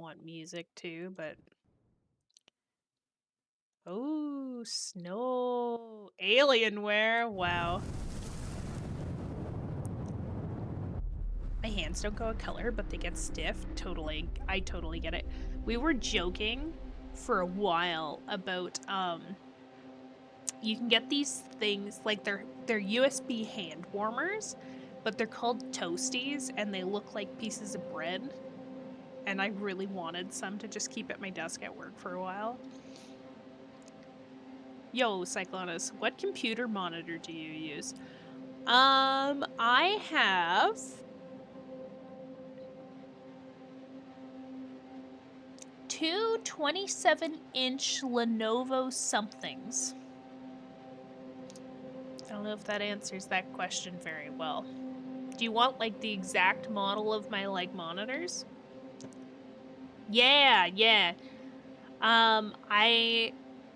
want music too, but... Oh, snow. Alienware. Wow. My hands don't go a color, but they get stiff. Totally. I totally get it. We were joking for a while about, you can get these things, like they're USB hand warmers, but they're called toasties, and they look like pieces of bread. And I really wanted some to just keep at my desk at work for a while. Yo, Cyclonus, what computer monitor do you use? I have... two 27-inch Lenovo somethings. I don't know if that answers that question very well. Do you want, like, the exact model of my, like, monitors? Yeah. I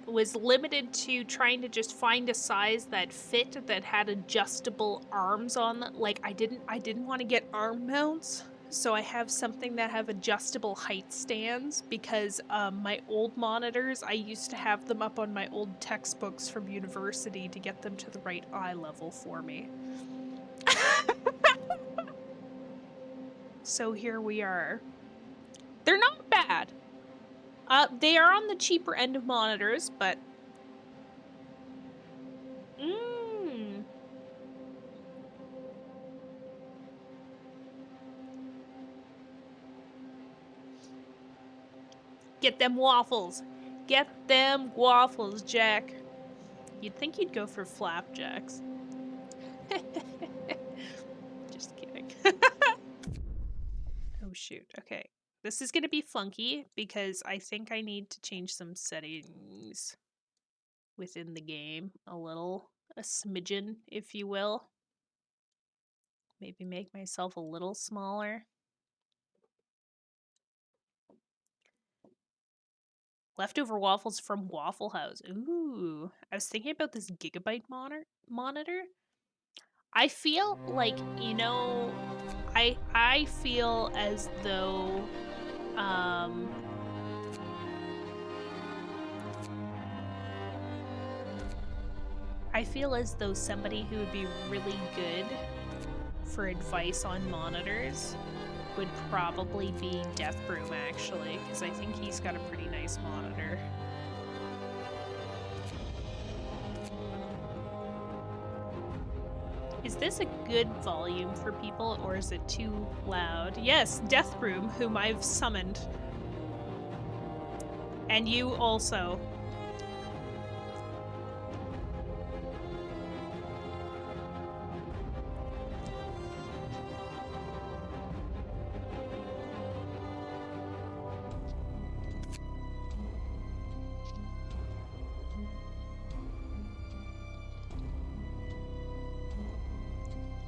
was limited to trying to just find a size that fit, that had adjustable arms on them. Like, I didn't want to get arm mounts, so I have something that have adjustable height stands, because my old monitors, I used to have them up on my old textbooks from university to get them to the right eye level for me. So here we are. They're not bad. They are on the cheaper end of monitors, but... Get them waffles. Get them waffles, Jack. You'd think you'd go for flapjacks. Just kidding. Oh, shoot. Okay. This is going to be funky because I think I need to change some settings within the game a little. A smidgen, if you will. Maybe make myself a little smaller. Leftover waffles from Waffle House. Ooh. I was thinking about this Gigabyte monitor. I feel like, you know, I feel as though I feel as though somebody who would be really good for advice on monitors would probably be Deathbroom, actually, because I think he's got a pretty nice monitor. Is this a good volume for people, or is it too loud? Yes, Deathbroom, whom I've summoned. And you also.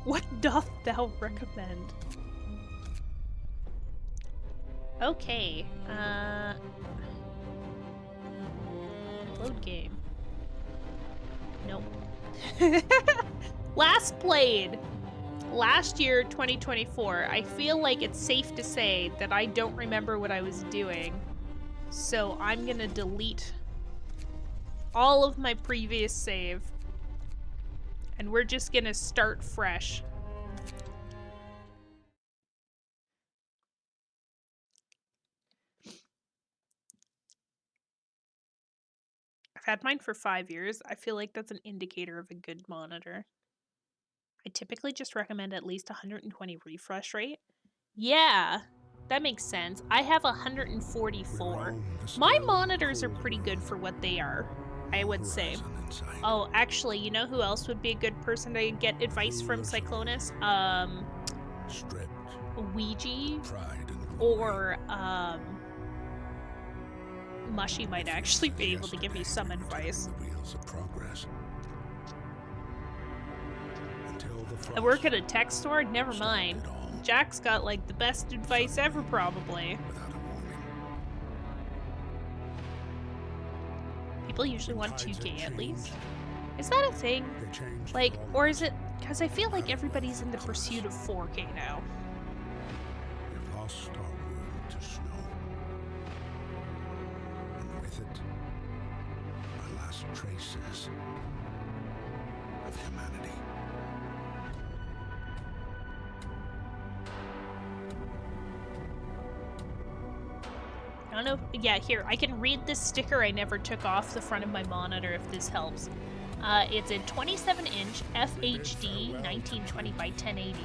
What doth thou recommend? Okay, load game. Nope. Last played last year, 2024. I feel like it's safe to say that I don't remember what I was doing, so I'm gonna delete all of my previous save. And we're just gonna start fresh. I've had mine for 5 years. I feel like that's an indicator of a good monitor. I typically just recommend at least 120 refresh rate. Yeah, that makes sense. I have 144. My monitors are pretty good for what they are, I would say. Oh, actually, you know who else would be a good person to get advice from, Cyclonus? Ouija or Mushy might actually be able to give you some advice. I work at a tech store? Never mind. Jack's got like the best advice ever, probably. People usually want 2K at least. Is that a thing? Like, or is it... Because I feel like everybody's in the pursuit of 4K now. traces of humanity. I don't know. Yeah, here, I can read this sticker I never took off the front of my monitor if this helps. It's a 27-inch FHD 1920 by 1080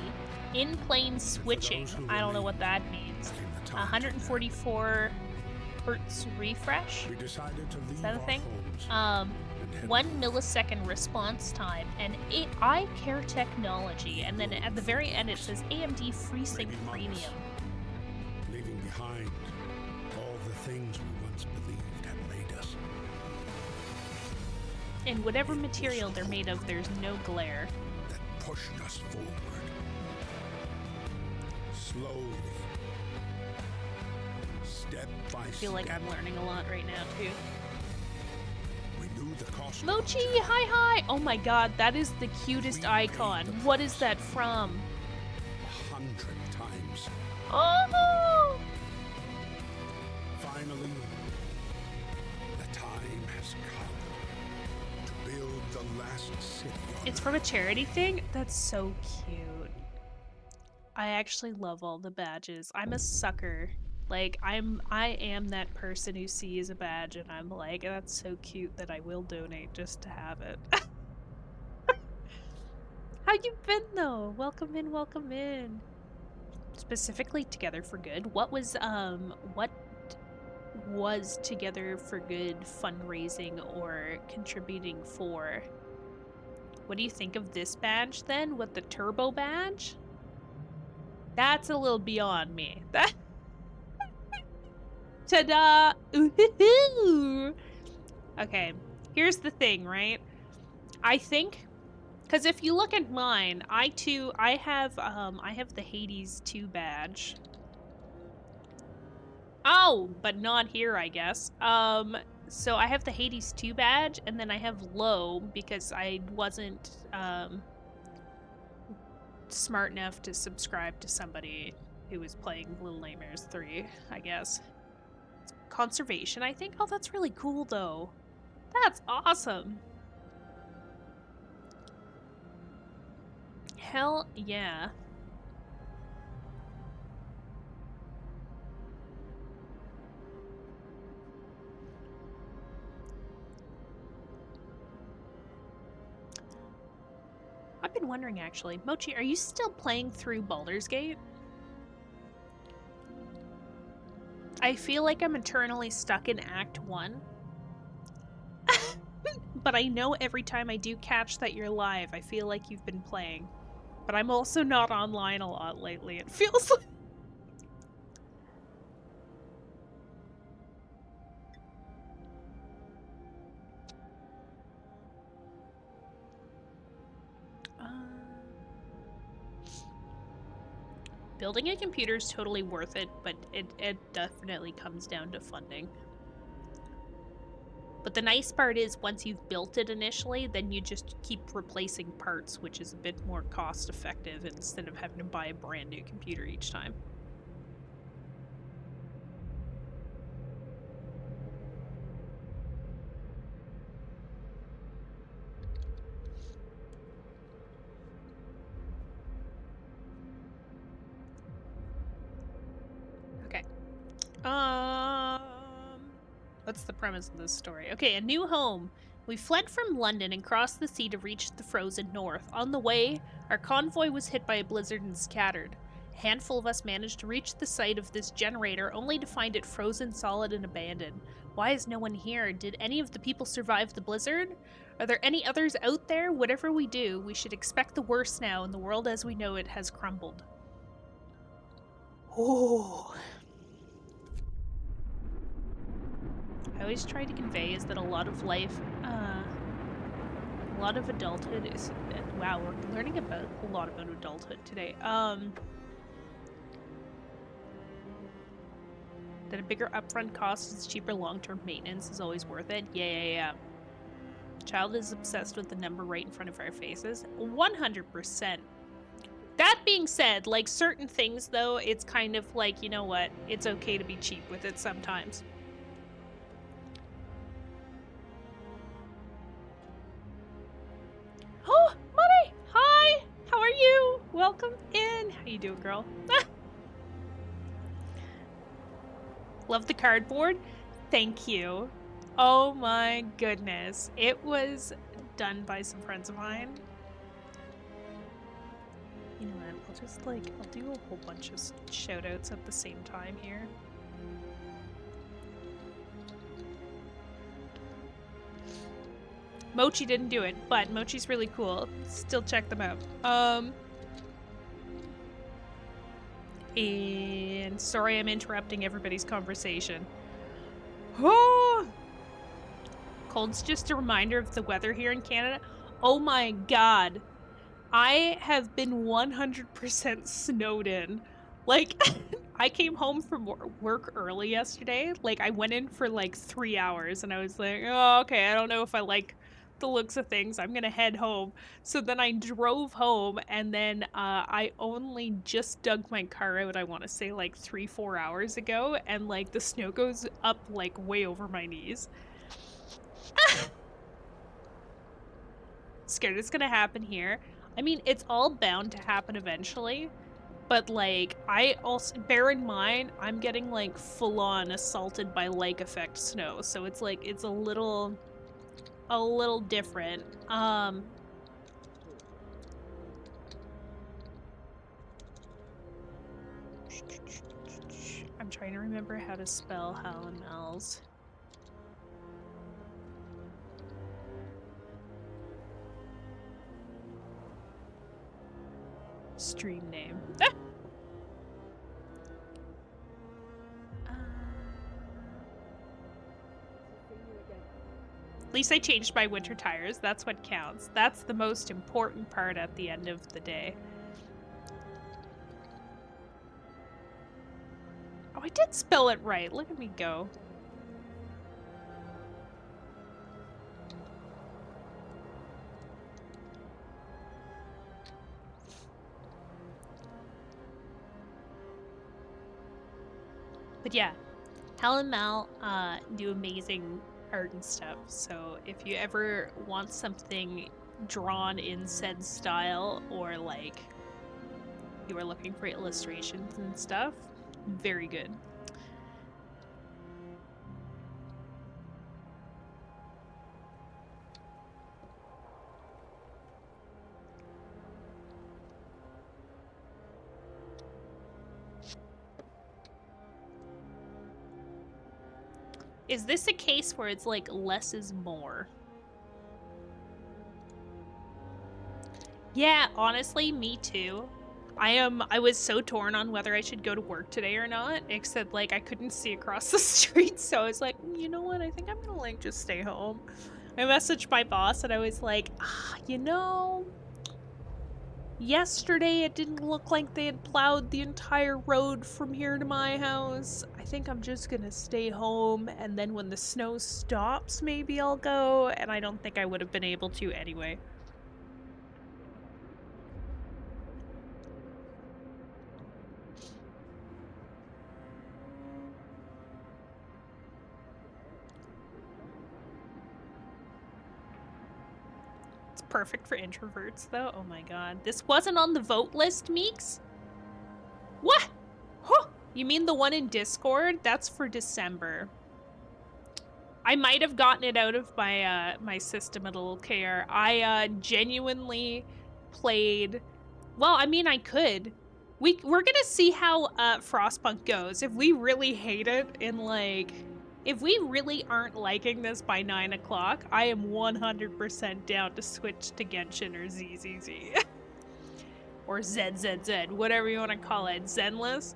in-plane switching. I don't know what that means. 144 hertz refresh. Is that a thing? 1 millisecond response time and eye care technology, and then at the very end it says AMD FreeSync Premium. Leaving behind all the things we once believed had made us. In whatever material they're made of, there's no glare. That pushed us forward. Slowly. Step by step. I feel like I'm learning a lot right now, too. We knew the cost. Mochi, hi! Oh my god, that is the cutest icon. What is that from? 100 times. Oh! Finally, the time has come to build the last city. It's from a charity thing? That's so cute. I actually love all the badges. I'm a sucker. Like, I am that person who sees a badge and I'm like, that's so cute that I will donate just to have it. How you been, though? Welcome in, welcome in. Specifically Together for Good. What was Together for Good fundraising or contributing for? What do you think of this badge, then? What, the turbo badge? That's a little beyond me. That... Ta-da! Ooh-hoo-hoo! Okay, here's the thing, right? I think, because if you look at mine, I have the Hades 2 badge. Oh, but not here, I guess. So I have the Hades 2 badge, and then I have low because I wasn't smart enough to subscribe to somebody who was playing Little Nightmares 3, I guess. Conservation, I think. Oh, that's really cool, though. That's awesome. Hell yeah. I've been wondering, actually. Mochi, are you still playing through Baldur's Gate? I feel like I'm eternally stuck in Act 1. But I know every time I do catch that you're live, I feel like you've been playing. But I'm also not online a lot lately, it feels like. Building a computer is totally worth it, but it definitely comes down to funding. But the nice part is, once you've built it initially, then you just keep replacing parts, which is a bit more cost-effective instead of having to buy a brand new computer each time. Okay. What's the premise of this story? Okay, a new home. We fled from London and crossed the sea to reach the frozen north. On the way, our convoy was hit by a blizzard and scattered. A handful of us managed to reach the site of this generator, only to find it frozen solid and abandoned. Why is no one here? Did any of the people survive the blizzard? Are there any others out there? Whatever we do, we should expect the worst now, and the world as we know it has crumbled. Oh... I always try to convey is that a lot of life, a lot of adulthood is, wow, we're learning about a lot about adulthood today. That a bigger upfront cost is cheaper long-term maintenance is always worth it. Yeah. Child is obsessed with the number right in front of our faces. 100%. That being said, like certain things though, it's kind of like, you know what, it's okay to be cheap with it sometimes. do it, girl. Love the cardboard. Thank you. Oh my goodness. It was done by some friends of mine. You know what? I'll just I'll do a whole bunch of shout outs at the same time here. Mochi didn't do it, but Mochi's really cool. Still check them out. And sorry I'm interrupting everybody's conversation. Oh! Cold's just a reminder of the weather here in Canada. Oh my god. I have been 100% snowed in. Like, I came home from work early yesterday. Like, I went in for like 3 hours and I was like, oh, okay, I don't know if I like the looks of things. I'm gonna head home. So then I drove home and then I only just dug my car out, I want to say like 3-4 hours ago. And like the snow goes up like way over my knees. Scared it's gonna happen here. I mean, it's all bound to happen eventually. But, like, I also, bear in mind, I'm getting, like, full-on assaulted by lake effect snow. So it's, like, it's a little different. I'm trying to remember how to spell Halamel's. Stream name. Ah! At least I changed my winter tires. That's what counts. That's the most important part at the end of the day. Oh, I did spell it right. Look at me go. But yeah, Hal and Mal do amazing art and stuff. So if you ever want something drawn in said style, or like you are looking for illustrations and stuff, very good. Is this a case where it's like less is more? Yeah, honestly, me too. I was so torn on whether I should go to work today or not, except like I couldn't see across the street, so I was like, you know what, I think I'm gonna like just stay home. I messaged my boss and I was like, you know, yesterday it didn't look like they had plowed the entire road from here to my house. I think I'm just gonna stay home, and then when the snow stops, maybe I'll go, and I don't think I would have been able to anyway. Perfect for introverts, though. Oh my god. This wasn't on the vote list, Meeks? What? Huh. You mean the one in Discord? That's for December. I might have gotten it out of my my system a little care. I genuinely played. Well, I mean, I could. We're gonna see how Frostpunk goes. If we really hate it in like, if we really aren't liking this by 9 o'clock, I am 100% down to switch to Genshin or ZZZ. Or ZZZ, whatever you want to call it, Zenless.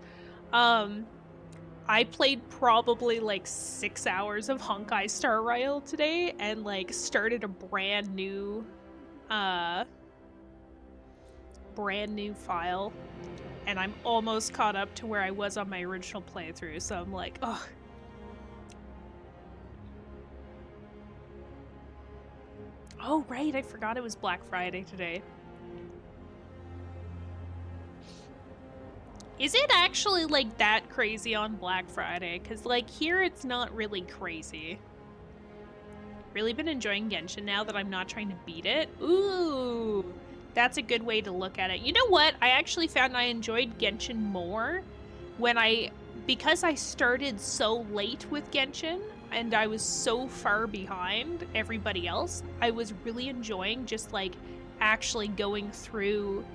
I played probably like 6 hours of Honkai Star Rail today and like started a brand new file, and I'm almost caught up to where I was on my original playthrough, so I'm like, oh. Oh, right, I forgot it was Black Friday today. Is it actually, like, that crazy on Black Friday? Because, like, here it's not really crazy. Really been enjoying Genshin now that I'm not trying to beat it. Ooh! That's a good way to look at it. You know what? I actually found I enjoyed Genshin more because I started so late with Genshin and I was so far behind everybody else. I was really enjoying just like actually going through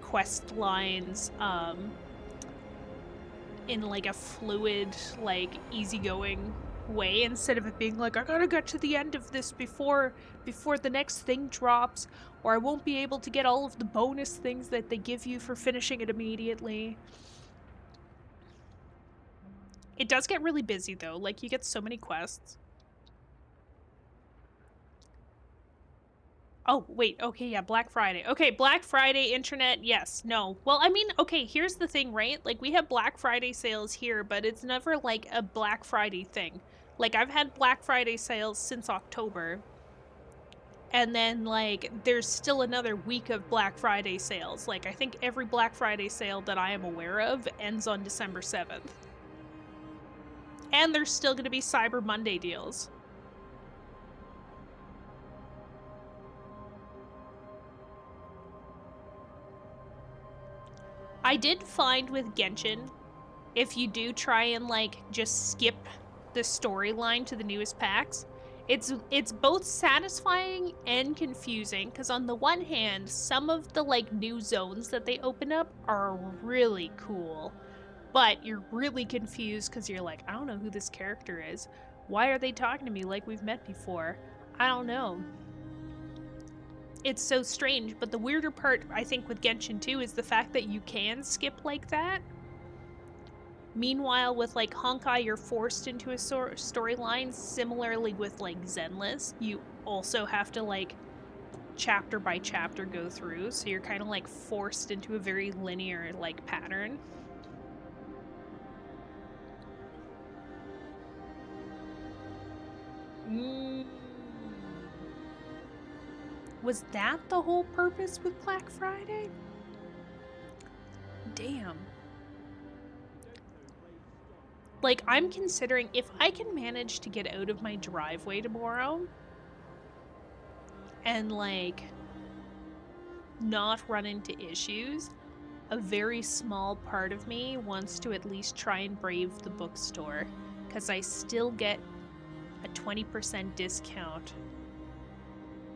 quest lines in like a fluid, like easygoing way instead of it being like I gotta get to the end of this before the next thing drops, or I won't be able to get all of the bonus things that they give you for finishing it immediately. It does get really busy though, like you get so many quests. Oh, wait, okay, yeah, Black Friday. Okay, Black Friday, internet, yes, no. Well, I mean, okay, here's the thing, right? Like, we have Black Friday sales here, but it's never, like, a Black Friday thing. Like, I've had Black Friday sales since October, and then, like, there's still another week of Black Friday sales. Like, I think every Black Friday sale that I am aware of ends on December 7th. And there's still gonna be Cyber Monday deals. I did find with Genshin, if you do try and like just skip the storyline to the newest packs, it's both satisfying and confusing because on the one hand, some of the like new zones that they open up are really cool, but you're really confused because you're like, I don't know who this character is. Why are they talking to me like we've met before? I don't know. It's so strange, but the weirder part I think with Genshin 2 is the fact that you can skip like that. Meanwhile, with like Honkai, you're forced into a storyline. Similarly, with like Zenless, you also have to like chapter by chapter go through. So you're kind of like forced into a very linear like pattern. Mm. Was that the whole purpose with Black Friday? Damn. Like, I'm considering if I can manage to get out of my driveway tomorrow and like not run into issues, a very small part of me wants to at least try and brave the bookstore because I still get a 20% discount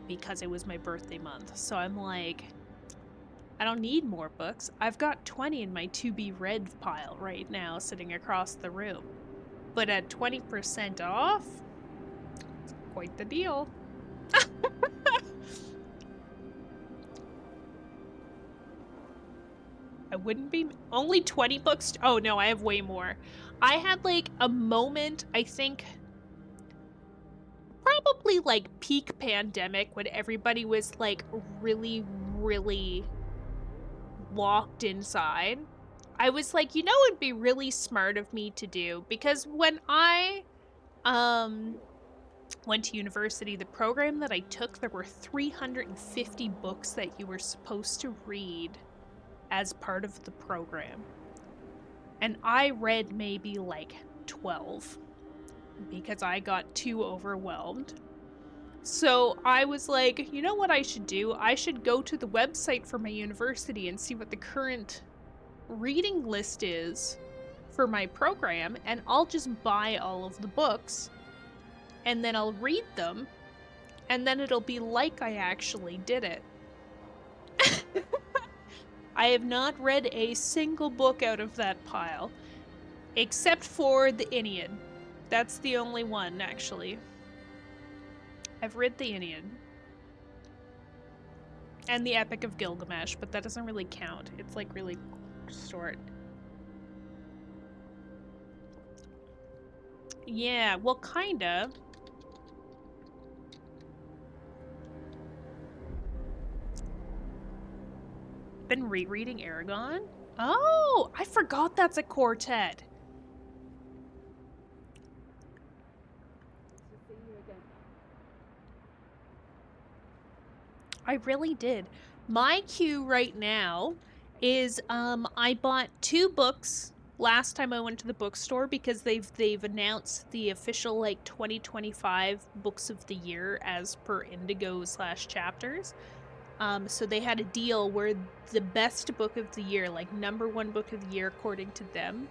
because it was my birthday month. So I'm like, I don't need more books. I've got 20 in my to be read pile right now sitting across the room. But at 20% off, it's quite the deal. I wouldn't be only 20 books. Oh no, I have way more. I had like a moment, I think probably like peak pandemic when everybody was like really, really locked inside. I was like, you know, it'd be really smart of me to do because when I um went to university, the program that I took, there were 350 books that you were supposed to read as part of the program. And I read maybe like 12 because I got too overwhelmed. So I was like, you know what I should do? I should go to the website for my university and see what the current reading list is for my program, and I'll just buy all of the books and then I'll read them, and then it'll be like I actually did it. I have not read a single book out of that pile, except for the Aeneid. That's the only one, actually. I've read the Aeneid. And the Epic of Gilgamesh, but that doesn't really count. It's like really short. Yeah, well, kinda. Been rereading Aragon? Oh, I forgot that's a quartet. I really did. My queue right now is I bought 2 books last time I went to the bookstore because they've announced the official like 2025 books of the year as per Indigo/chapters. So they had a deal where the best book of the year, like #1 book of the year according to them,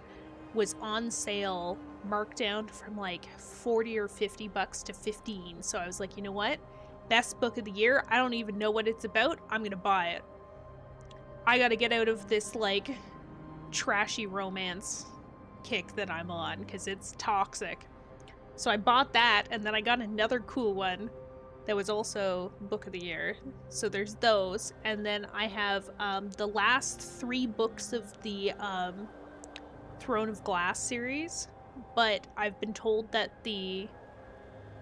was on sale, marked down from like 40 or $50 to 15. So I was like, you know what? Best book of the year. I don't even know what it's about. I'm gonna buy it. I gotta get out of this like trashy romance kick that I'm on because it's toxic. So I bought that, and then I got another cool one that was also book of the year. So there's those, and then I have the last 3 books of the Throne of Glass series, but I've been told that the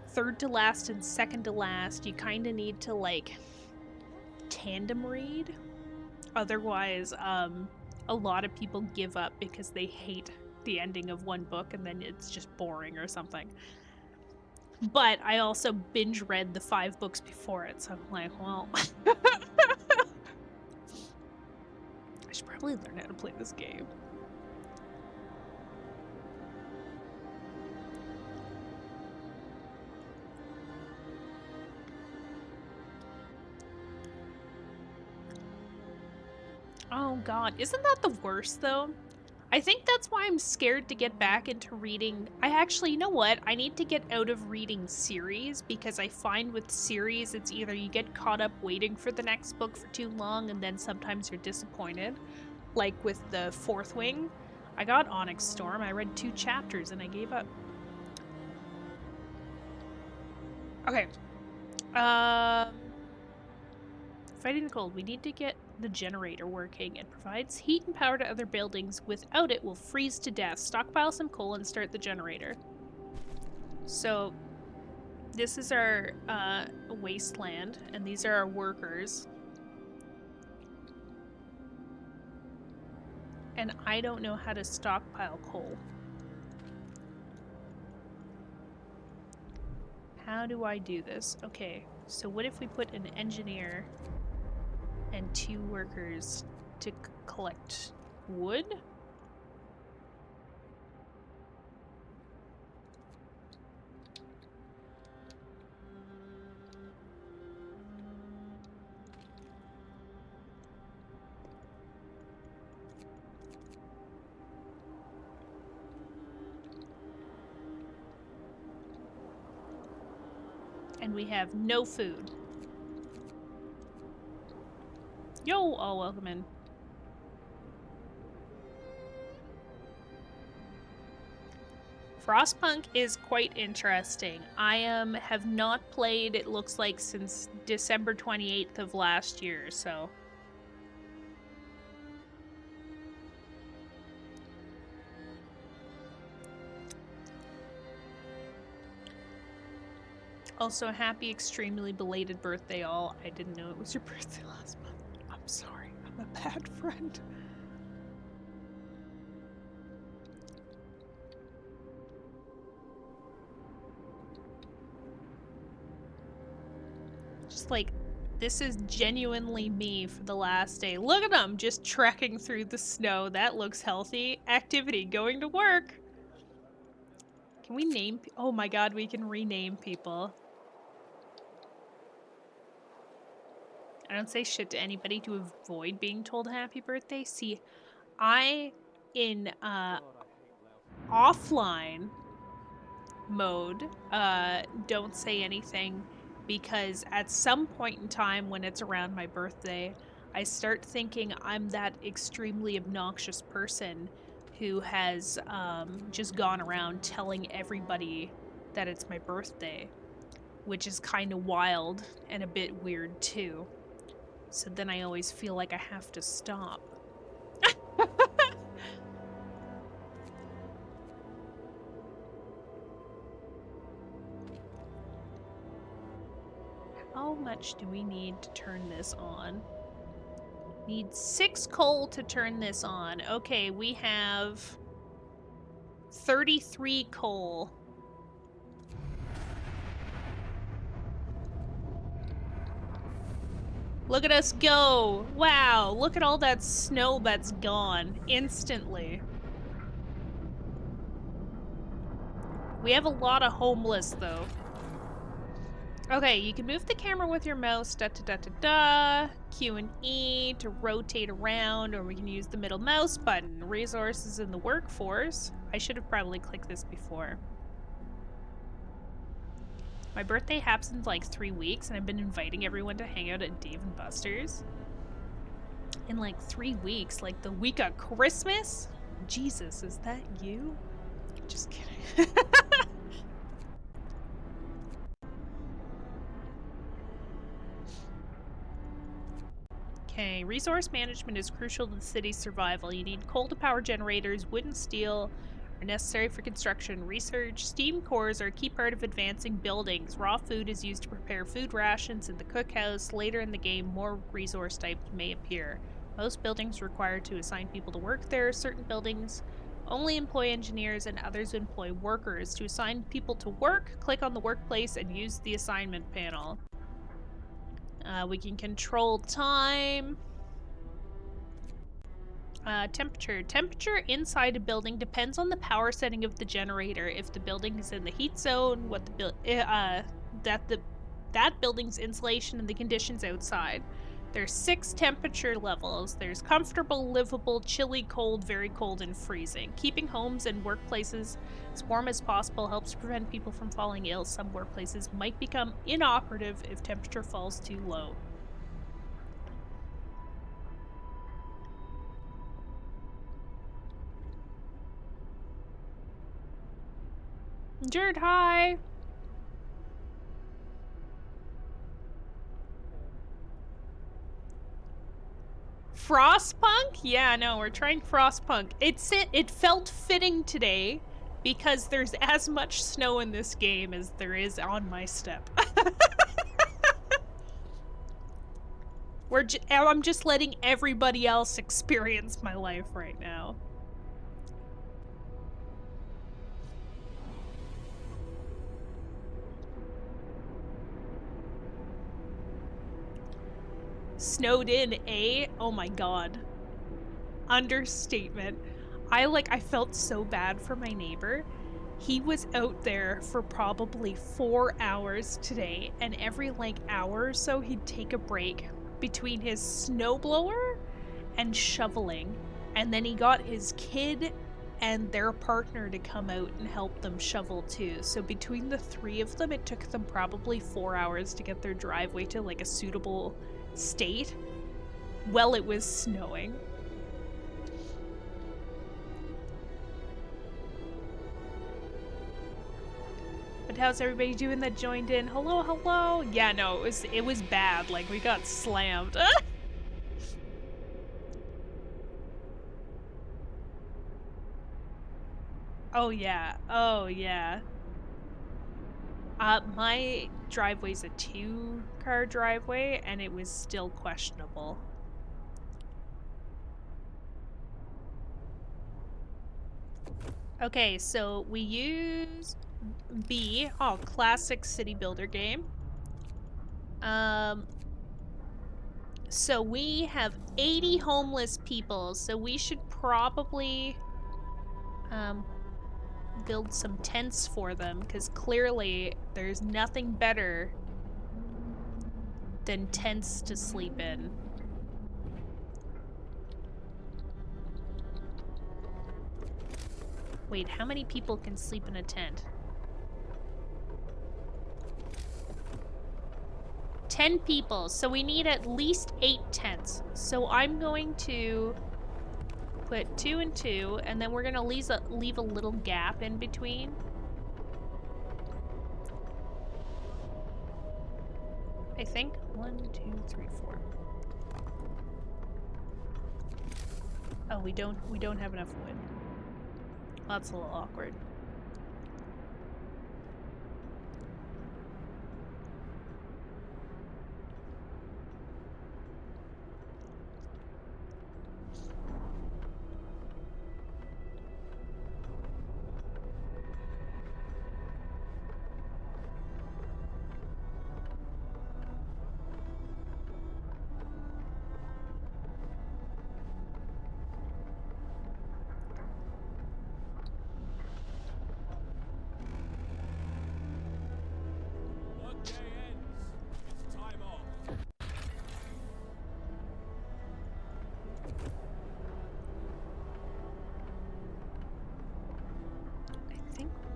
third to last and second to last you kind of need to like tandem read, otherwise a lot of people give up because they hate the ending of one book and then it's just boring or something. But I also binge read the 5 books before it, so I'm like, well, I should probably learn how to play this game. Oh god, isn't that the worst though? I think that's why I'm scared to get back into reading. I actually, you know what? I need to get out of reading series because I find with series, it's either you get caught up waiting for the next book for too long and then sometimes you're disappointed. Like with the Fourth Wing, I got Onyx Storm, I read 2 chapters and I gave up. Okay. Fighting the cold. We need to get the generator working. It provides heat and power to other buildings. Without it, we'll freeze to death. Stockpile some coal and start the generator. So, this is our wasteland, and these are our workers. And I don't know how to stockpile coal. How do I do this? Okay, so what if we put an engineer and 2 workers to collect wood? And we have no food. Yo, all welcome in. Frostpunk is quite interesting. I have not played, it looks like, since December 28th of last year, so. Also, happy extremely belated birthday, all. I didn't know it was your birthday last month. I'm sorry. I'm a bad friend. Just like, this is genuinely me for the last day. Look at them just trekking through the snow. That looks healthy. Activity, going to work. Can we name? Oh my god, we can rename people. I don't say shit to anybody to avoid being told happy birthday. See, I, in offline mode, don't say anything because at some point in time when it's around my birthday, I start thinking I'm that extremely obnoxious person who has just gone around telling everybody that it's my birthday, which is kind of wild and a bit weird too. So then I always feel like I have to stop. How much do we need to turn this on? Need 6 coal to turn this on. Okay, we have 33 coal. Look at us go! Wow, look at all that snow that's gone instantly. We have a lot of homeless, though. Okay, you can move the camera with your mouse, Q and E to rotate around, or we can use the middle mouse button. Resources in the workforce. I should have probably clicked this before. My birthday happens in like 3 weeks, and I've been inviting everyone to hang out at Dave & Buster's. In like 3 weeks, like the week of Christmas? Jesus, is that you? Just kidding. Okay, resource management is crucial to the city's survival. You need coal to power generators, wood and steel are necessary for construction. Research, steam cores are a key part of advancing buildings. Raw food is used to prepare food rations in the cookhouse. Later in the game, more resource types may appear. Most buildings require to assign people to work there. Certain buildings only employ engineers and others employ workers. To assign people to work, click on the workplace and use the assignment panel. We can control time. Temperature. Temperature inside a building depends on the power setting of the generator. If the building is in the heat zone, what the that building's insulation and the conditions outside. There's 6 temperature levels. There's comfortable, livable, chilly, cold, very cold, and freezing. Keeping homes and workplaces as warm as possible helps prevent people from falling ill. Some workplaces might become inoperative if temperature falls too low. Jared, hi! Frostpunk? Yeah, no, we're trying Frostpunk. It felt fitting today because there's as much snow in this game as there is on my step. I'm just letting everybody else experience my life right now. Snowed in, eh? Oh my god. Understatement. I felt so bad for my neighbor. He was out there for probably 4 hours today, and every hour or so he'd take a break between his snowblower and shoveling, and then he got his kid and their partner to come out and help them shovel too. So between the 3 of them, it took them probably 4 hours to get their driveway to a suitable state while it was snowing. But how's everybody doing that joined in? Hello, hello. Yeah, no, it was bad. We got slammed. Oh yeah. Oh yeah. My driveway's a 2-car driveway, and it was still questionable. Okay, so we use B. Oh, classic city builder game. So we have 80 homeless people, so we should probably build some tents for them, because clearly there's nothing better than tents to sleep in. Wait, how many people can sleep in a tent? 10 people, so we need at least 8 tents. So I'm going to put 2 and 2, and then we're gonna leave a little gap in between. I think 1, 2, 3, 4. Oh, we don't have enough wood. That's a little awkward.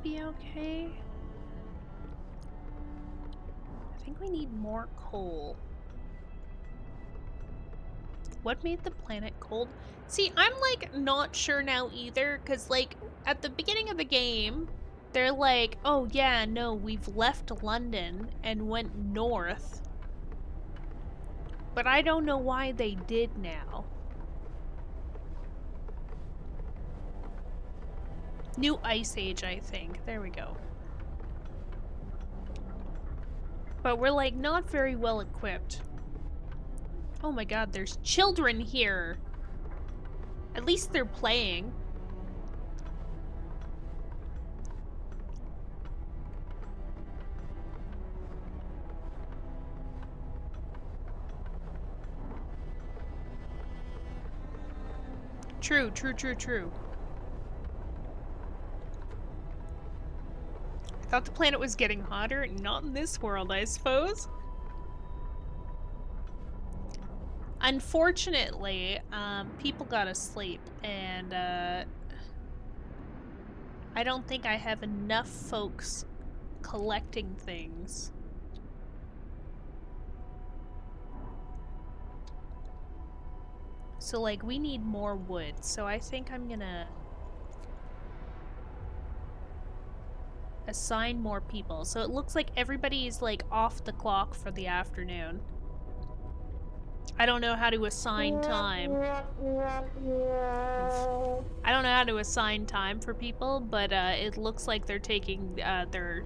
be okay. I think we need more coal. What made the planet cold? See, I'm like not sure now either, because like at the beginning of the game, they're like, oh yeah, no, we've left London and went north. But I don't know why they did now. New Ice Age, I think. There we go. But we're like not very well equipped. Oh my god, there's children here. At least they're playing. True, true, true, true. I thought the planet was getting hotter. Not in this world, I suppose. Unfortunately, people got asleep, and I don't think I have enough folks collecting things. So, like, we need more wood, so I think I'm gonna assign more people. So it looks like everybody's, like, off the clock for the afternoon. I don't know how to assign time. I don't know how to assign time for people, but it looks like they're taking their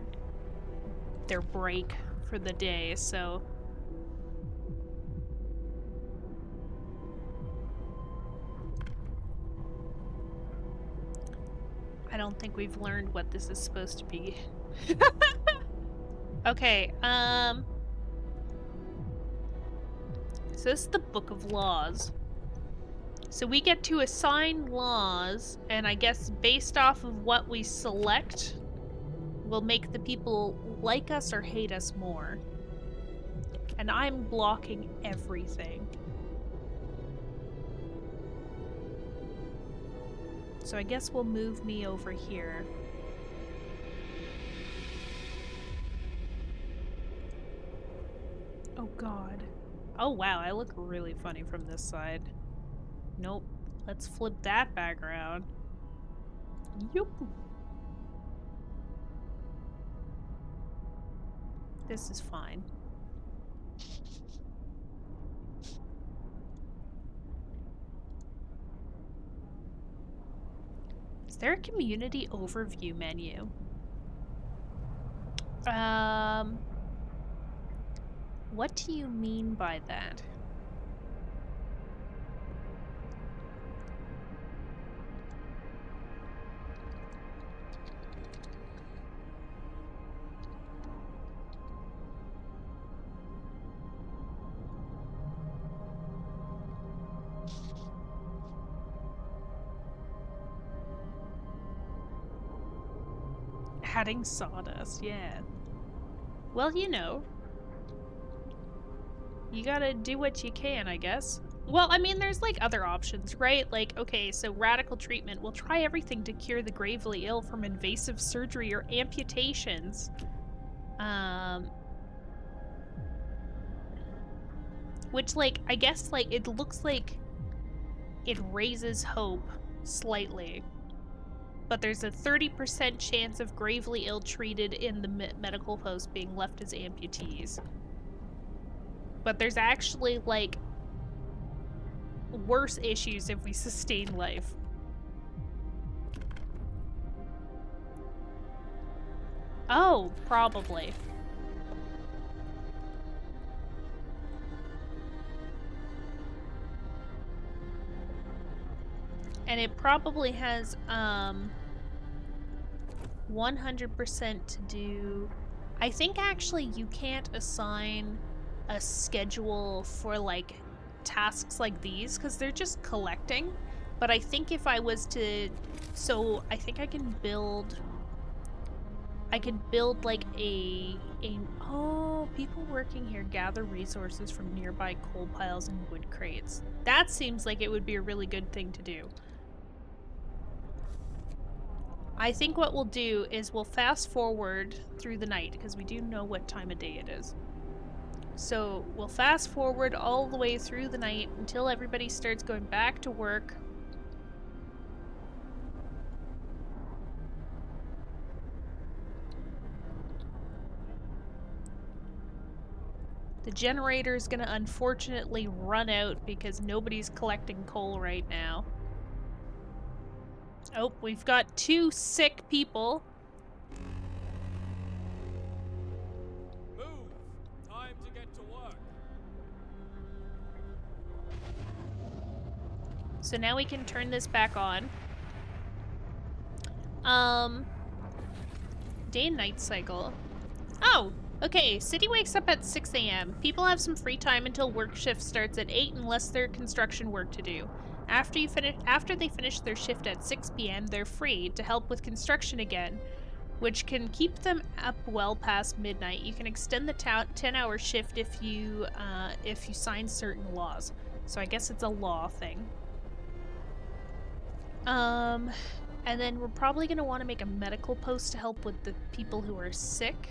break for the day, so... I don't think we've learned what this is supposed to be. Okay, so this is the Book of Laws. So we get to assign laws, and I guess based off of what we select, will make the people like us or hate us more. And I'm blocking everything. So I guess we'll move me over here. Oh god. Oh wow, I look really funny from this side. Nope. Let's flip that back around. Yup. This is fine. Is there a community overview menu? What do you mean by that? Adding sawdust, yeah. Well, you know. You gotta do what you can, I guess. Well, I mean, there's like other options, right? Like, okay, so radical treatment. We'll try everything to cure the gravely ill from invasive surgery or amputations. Which, like, I guess, like, it looks like it raises hope slightly. But there's a 30% chance of gravely ill-treated in the medical post being left as amputees. But there's actually, like, worse issues if we sustain life. Oh, probably. And it probably has 100% to do... I think actually you can't assign a schedule for like tasks like these because they're just collecting. But I think if I was to... So I think I can build... I could build like a... Oh, people working here gather resources from nearby coal piles and wood crates. That seems like it would be a really good thing to do. I think what we'll do is we'll fast forward through the night because we do know what time of day it is. So we'll fast forward all the way through the night until everybody starts going back to work. The generator is going to unfortunately run out because nobody's collecting coal right now. Oh, we've got 2 sick people. Move! Time to get to work. So now we can turn this back on. Day and night cycle. Oh, okay. City wakes up at 6 a.m. People have some free time until work shift starts at 8 unless there's construction work to do. After they finish their shift at 6 p.m., they're free to help with construction again, which can keep them up well past midnight. You can extend the 10-hour shift if you sign certain laws. So I guess it's a law thing. And then we're probably going to want to make a medical post to help with the people who are sick.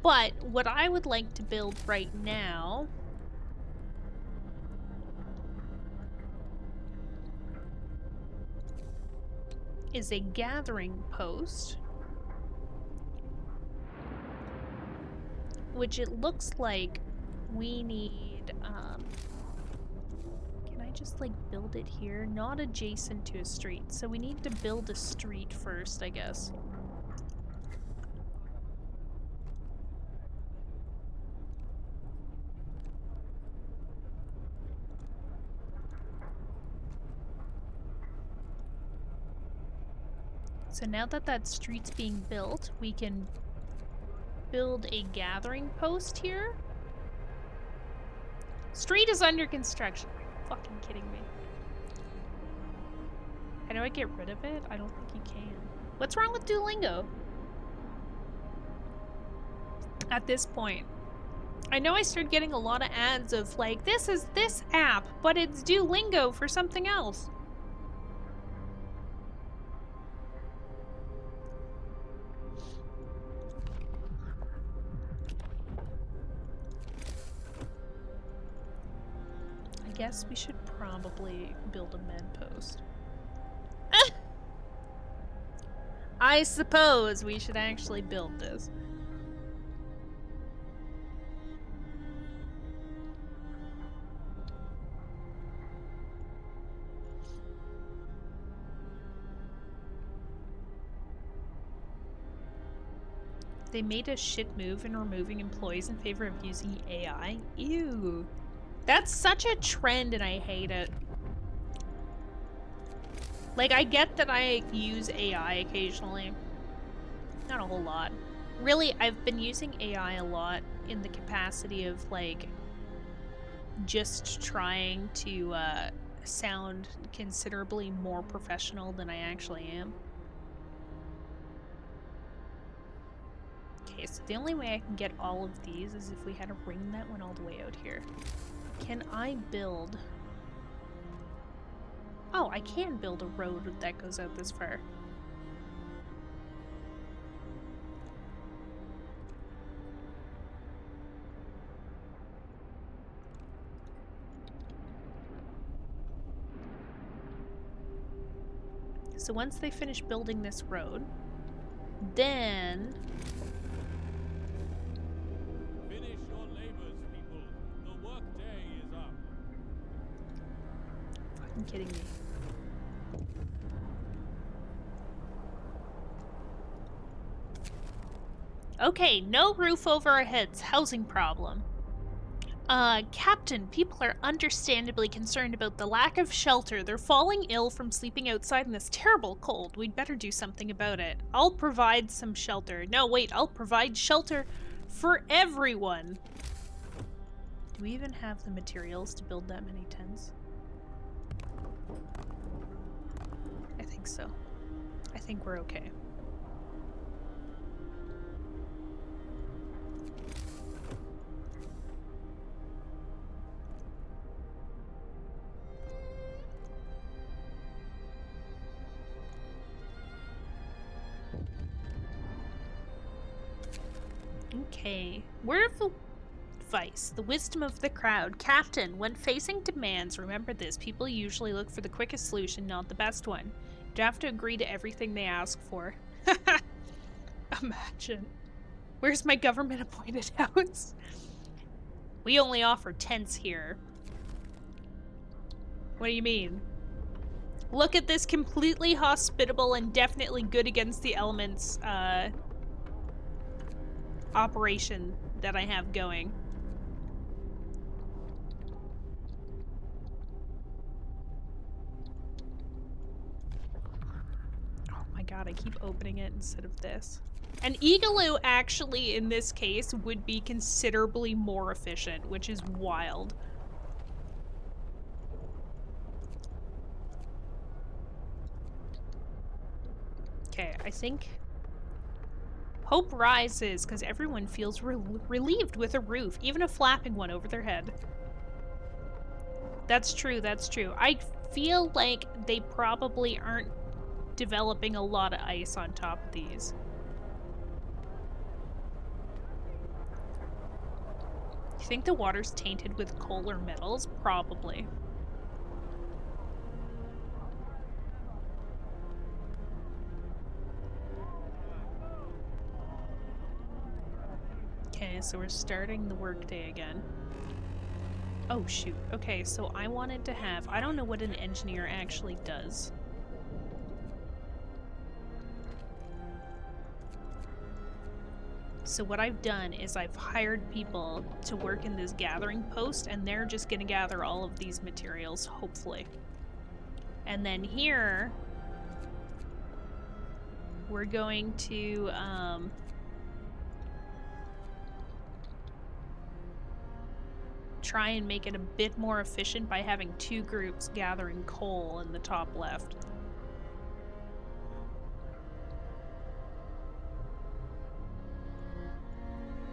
But what I would like to build right now is a gathering post, which it looks like we need, can I just like build it here? Not adjacent to a street. So we need to build a street first, I guess. So now that that street's being built, we can build a gathering post here. Street is under construction. Are you fucking kidding me? How do I get rid of it? I don't think you can. What's wrong with Duolingo? At this point. I know I started getting a lot of ads of like, this is this app, but it's Duolingo for something else. I guess we should probably build a med post. I suppose we should actually build this. They made a shit move in removing employees in favor of using AI. Ew. That's such a trend and I hate it. Like, I get that I use AI occasionally. Not a whole lot. Really, I've been using AI a lot in the capacity of, like, just trying to sound considerably more professional than I actually am. Okay, so the only way I can get all of these is if we had a ring that went all the way out here. Can I build... Oh, I can build a road that goes out this far. So once they finish building this road, then... Finish your labors, people. The work day is up. Fucking kidding me. Okay, no roof over our heads. Housing problem. Captain, people are understandably concerned about the lack of shelter. They're falling ill from sleeping outside in this terrible cold. We'd better do something about it. I'll provide some shelter. No, wait, I'll provide shelter for everyone. Do we even have the materials to build that many tents? I think so. I think we're okay. Okay. Word of advice. The wisdom of the crowd. Captain, when facing demands, remember this. People usually look for the quickest solution, not the best one. You don't have to agree to everything they ask for. Imagine. Where's my government-appointed house? We only offer tents here. What do you mean? Look at this completely hospitable and definitely good against the elements, operation that I have going. Oh my god, I keep opening it instead of this. An igloo actually, in this case, would be considerably more efficient, which is wild. Okay, I think hope rises because everyone feels relieved with a roof, even a flapping one over their head. That's true, that's true. I feel like they probably aren't developing a lot of ice on top of these. You think the water's tainted with coal or metals? Probably. Okay, so we're starting the workday again. Oh shoot. Okay, so I wanted to have... I don't know what an engineer actually does. So what I've done is I've hired people to work in this gathering post, and they're just gonna gather all of these materials, hopefully. And then here, we're going to, try and make it a bit more efficient by having two groups gathering coal in the top left.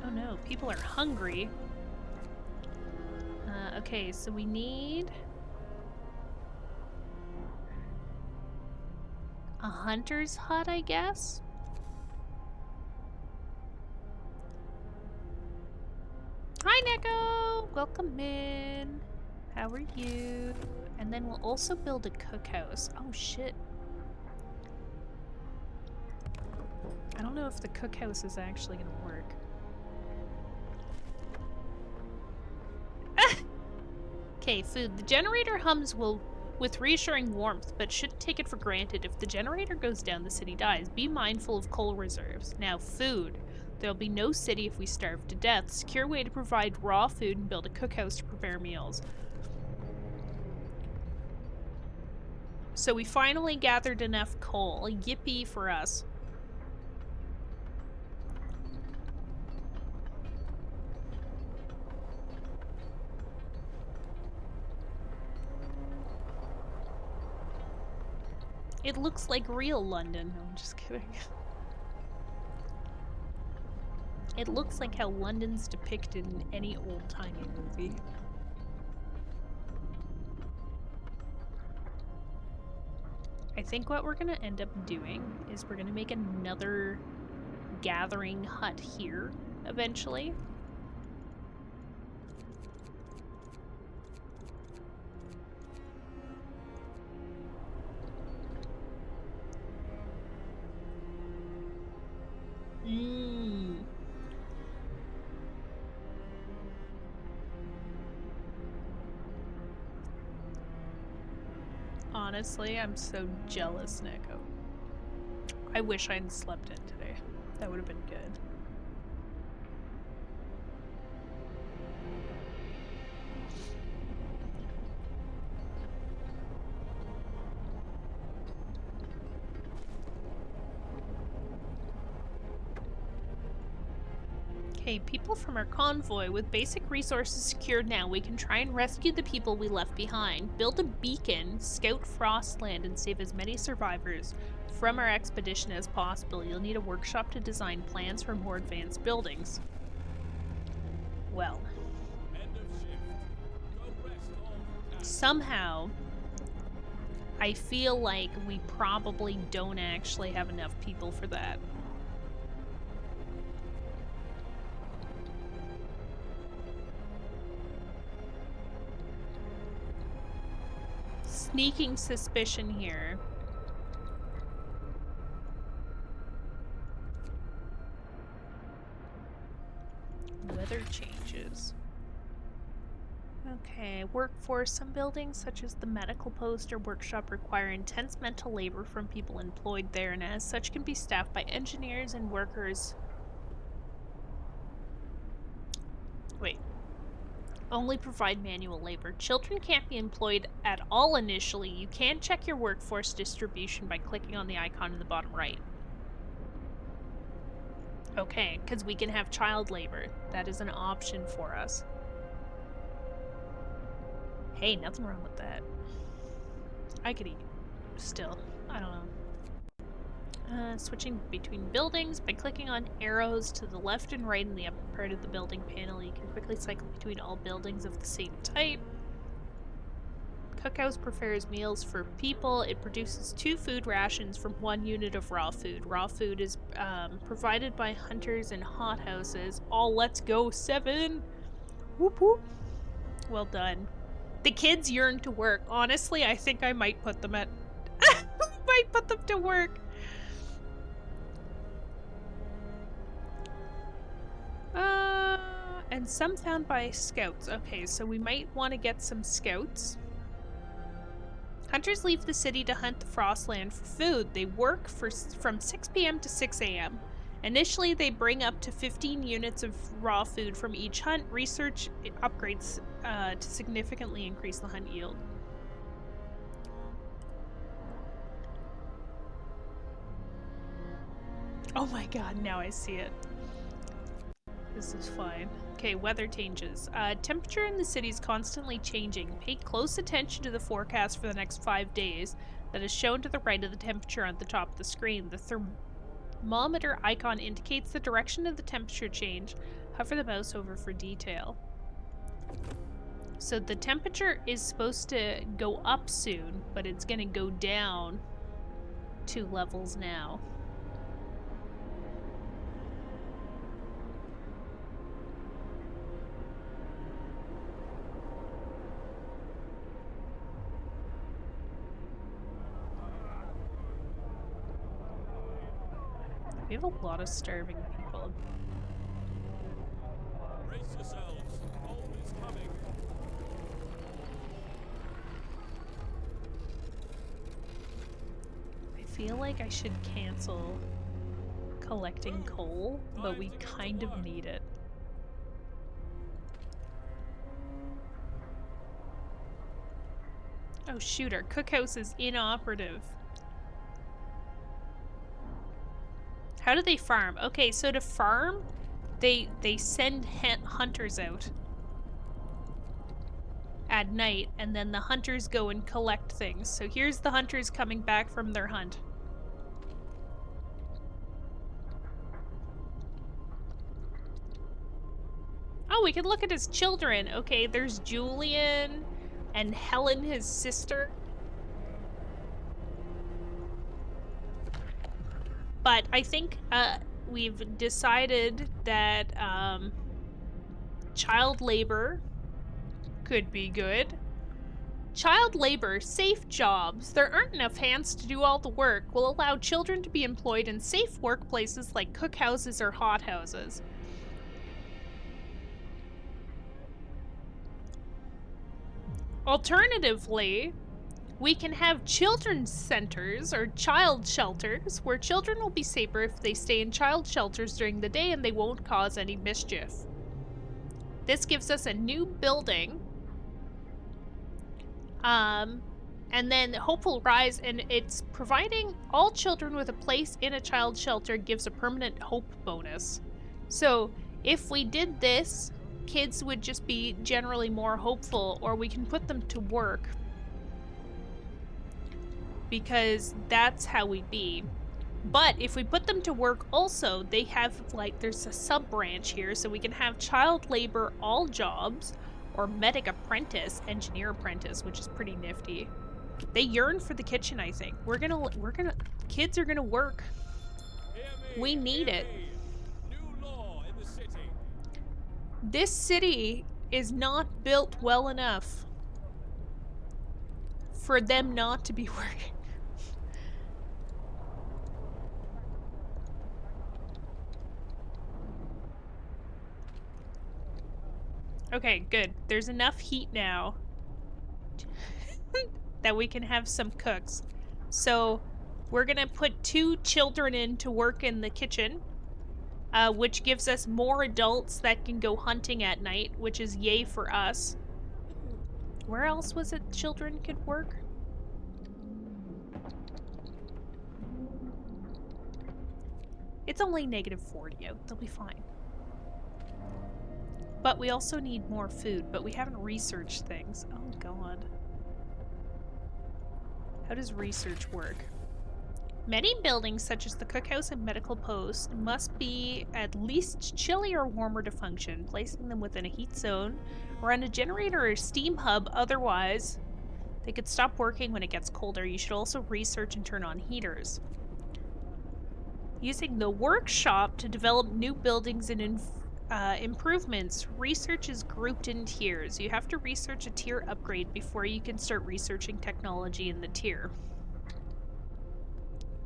Oh no, people are hungry. Okay, so we need a hunter's hut, I guess? Hi, Neko! Welcome in. How are you? And then we'll also build a cookhouse. Oh, shit. I don't know if the cookhouse is actually gonna work. Okay, food. The generator hums with reassuring warmth, but shouldn't take it for granted. If the generator goes down, the city dies. Be mindful of coal reserves. Now, food. There'll be no city if we starve to death. Secure way to provide raw food and build a cookhouse to prepare meals. So we finally gathered enough coal. Yippee for us. It looks like real London. No, I'm just kidding. It looks like how London's depicted in any old-timey movie. I think what we're gonna end up doing is we're gonna make another gathering hut here, eventually. Honestly, I'm so jealous, Neko. I wish I hadn't slept in today. That would have been good. Okay, people from our convoy. With basic resources secured now, we can try and rescue the people we left behind. Build a beacon, scout Frostland, and save as many survivors from our expedition as possible. You'll need a workshop to design plans for more advanced buildings. Well. Somehow, I feel like we probably don't actually have enough people for that. sneaking suspicion here. Weather changes. Okay, workforce. Some buildings, such as the medical post or workshop, require intense mental labor from people employed there, and as such can be staffed by engineers and workers. Wait. Only provide manual labor. Children can't be employed at all initially. You can check your workforce distribution by clicking on the icon in the bottom right. Okay, because we can have child labor. That is an option for us. Hey, nothing wrong with that. I could eat. Still, I don't know. Switching between buildings. By clicking on arrows to the left and right in the upper part of the building panel, you can quickly cycle between all buildings of the same type. Cookhouse prepares meals for people. It produces 2 food rations from 1 unit of raw food. Raw food is provided by hunters and hothouses. Oh, let's go, 7! Whoop whoop. Well done. The kids yearn to work. Honestly, I think I might put them at... might put them to work. And some found by scouts. Okay, so we might want to get some scouts. Hunters leave the city to hunt the Frostland for food. They work from 6 p.m. to 6 a.m. Initially, they bring up to 15 units of raw food from each hunt. Research upgrades to significantly increase the hunt yield. Oh my god, now I see it. This is fine. Okay, weather changes. Temperature in the city is constantly changing. Pay close attention to the forecast for the next 5 days that is shown to the right of the temperature on the top of the screen. The thermometer icon indicates the direction of the temperature change. Hover the mouse over for detail. So the temperature is supposed to go up soon, but it's going to go down 2 levels now. We have a lot of starving people. Brace yourselves. Cold is coming. I feel like I should cancel collecting coal, but we kind of need it. Oh shoot, our cookhouse is inoperative. How do they farm? Okay, so to farm, they send hunters out at night, and then the hunters go and collect things. So here's the hunters coming back from their hunt. Oh, we can look at his children. Okay, there's Julian and Helen, his sister. But I think we've decided that child labor could be good. Child labor, safe jobs. There aren't enough hands to do all the work. Will allow children to be employed in safe workplaces like cookhouses or hothouses. Alternatively, we can have children's centers or child shelters where children will be safer if they stay in child shelters during the day and they won't cause any mischief. This gives us a new building. And then Hopeful Rise, and it's providing all children with a place in a child shelter gives a permanent hope bonus. So if we did this, kids would just be generally more hopeful, or we can put them to work because that's how we be. But if we put them to work also, they have, like, there's a sub-branch here, so we can have child labor all jobs, or medic apprentice, engineer apprentice, which is pretty nifty. They yearn for the kitchen, I think. Kids are gonna work. We need it. New law in the city. This city is not built well enough for them not to be working. Okay, good. There's enough heat now that we can have some cooks. So we're gonna put 2 children in to work in the kitchen, which gives us more adults that can go hunting at night, which is yay for us. Where else was it children could work? It's only -40 out. They'll be fine. But we also need more food, but we haven't researched things. Oh god. How does research work? Many buildings, such as the cookhouse and medical post, must be at least chilly or warmer to function, placing them within a heat zone, run a generator or steam hub, otherwise they could stop working when it gets colder. You should also research and turn on heaters. Using the workshop to develop new buildings and improvements, research is grouped in tiers. You have to research a tier upgrade before you can start researching technology in the tier.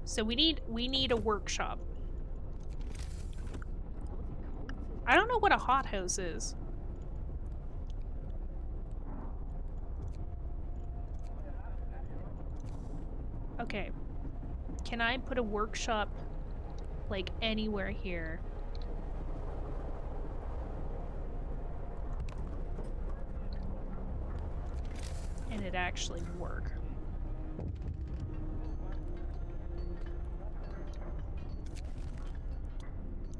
So we need a workshop. I don't know what a hothouse is. Okay. Can I put a workshop like anywhere here? And it actually work.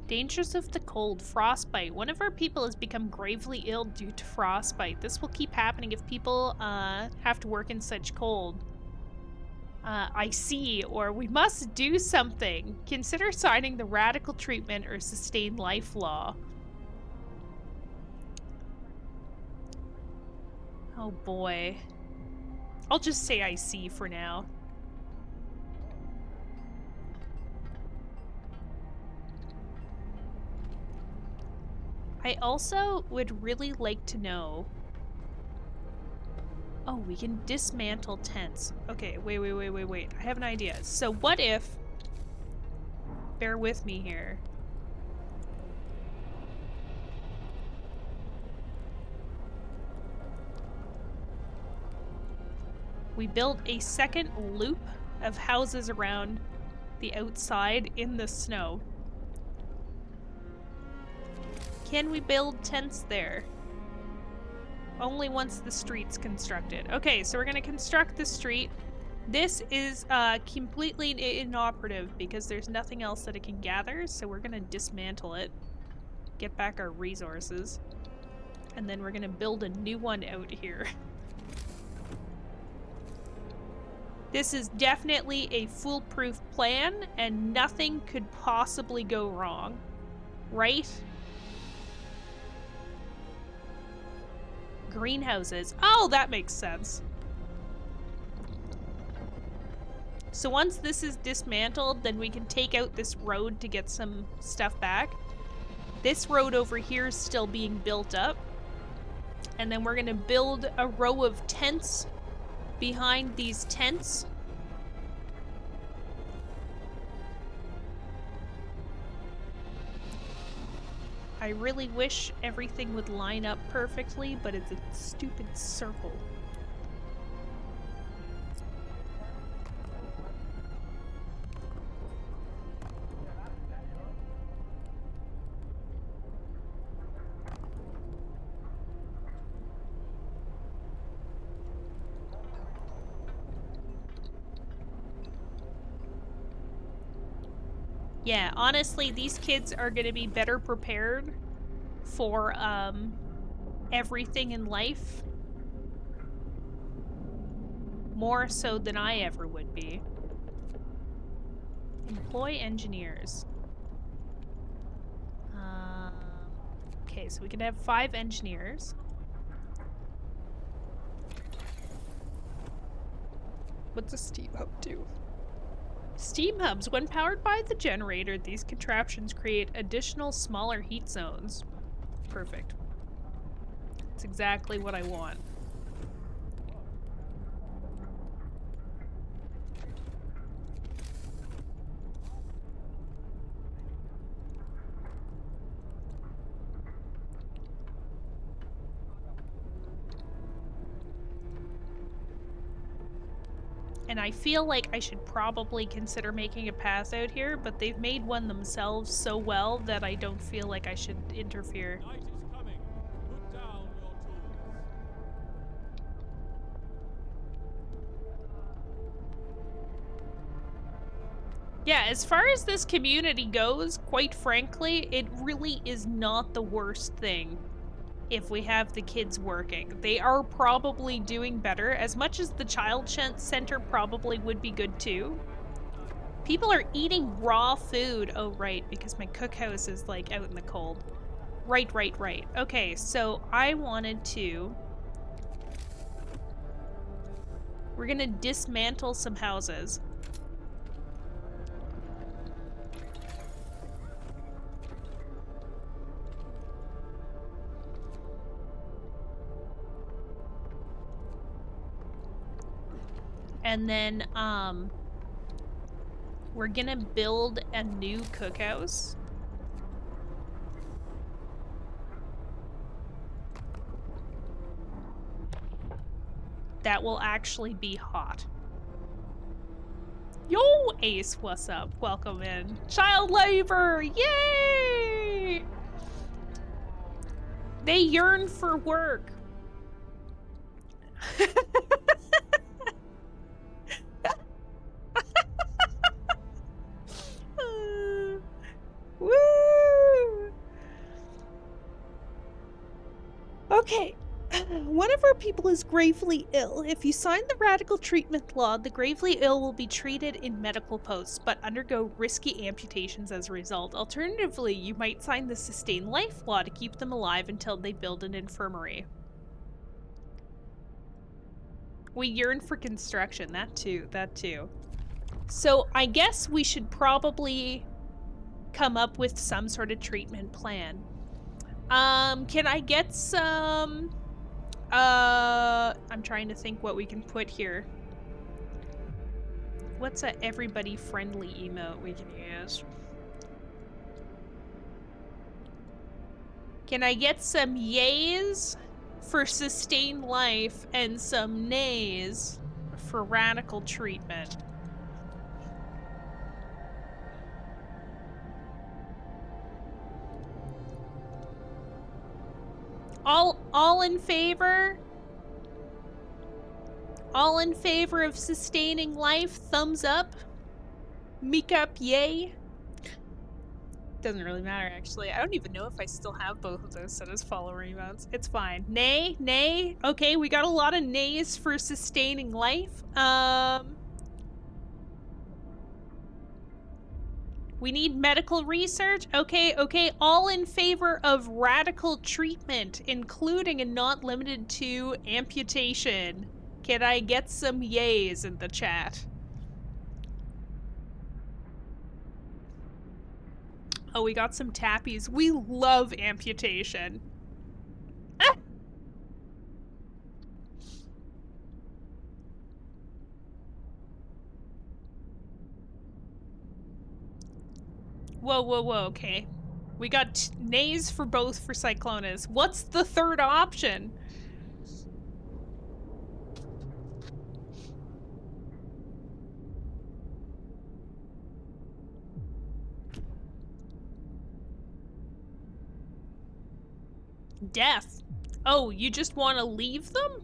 Dangers of the cold. Frostbite. One of our people has become gravely ill due to frostbite. This will keep happening if people have to work in such cold. I see, or we must do something. Consider signing the radical treatment or sustained life law. Oh boy. I'll just say I see for now. I also would really like to know... Oh, we can dismantle tents. Okay, wait. I have an idea. So what if... Bear with me here. We build a second loop of houses around the outside in the snow. Can we build tents there? Only once the street's constructed. Okay, so we're gonna construct the street. This is completely inoperative because there's nothing else that it can gather, so we're gonna dismantle it, get back our resources, and then we're gonna build a new one out here. This is definitely a foolproof plan, and nothing could possibly go wrong, right? Greenhouses. Oh, that makes sense. So once this is dismantled, then we can take out this road to get some stuff back. This road over here is still being built up. And then we're gonna build a row of tents behind these tents. I really wish everything would line up perfectly, but it's a stupid circle. Yeah, honestly, these kids are gonna be better prepared for, everything in life. More so than I ever would be. Employ engineers. Okay, so we can have 5 engineers. What's a steam hub do? Steam hubs. When powered by the generator, these contraptions create additional smaller heat zones. Perfect. That's exactly what I want. And I feel like I should probably consider making a pass out here, but they've made one themselves so well that I don't feel like I should interfere. Night is coming. Put down your tools. Yeah, as far as this community goes, quite frankly, it really is not the worst thing if we have the kids working. They are probably doing better, as much as the child center probably would be good too. People are eating raw food. Oh, right, because my cookhouse is like out in the cold. Right. Okay, so I wanted to... We're gonna dismantle some houses. And then, we're gonna build a new cookhouse. That will actually be hot. Yo, Ace, what's up? Welcome in. Child labor! Yay! They yearn for work. Woo! Okay. One of our people is gravely ill. If you sign the radical treatment law, the gravely ill will be treated in medical posts, but undergo risky amputations as a result. Alternatively, you might sign the sustain life law to keep them alive until they build an infirmary. We yearn for construction. That too. So I guess we should probably come up with some sort of treatment plan. Can I get some... I'm trying to think what we can put here. What's a everybody friendly emote we can use? Can I get some yays for sustained life and some nays for radical treatment? All in favor? All in favor of sustaining life? Thumbs up? Meek up, yay? Doesn't really matter, actually. I don't even know if I still have both of those set as follower emotes. It's fine. Nay, nay. Okay, we got a lot of nays for sustaining life. We need medical research. Okay. All in favor of radical treatment, including and not limited to amputation. Can I get some yays in the chat? Oh, we got some tappies. We love amputation. Ah! Whoa, okay. We got nays for both for Cyclones. What's the third option? Death. Oh, you just want to leave them?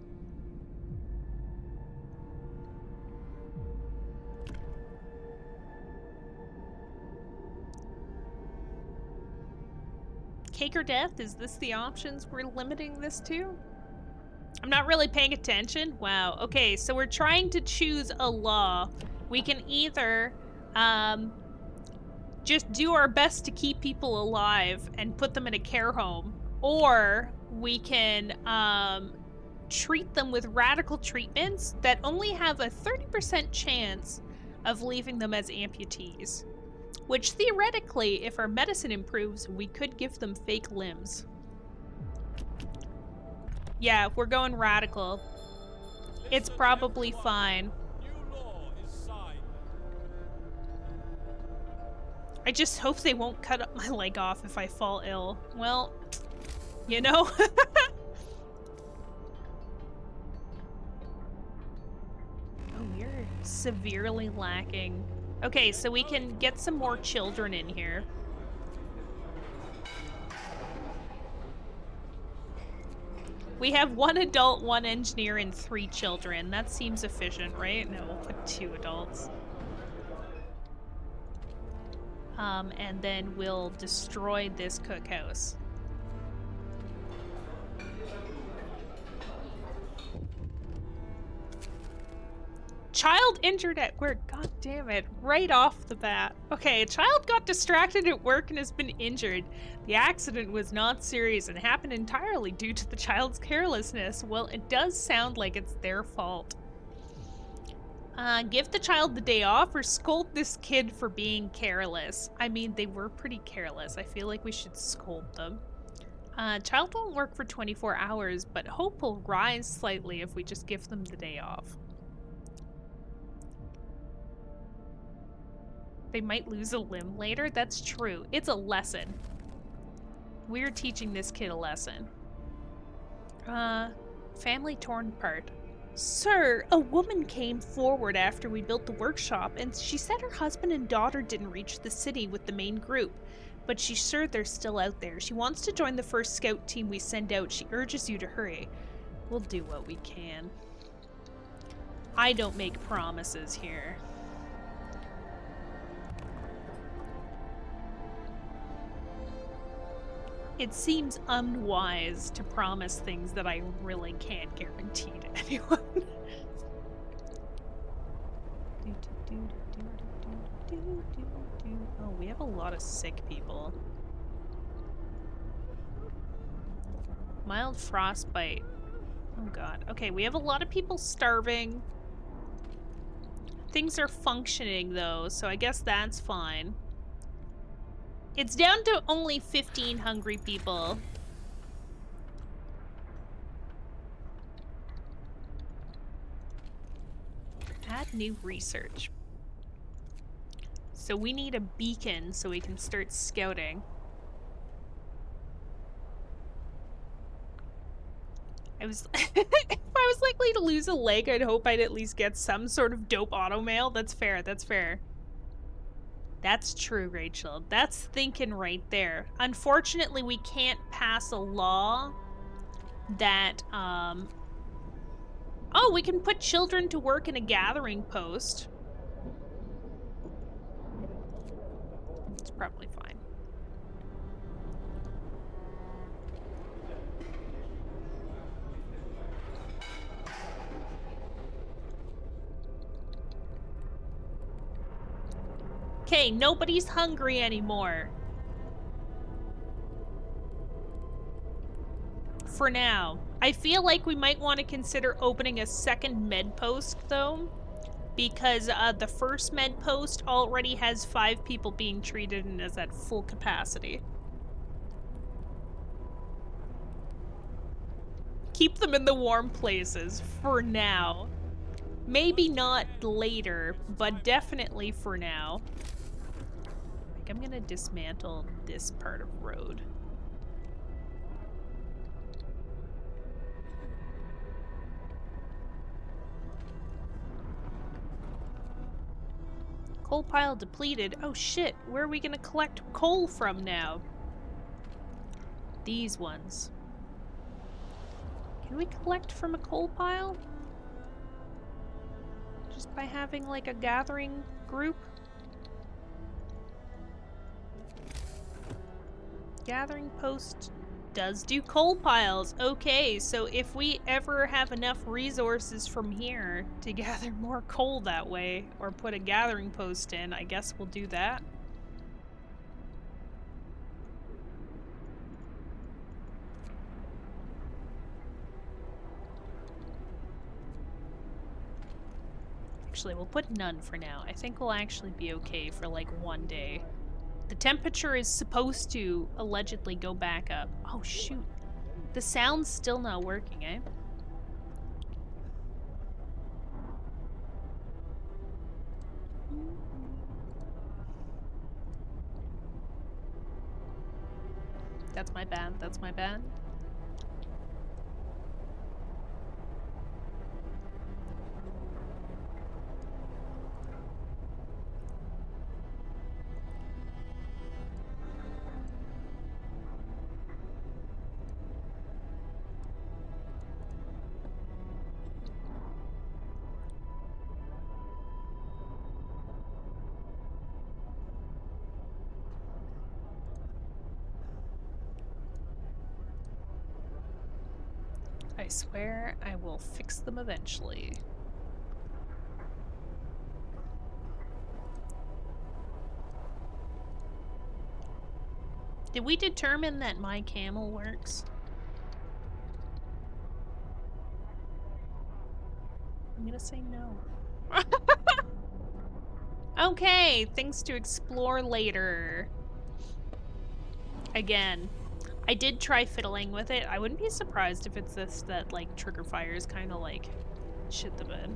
Cake or death? Is this the options we're limiting this to? I'm not really paying attention. Wow. Okay, so we're trying to choose a law. We can either just do our best to keep people alive and put them in a care home, or we can treat them with radical treatments that only have a 30% chance of leaving them as amputees. Which theoretically, if our medicine improves, we could give them fake limbs. Yeah, we're going radical. It's probably fine. New law is signed. I just hope they won't cut up my leg off if I fall ill. Well, you know? Oh, you're severely lacking. Okay, so we can get some more children in here. We have 1 adult, 1 engineer, and 3 children. That seems efficient, right? No, we'll put 2 adults. And then we'll destroy this cookhouse. Child injured at work. God damn it. Right off the bat. Okay, a child got distracted at work and has been injured. The accident was not serious and happened entirely due to the child's carelessness. Well, it does sound like it's their fault. Give the child the day off or scold this kid for being careless. I mean, they were pretty careless. I feel like we should scold them. Child won't work for 24 hours, but hope will rise slightly if we just give them the day off. They might lose a limb later. That's true. It's a lesson. We're teaching this kid a lesson. Family torn apart. Sir, a woman came forward after we built the workshop, and she said her husband and daughter didn't reach the city with the main group, but she's sure they're still out there. She wants to join the first scout team we send out. She urges you to hurry. We'll do what we can. I don't make promises here. It seems unwise to promise things that I really can't guarantee to anyone. Oh, we have a lot of sick people. Mild frostbite. Oh god. Okay, we have a lot of people starving. Things are functioning though, so I guess that's fine. It's down to only 15 hungry people. Add new research. So we need a beacon so we can start scouting. If I was likely to lose a leg, I'd hope I'd at least get some sort of dope auto mail. That's fair, that's fair. That's true, Rachel. That's thinking right there. Unfortunately, we can't pass a law that, Oh, we can put children to work in a gathering post. It's probably fine. Okay, nobody's hungry anymore. For now. I feel like we might want to consider opening a second med post, though, because the first med post already has 5 people being treated and is at full capacity. Keep them in the warm places for now. Maybe not later, but definitely for now. Like, I'm gonna dismantle this part of road. Coal pile depleted. Oh shit, where are we gonna collect coal from now? These ones. Can we collect from a coal pile? Just by having like a gathering group? Gathering post does do coal piles. Okay, so if we ever have enough resources from here to gather more coal that way, or put a gathering post in, I guess we'll do that. Actually, we'll put none for now. I think we'll actually be okay for like 1 day. The temperature is supposed to allegedly go back up. Oh shoot. The sound's still not working, eh? That's my bad, that's my bad. I swear I will fix them eventually. Did we determine that my camel works? I'm gonna say no. Okay, things to explore later. Again, I did try fiddling with it. I wouldn't be surprised if it's this that, like, trigger fires kind of, like, shit the bed.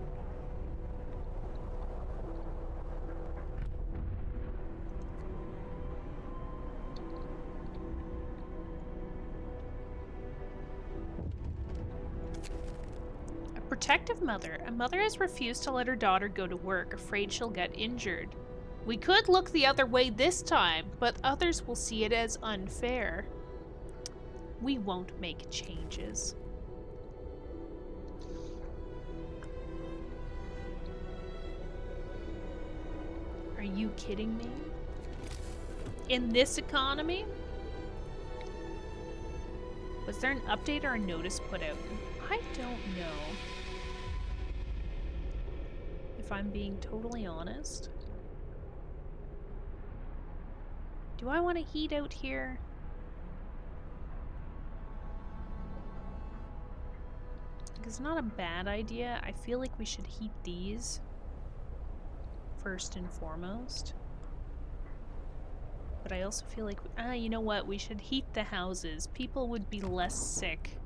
A protective mother. A mother has refused to let her daughter go to work, afraid she'll get injured. We could look the other way this time, but others will see it as unfair. We won't make changes. Are you kidding me? In this economy? Was there an update or a notice put out? I don't know. If I'm being totally honest. Do I want to heat out here? It's not a bad idea. I feel like we should heat these first and foremost. But I also feel like, you know what? We should heat the houses. People would be less sick.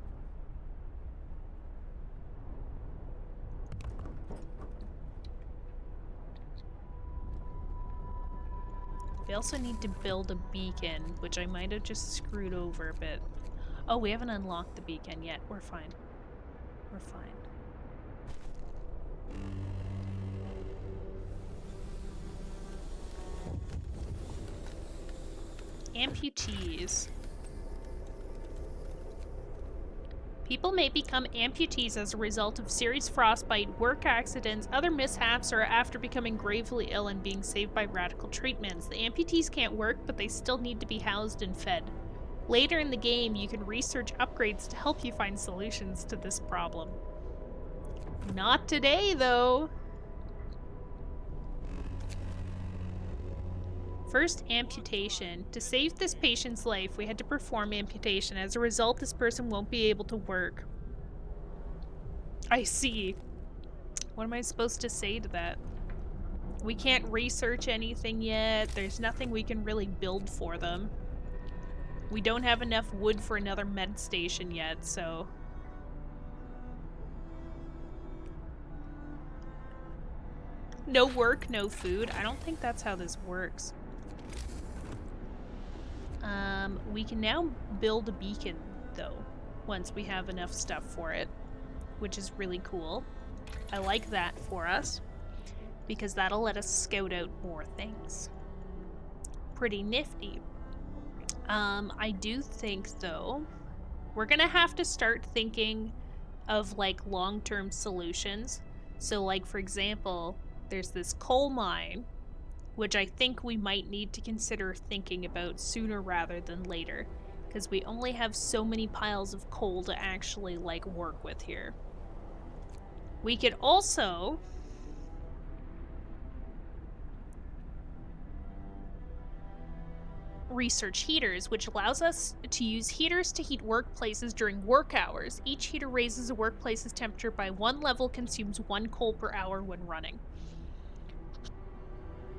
We also need to build a beacon, which I might have just screwed over a bit. Oh, we haven't unlocked the beacon yet. We're fine. We're fine. Amputees. People may become amputees as a result of serious frostbite, work accidents, other mishaps, or after becoming gravely ill and being saved by radical treatments. The amputees can't work, but they still need to be housed and fed. Later in the game, you can research upgrades to help you find solutions to this problem. Not today, though. First, amputation. To save this patient's life, we had to perform amputation. As a result, this person won't be able to work. I see. What am I supposed to say to that? We can't research anything yet. There's nothing we can really build for them. We don't have enough wood for another med station yet, so... No work, no food. I don't think that's how this works. We can now build a beacon, though, once we have enough stuff for it, which is really cool. I like that for us, because that'll let us scout out more things. Pretty nifty. I do think, though, we're gonna have to start thinking of, like, long-term solutions. So, like, for example, there's this coal mine, which I think we might need to consider thinking about sooner rather than later, because we only have so many piles of coal to actually, like, work with here. We could also research heaters, which allows us to use heaters to heat workplaces during work hours. Each heater raises a workplace's temperature by 1 level, consumes 1 coal per hour when running.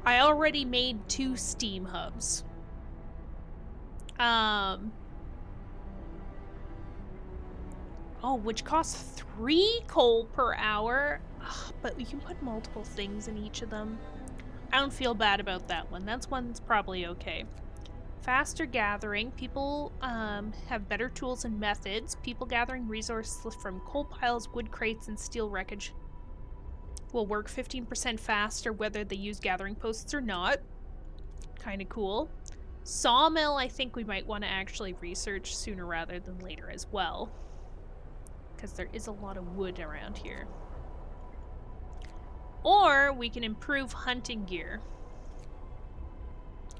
I already made 2 steam hubs. Oh, which costs 3 coal per hour. Ugh, but you can put multiple things in each of them. I don't feel bad about that one. That's one that's probably okay. Faster gathering. People have better tools and methods. People gathering resources from coal piles, wood crates, and steel wreckage will work 15% faster whether they use gathering posts or not. Kind of cool. Sawmill, I think we might want to actually research sooner rather than later as well, because there is a lot of wood around here. Or we can improve hunting gear.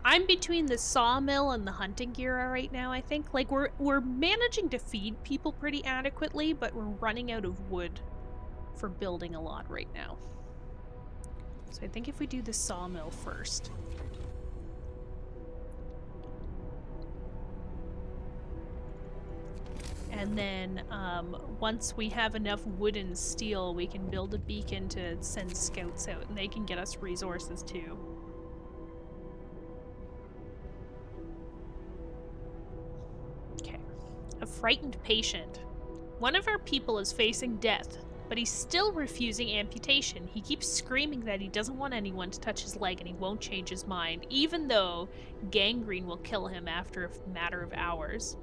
I'm between the sawmill and the hunting gear right now, I think. Like, we're managing to feed people pretty adequately, but we're running out of wood for building a lot right now. So I think if we do the sawmill first. And then once we have enough wood and steel, we can build a beacon to send scouts out, and they can get us resources too. Okay. A frightened patient. One of our people is facing death, but he's still refusing amputation. He keeps screaming that he doesn't want anyone to touch his leg and he won't change his mind, even though gangrene will kill him after a matter of hours.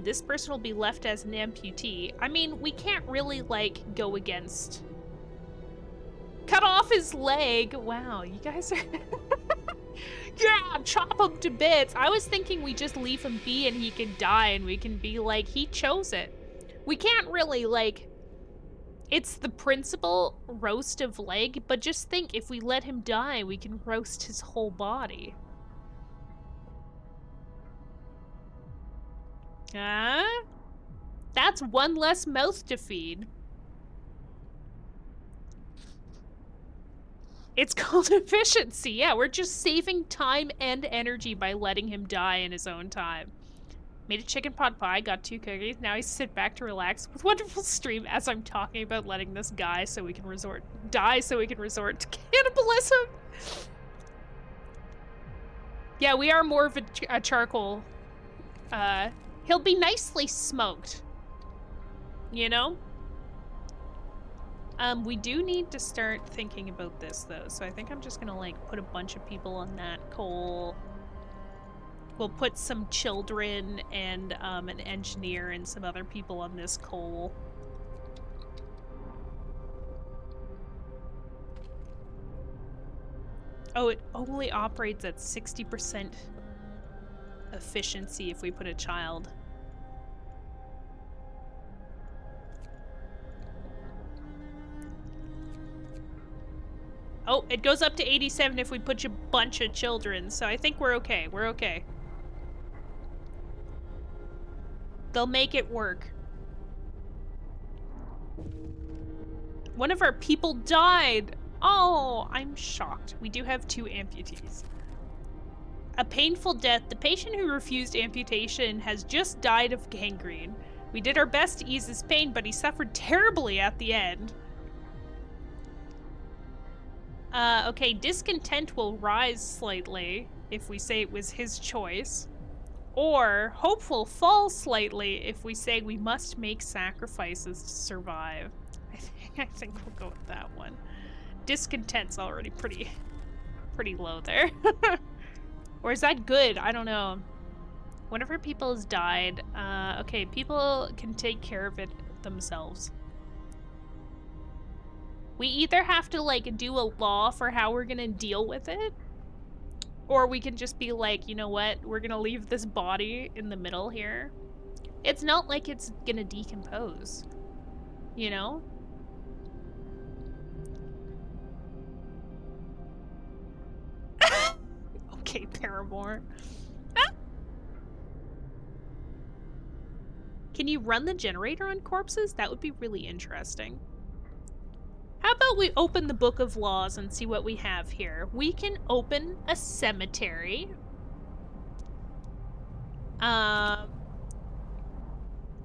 This person will be left as an amputee. I mean, we can't really, like, go against... Cut off his leg! Wow, you guys are... Yeah, chop him to bits! I was thinking we just leave him be and he can die and we can be like, he chose it. We can't really, like... It's the principal roast of leg, but just think, if we let him die, we can roast his whole body. That's one less mouth to feed. It's called efficiency. Yeah, we're just saving time and energy by letting him die in his own time. Made a chicken pot pie, got 2 cookies. Now I sit back to relax with wonderful stream as I'm talking about letting this die so we can resort to cannibalism. Yeah, we are more of a charcoal. He'll be nicely smoked. You know? We do need to start thinking about this, though. So I think I'm just gonna, like, put a bunch of people on that coal. We'll put some children and, an engineer and some other people on this coal. Oh, it only operates at 60% efficiency if we put a child. Oh, it goes up to 87 if we put a bunch of children, so I think we're okay. We're okay. They'll make it work. One of our people died! Oh, I'm shocked. We do have 2 amputees. A painful death. The patient who refused amputation has just died of gangrene. We did our best to ease his pain, but he suffered terribly at the end. Okay, discontent will rise slightly if we say it was his choice. Or hope will fall slightly if we say we must make sacrifices to survive. I think we'll go with that one. Discontent's already pretty low there. Or is that good? I don't know. One of our people has died. Okay, people can take care of it themselves. We either have to, like, do a law for how we're gonna deal with it, or we can just be like, you know what, we're gonna leave this body in the middle here. It's not like it's gonna decompose, you know? Okay, Paramore. Can you run the generator on corpses? That would be really interesting. How about we open the Book of Laws and see what we have here? We can open a cemetery.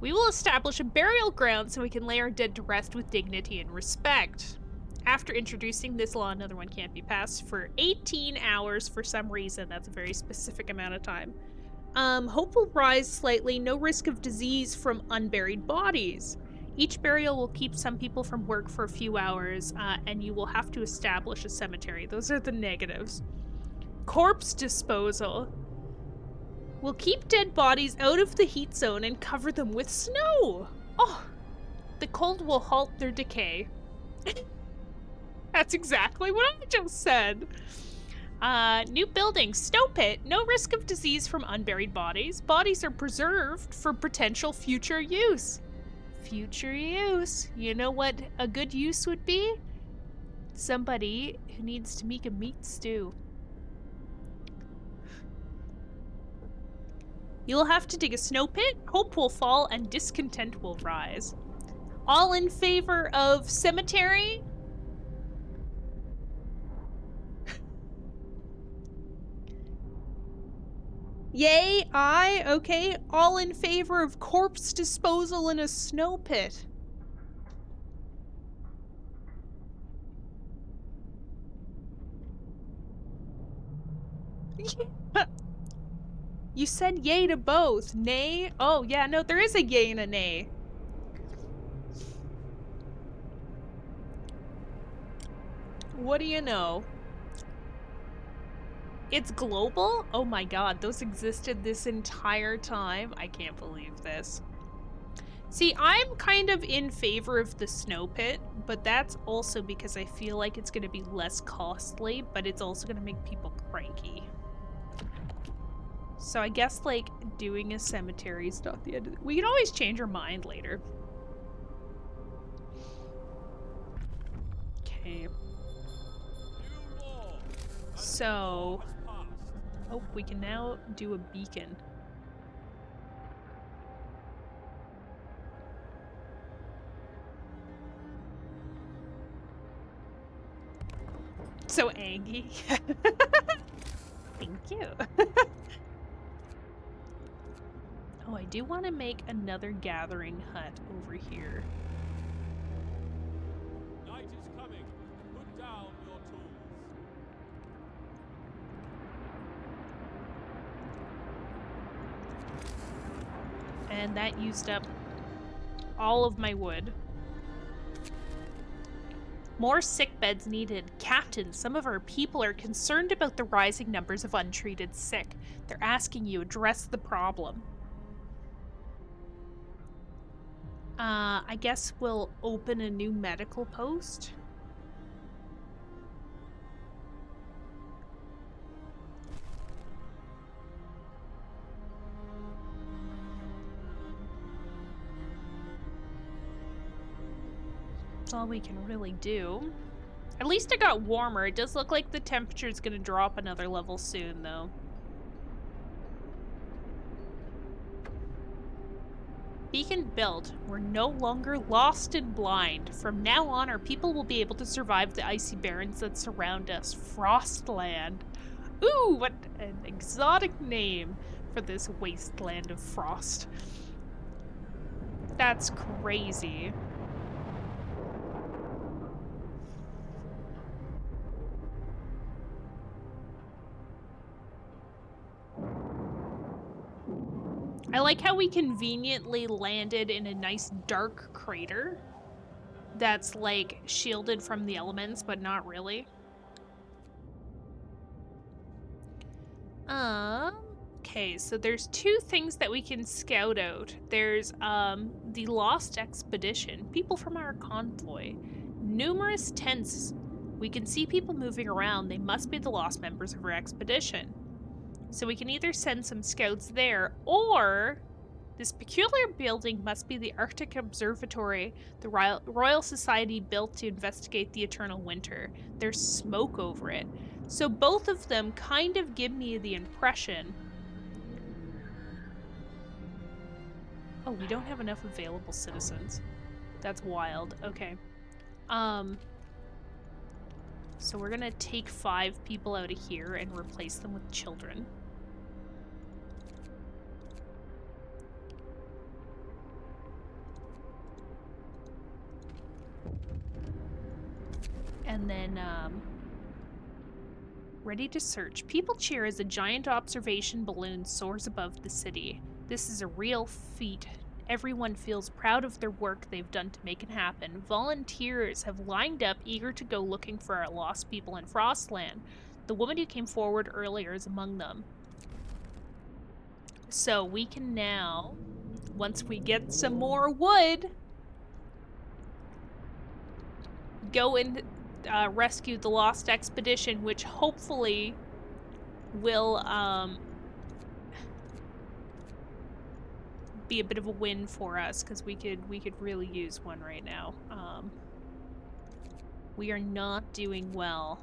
We will establish a burial ground so we can lay our dead to rest with dignity and respect. After introducing this law, another one can't be passed for 18 hours for some reason. That's a very specific amount of time. Hope will rise slightly. No risk of disease from unburied bodies. Each burial will keep some people from work for a few hours, and you will have to establish a cemetery. Those are the negatives. Corpse disposal. We'll keep dead bodies out of the heat zone and cover them with snow. Oh, the cold will halt their decay. That's exactly what I just said. New building, snow pit. No risk of disease from unburied bodies. Bodies are preserved for potential future use. Future use. You know what a good use would be? Somebody who needs to make a meat stew. You'll have to dig a snow pit, hope will fall, and discontent will rise. All in favor of cemetery? Yay, aye, okay. All in favor of corpse disposal in a snow pit. You said yay to both. Nay? Oh, yeah, no, there is a yay and a nay. What do you know? It's global? Oh my god, those existed this entire time? I can't believe this. See, I'm kind of in favor of the snow pit, but that's also because I feel like it's going to be less costly, but it's also going to make people cranky. So I guess, like, doing a cemetery is not the end of it. We can always change our mind later. Okay. So... Oh, we can now do a beacon. So angry. Thank you. Oh, I do want to make another gathering hut over here. Night is coming. Put down your tools. And that used up all of my wood. More sick beds needed. Captain, some of our people are concerned about the rising numbers of untreated sick. They're asking you address the problem. I guess we'll open a new medical post. That's all we can really do. At least it got warmer. It does look like the temperature is going to drop another level soon, though. Beacon built. We're no longer lost and blind. From now on, our people will be able to survive the icy barrens that surround us. Frostland. Ooh, what an exotic name for this wasteland of frost. That's crazy. I like how we conveniently landed in a nice dark crater that's like shielded from the elements, but not really. Okay, so there's two things that we can scout out. There's the Lost Expedition, people from our convoy. Numerous tents. We can see people moving around. They must be the lost members of our expedition. So we can either send some scouts there, or this peculiar building must be the Arctic Observatory the Royal Society built to investigate the eternal winter. There's smoke over it. So both of them kind of give me the impression... Oh, we don't have enough available citizens. That's wild. Okay. So we're gonna take 5 people out of here and replace them with children. And then, ready to search. People cheer as a giant observation balloon soars above the city. This is a real feat. Everyone feels proud of their work they've done to make it happen. Volunteers have lined up, eager to go looking for our lost people in Frostland. The woman who came forward earlier is among them. So we can now, once we get some more wood, go and rescue the Lost Expedition, which hopefully will be a bit of a win for us, because we could really use one right now. We are not doing well.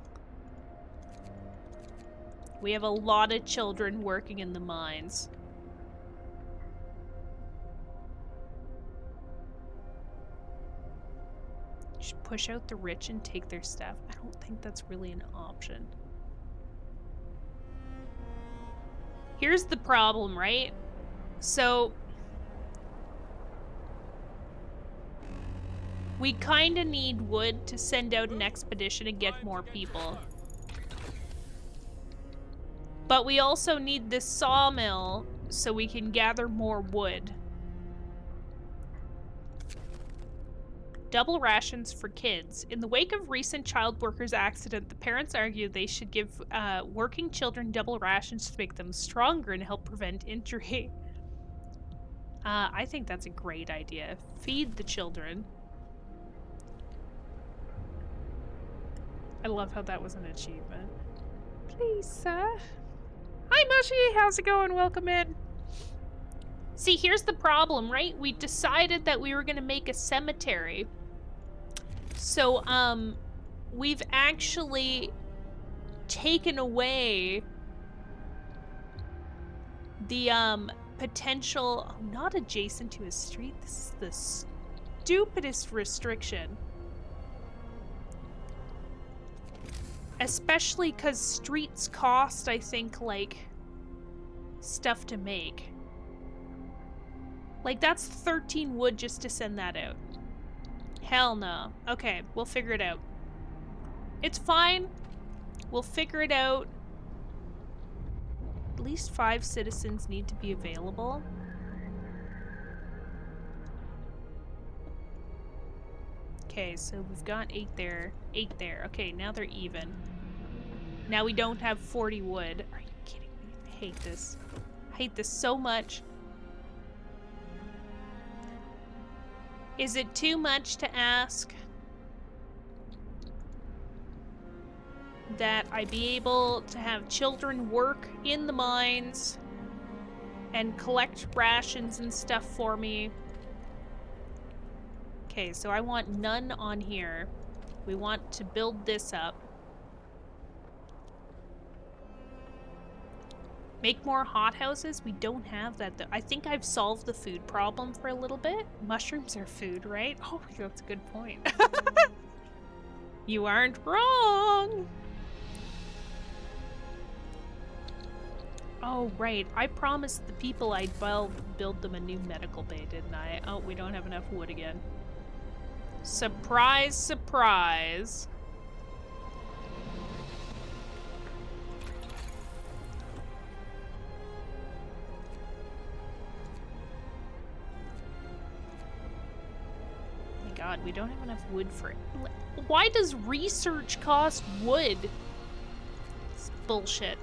We have a lot of children working in the mines. push out the rich and take their stuff? I don't think that's really an option. Here's the problem, right? So we kind of need wood to send out an expedition and get more people. But we also need this sawmill so we can gather more wood. Double rations for kids. In the wake of recent child workers accident, the parents argued they should give working children double rations to make them stronger and help prevent injury. I think that's a great idea. Feed the children. I love how that was an achievement. Please, sir. Hi, Mushy. How's it going? Welcome in. See, here's the problem, right? We decided that we were going to make a cemetery. So, we've actually taken away the, potential... Oh, not adjacent to a street. This is the stupidest restriction. Especially because streets cost, I think, like, stuff to make. Like, that's 13 wood just to send that out. Hell no. Okay, we'll figure it out. It's fine. We'll figure it out. At least 5 citizens need to be available. Okay, so we've got 8 there. 8 there. Okay, now they're even. Now we don't have 40 wood. Are you kidding me? I hate this. I hate this so much. Is it too much to ask that I be able to have children work in the mines and collect rations and stuff for me? Okay, so I want none on here. We want to build this up. Make more hothouses? We don't have that though. I think I've solved the food problem for a little bit. Mushrooms are food, right? Oh, that's a good point. You aren't wrong! Oh, right. I promised the people I'd build them a new medical bay, didn't I? Oh, we don't have enough wood again. Surprise, surprise. Oh my god, we don't have enough wood for it. Why does research cost wood? It's bullshit.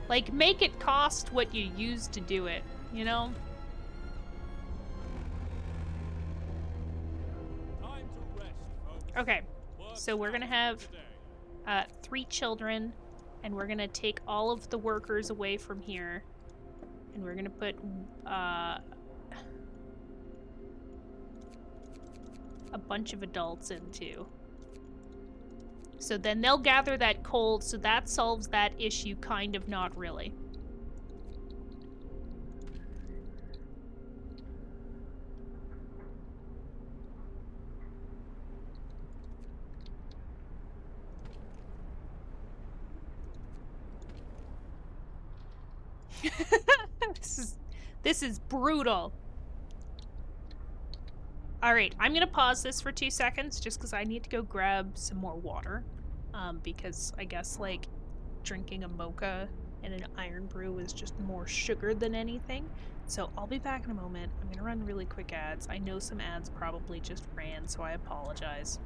Like, make it cost what you use to do it, you know? Time to rest, folks. Okay, so we're gonna have Today. 3 children, and we're gonna take all of the workers away from here, and we're gonna put a bunch of adults in too. So then they'll gather that coal, so that solves that issue, kind of, not really. This is brutal. All right, I'm gonna pause this for 2 seconds just because I need to go grab some more water. Because I guess, like, drinking a mocha and an iron brew is just more sugar than anything. So I'll be back in a moment. I'm gonna run really quick ads. I know some ads probably just ran, so I apologize.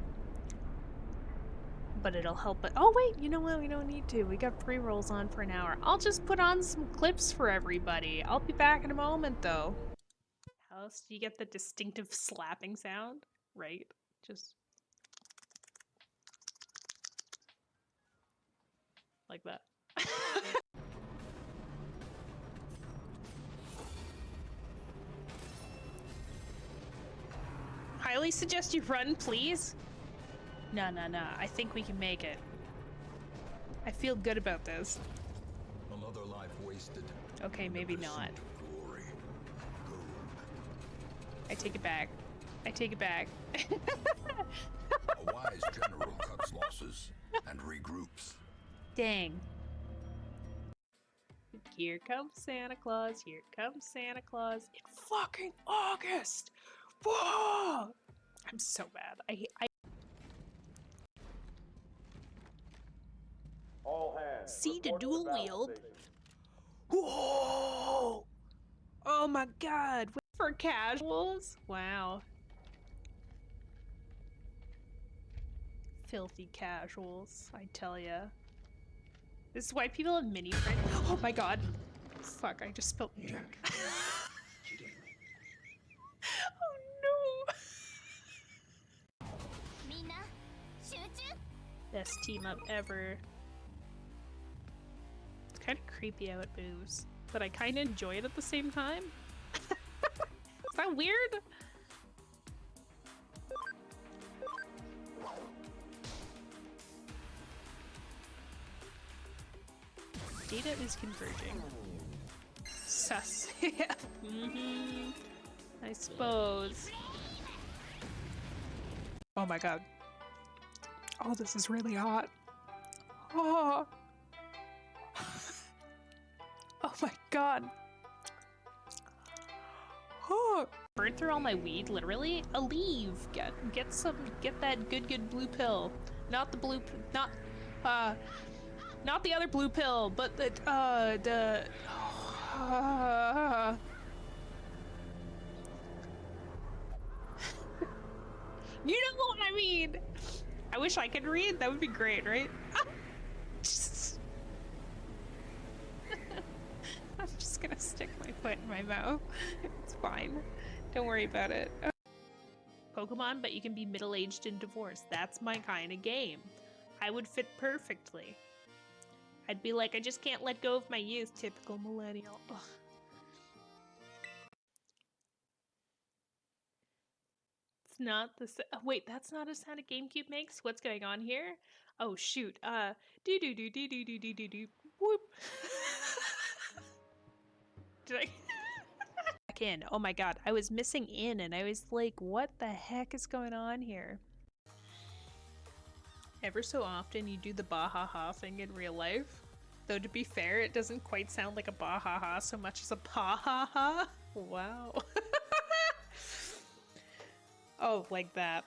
But it'll help it. Oh wait, you know what? We don't need to. We got pre-rolls on for an hour. I'll just put on some clips for everybody. I'll be back in a moment, though. How else do you get the distinctive slapping sound? Right? Just like that. Highly suggest you run, please. No. I think we can make it. I feel good about this. Another life wasted. Okay, maybe not. Glory. Gold. I take it back. I take it back. A wise general cuts losses and regroups. Dang. Here comes Santa Claus. Here comes Santa Claus. In fucking August! Whoa! I'm so mad. I All hands. see the report to dual battle wield. station. Whoa! Oh my god. Wait for casuals? Wow. Filthy casuals, I tell ya. This is why people have mini friends. Oh my god. Fuck, I just spilled drink. Oh no! Best team up ever. It's kind of creepy how it moves, but I kind of enjoy it at the same time. Is that weird? Data is converging. Sus. Yeah. I suppose. Oh my god. Oh, this is really hot. Oh. Oh my god. Oh. Burned through all my weed, literally. A leave. Get that good blue pill. Not the blue, not the other blue pill, but the you know what I mean. I wish I could read. That would be great, right? I'm just gonna stick my foot in my mouth. It's fine. Don't worry about it. Pokemon, but you can be middle-aged and divorced. That's my kind of game. I would fit perfectly. I'd be like, I just can't let go of my youth. Typical millennial. Ugh. It's not the wait, that's not a sound a GameCube makes? What's going on here? Oh shoot. Do do do do do do do do do whoop. Did I back in? Oh my god, I was missing in and I was like, what the heck is going on here? Ever so often you do the bah-ha-ha thing in real life. Though to be fair, it doesn't quite sound like a bah-ha-ha so much as a pa-ha-ha. Wow. Oh, like that.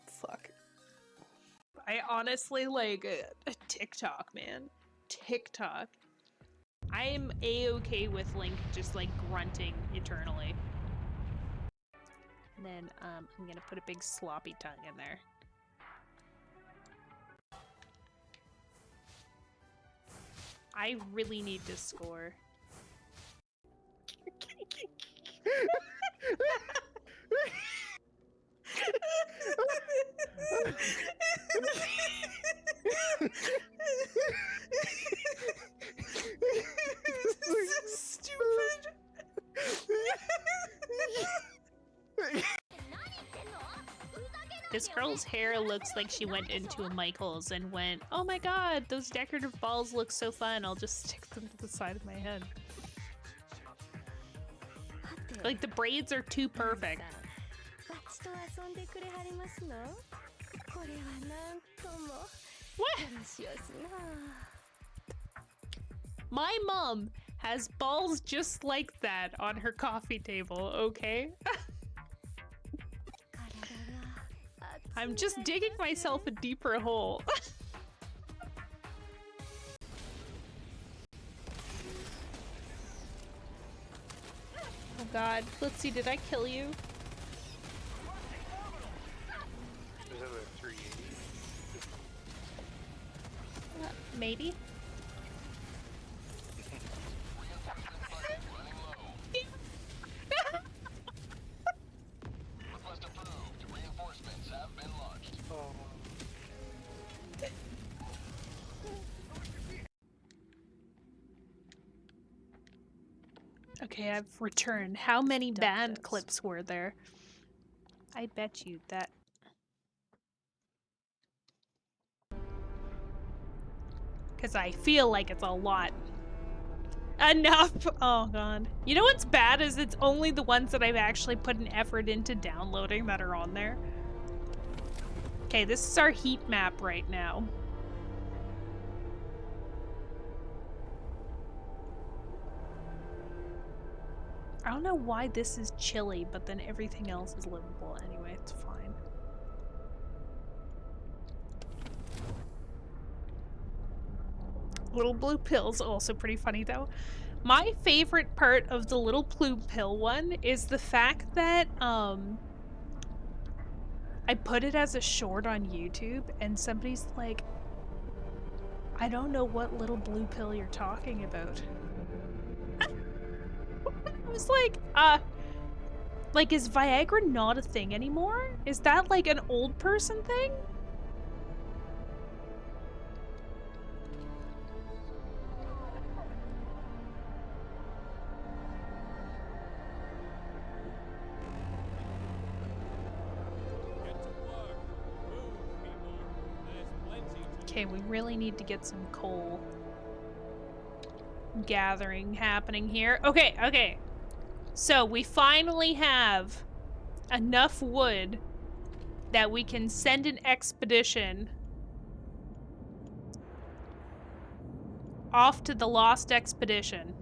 Fuck. I honestly like a TikTok, man. TikTok. I am a-okay with Link just like grunting eternally. And then I'm gonna put a big sloppy tongue in there. I really need to score. This is stupid. This girl's hair looks like she went into a Michael's and went, oh my god, those decorative balls look so fun, I'll just stick them to the side of my head. Like, the braids are too perfect. What? My mom has balls just like that on her coffee table, okay? I'm just digging myself a deeper hole. Oh god, let's see, did I kill you? Is that a 380? Maybe? Request approved. Reinforcements have been launched. Oh. Okay, I've returned. How many band clips were there? I bet you that... Because I feel like it's a lot. Enough. Oh god. You know what's bad is it's only the ones that I've actually put an effort into downloading that are on there. Okay, this is our heat map right now. I don't know why this is chilly, but then everything else is livable. Anyway, it's fine. Little blue pills, also pretty funny though. My favorite part of the little blue pill one is the fact that I put it as a short on YouTube and somebody's like, I don't know what little blue pill you're talking about. I was like, is Viagra not a thing anymore? Is that like an old person thing? Okay, we really need to get some coal gathering happening here. Okay, okay. So we finally have enough wood that we can send an expedition off to the Lost Expedition.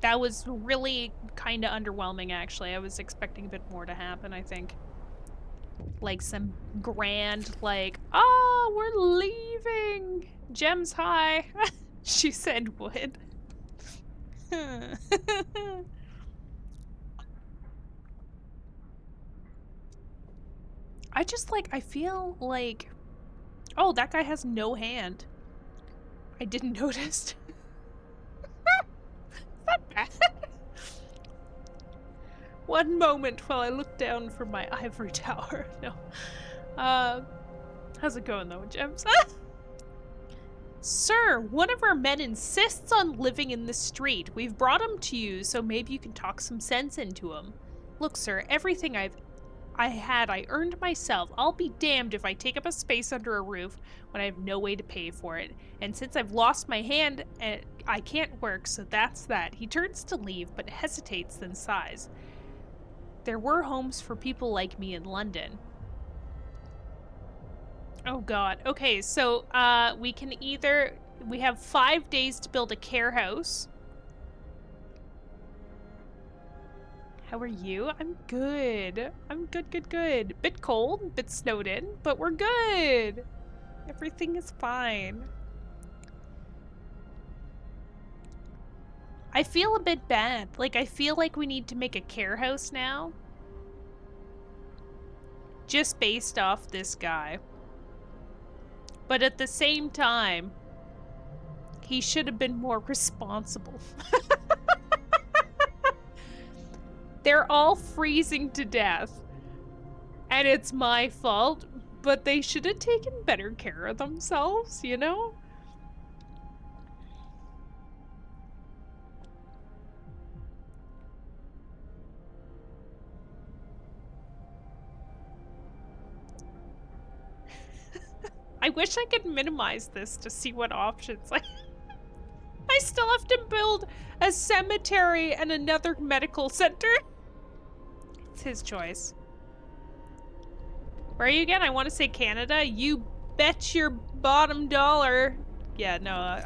That was really kind of underwhelming, actually. I was expecting a bit more to happen, I think. Like some grand, like, oh, we're leaving! Gems high! She said wood. I just, like, I feel like... Oh, that guy has no hand. I didn't notice. Not bad. One moment while I look down from my ivory tower. No. How's it going though, Gems? Sir, one of our men insists on living in the street. We've brought him to you, so maybe you can talk some sense into him. Look, sir, everything I earned myself. I'll be damned if I take up a space under a roof when I have no way to pay for it. And since I've lost my hand, I can't work, so that's that. He turns to leave, but hesitates, then sighs. There were homes for people like me in London. Oh god. Okay, so we have 5 days to build a care house. How are you? I'm good. I'm good. Bit cold, bit snowed in, but we're good. Everything is fine. I feel a bit bad. Like, I feel like we need to make a care house now. Just based off this guy. But at the same time, he should have been more responsible. They're all freezing to death. And it's my fault, but they should have taken better care of themselves, you know? I wish I could minimize this to see what options I still have to build a cemetery and another medical center. It's his choice. Where are you again? I want to say Canada. You bet your bottom dollar. Yeah, no,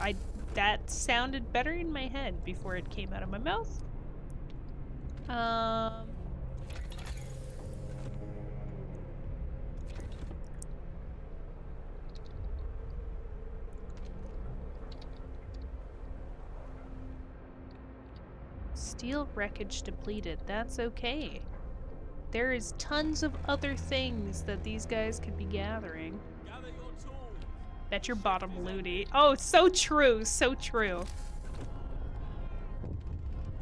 that sounded better in my head before it came out of my mouth. Steel wreckage depleted. That's okay. There is tons of other things that these guys could be gathering. Gather your tools. Bet your bottom looty. Oh, so true, so true.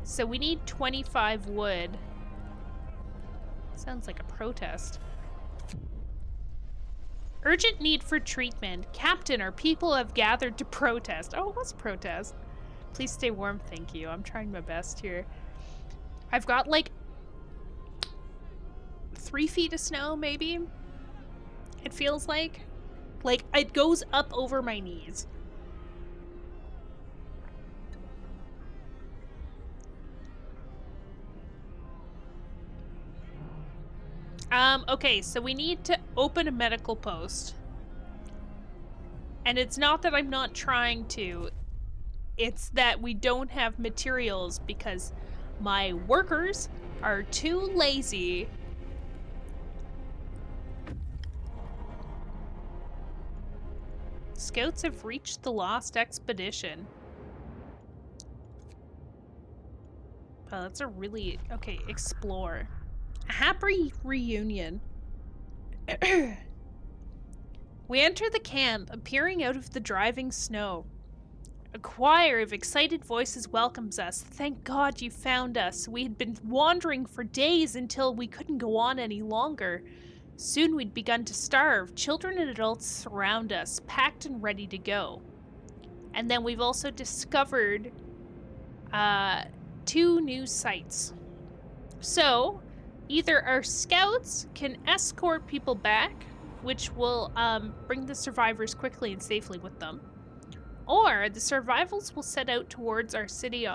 So we need 25 wood. Sounds like a protest. Urgent need for treatment. Captain, our people have gathered to protest. Oh, what's protest? Please stay warm, thank you. I'm trying my best here. I've got like 3 feet of snow, maybe. It feels like it goes up over my knees. Okay, so we need to open a medical post. And it's not that I'm not trying to, it's that we don't have materials because my workers are too lazy. Scouts have reached the lost expedition. Oh, that's a really... Okay, explore. A happy reunion. We enter the camp, appearing out of the driving snow. A choir of excited voices welcomes us. Thank God you found us. We had been wandering for days until we couldn't go on any longer. Soon we'd begun to starve. Children and adults surround us, packed and ready to go. And then we've also discovered 2 new sites. So, either our scouts can escort people back, which will bring the survivors quickly and safely with them, or the survivals will set out towards our city.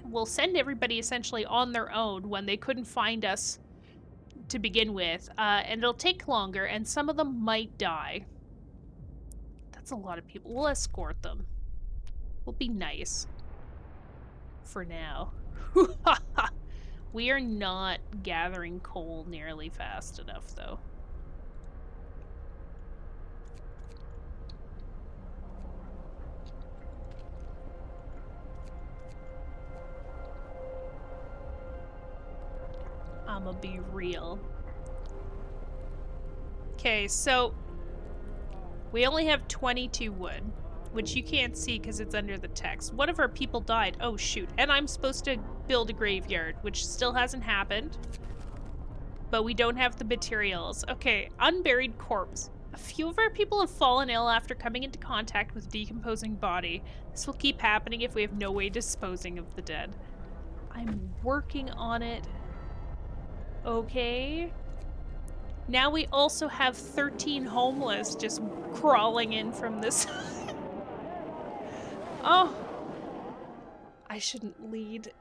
Will send everybody essentially on their own when they couldn't find us to begin with, and it'll take longer, and some of them might die. That's a lot of people. We'll escort them. We'll be nice. For now. We are not gathering coal nearly fast enough, though. I'ma be real. Okay, so we only have 22 wood, which you can't see because it's under the text. One of our people died. Oh, shoot. And I'm supposed to build a graveyard, which still hasn't happened. But we don't have the materials. Okay, unburied corpse. A few of our people have fallen ill after coming into contact with a decomposing body. This will keep happening if we have no way disposing of the dead. I'm working on it. Okay. Now we also have 13 homeless just crawling in from this. Oh. I shouldn't lead.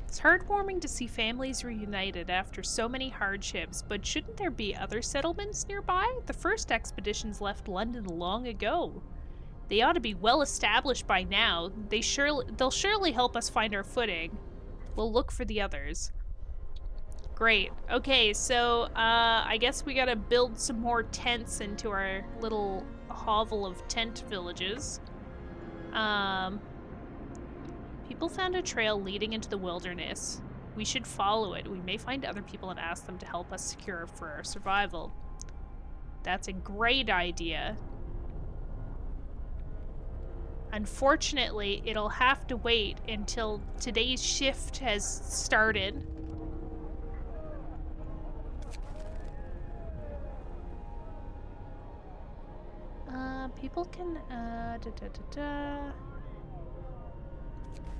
It's heartwarming to see families reunited after so many hardships, but shouldn't there be other settlements nearby? The first expeditions left London long ago. They ought to be well established by now. They'll surely help us find our footing. We'll look for the others. Great. Okay, so I guess we gotta build some more tents into our little hovel of tent villages. People found a trail leading into the wilderness. We should follow it. We may find other people and ask them to help us secure for our survival. That's a great idea. Unfortunately, it'll have to wait until today's shift has started. People can,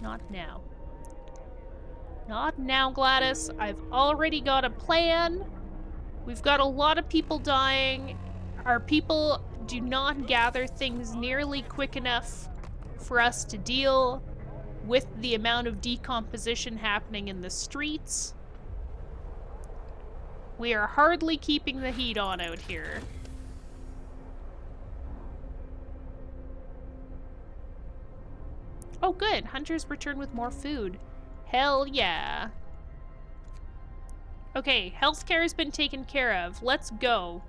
Not now. Not now, Gladys. I've already got a plan. We've got a lot of people dying. Our people do not gather things nearly quick enough for us to deal with the amount of decomposition happening in the streets. We are hardly keeping the heat on out here. Oh, good. Hunters return with more food. Hell yeah. Okay, healthcare has been taken care of. Let's go.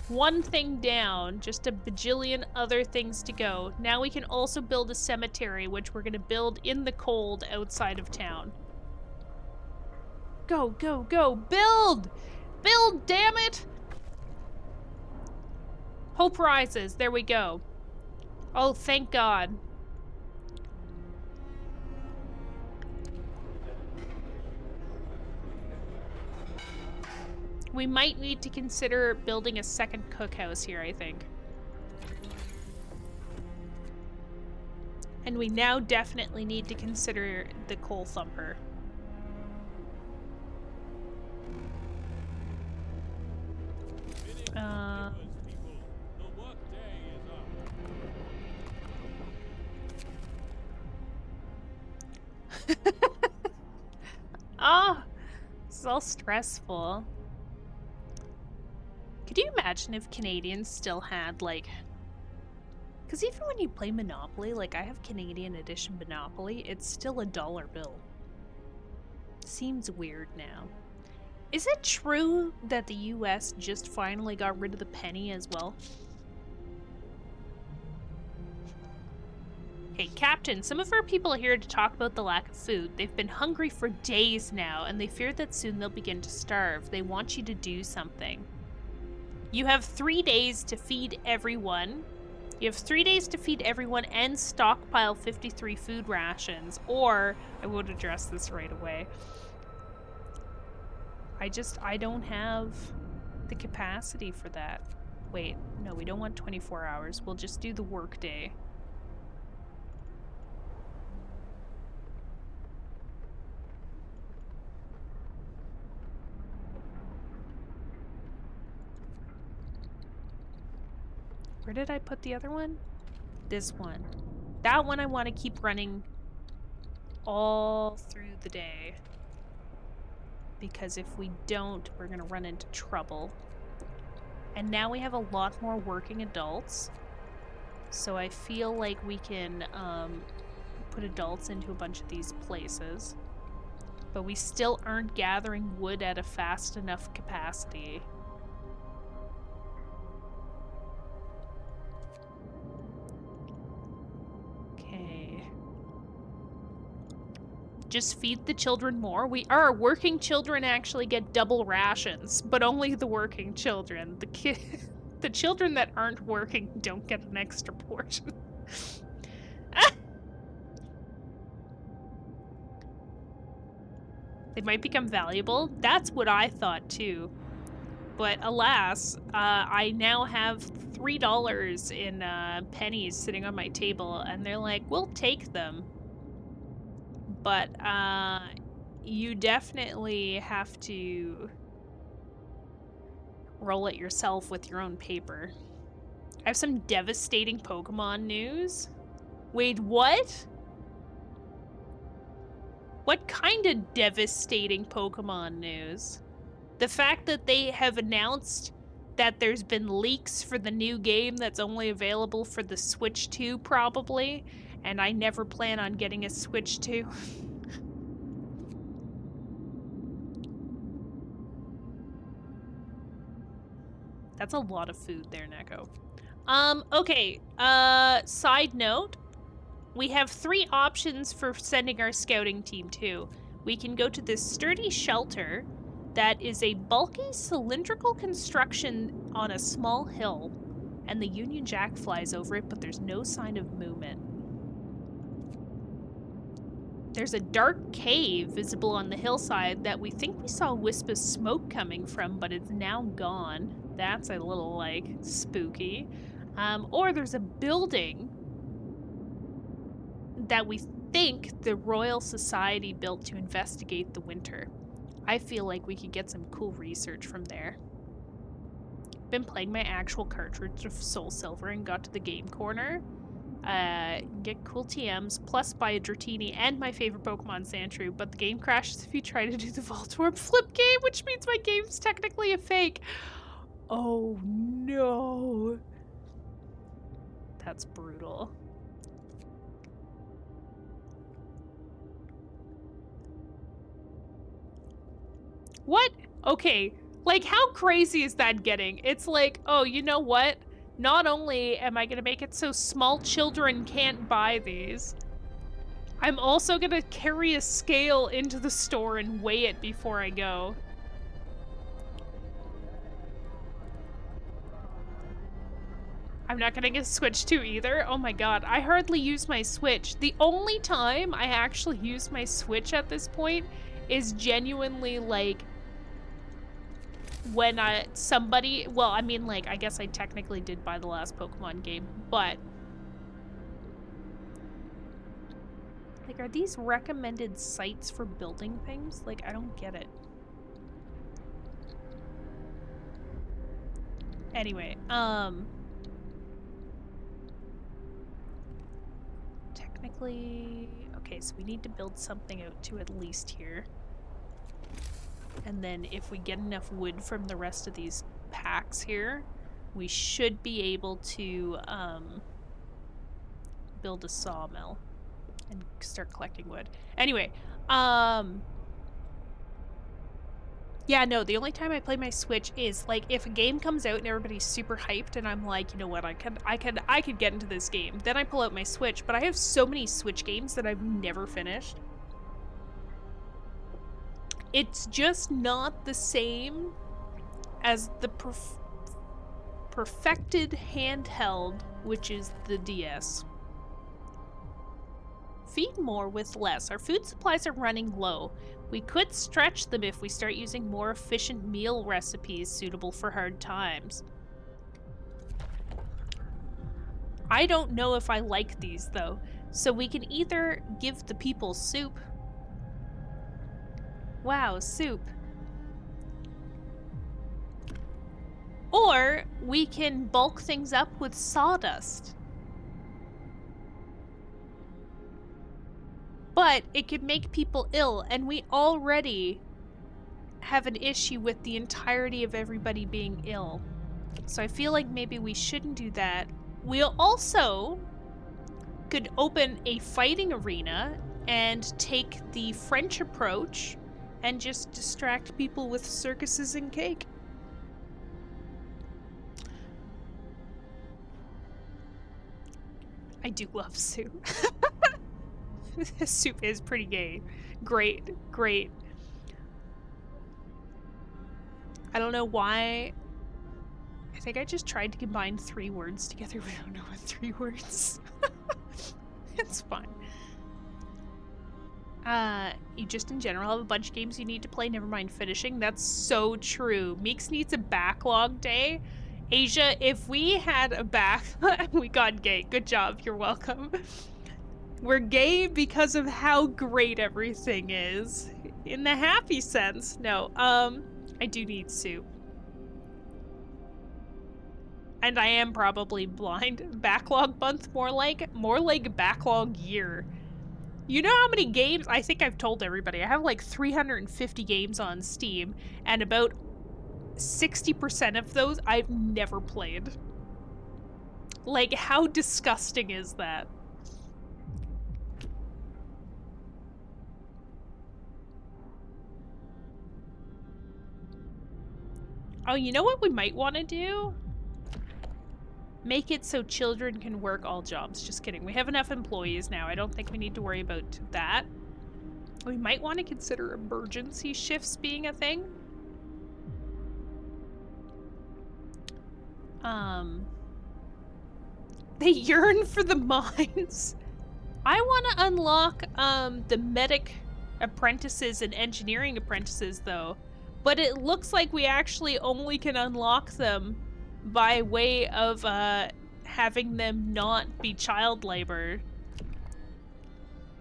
One thing down, just a bajillion other things to go. Now we can also build a cemetery, which we're gonna build in the cold outside of town. Go, go, go. Build! Build, damn it! Hope rises. There we go. Oh, thank God. We might need to consider building a second cookhouse here, I think. And we now definitely need to consider the coal thumper. Finish your labors, people. The workday is up. Ah, this is all stressful. Could you imagine if Canadians still had, like... Because even when you play Monopoly, like, I have Canadian Edition Monopoly, it's still a dollar bill. Seems weird now. Is it true that the US just finally got rid of the penny as well? Hey, Captain, some of our people are here to talk about the lack of food. They've been hungry for days now, and they fear that soon they'll begin to starve. They want you to do something. You have 3 days to feed everyone. You have 3 days to feed everyone and stockpile 53 food rations, or I would address this right away. I don't have the capacity for that. Wait, no, we don't want 24 hours. We'll just do the work day. Where did I put the other one? This one. That one I want to keep running all through the day. Because if we don't, we're going to run into trouble. And now we have a lot more working adults. So I feel like we can put adults into a bunch of these places. But we still aren't gathering wood at a fast enough capacity. Okay. Just feed the children more. Our working children actually get double rations, but only the working children. The children that aren't working don't get an extra portion. They might become valuable. That's what I thought too. But alas, I now have $3 in pennies sitting on my table, and they're like, we'll take them. But you definitely have to roll it yourself with your own paper. I have some devastating Pokemon news. Wait, what? What kind of devastating Pokemon news? The fact that they have announced that there's been leaks for the new game that's only available for the Switch 2, probably, and I never plan on getting a Switch 2. That's a lot of food there, Neko. Okay, side note, we have 3 options for sending our scouting team to. We can go to this sturdy shelter that is a bulky cylindrical construction on a small hill, and the Union Jack flies over it, but there's no sign of movement. There's a dark cave visible on the hillside that we think we saw a wisp of smoke coming from, but it's now gone. That's a little, like, spooky. Or there's a building that we think the Royal Society built to investigate the winter. I feel like we could get some cool research from there. Been playing my actual cartridge of Soul Silver and got to the game corner. Get cool TMs, plus buy a Dratini and my favorite Pokemon Sandshrew, but the game crashes if you try to do the Voltorb flip game, which means my game's technically a fake. Oh no. That's brutal. What? Okay, like, how crazy is that getting? It's like, oh, you know what? Not only am I gonna make it so small children can't buy these, I'm also gonna carry a scale into the store and weigh it before I go. I'm not gonna get a Switch 2 either. Oh my god, I hardly use my Switch. The only time I actually use my Switch at this point is genuinely, like, when somebody, well, I mean, like, I guess I technically did buy the last Pokemon game, but Like, are these recommended sites for building things? Like, I don't get it. Anyway, technically, okay, so we need to build something out to at least here. And then if we get enough wood from the rest of these packs here, we should be able to, build a sawmill and start collecting wood. Anyway, yeah, no, the only time I play my Switch is like if a game comes out and everybody's super hyped and I'm like, you know what, I could get into this game. Then I pull out my Switch, but I have so many Switch games that I've never finished. It's just not the same as the perfected handheld, which is the DS. Feed more with less. Our food supplies are running low. We could stretch them if we start using more efficient meal recipes suitable for hard times. I don't know if I like these, though. So we can either give the people soup. Wow, soup. Or we can bulk things up with sawdust. But it could make people ill, and we already have an issue with the entirety of everybody being ill. So I feel like maybe we shouldn't do that. We'll also could open a fighting arena and take the French approach and just distract people with circuses and cake. I do love soup. Soup is pretty gay. Great, great. I don't know why. I think I just tried to combine 3 words together, but I don't know what 3 words. It's fine. You just in general have a bunch of games you need to play, never mind finishing. That's so true. Meeks needs a backlog day. Asia, if we had a we got gay. Good job, you're welcome. We're gay because of how great everything is. In the happy sense. No, I do need soup. And I am probably blind. Backlog month, more like backlog year. You know how many games? I think I've told everybody. I have like 350 games on Steam, and about 60% of those I've never played. Like, how disgusting is that? Oh, you know what we might want to do? Make it so children can work all jobs. Just kidding. We have enough employees now. I don't think we need to worry about that. We might want to consider emergency shifts being a thing. They yearn for the mines. I want to unlock the medic apprentices and engineering apprentices, though. But it looks like we actually only can unlock them by way of having them not be child labor.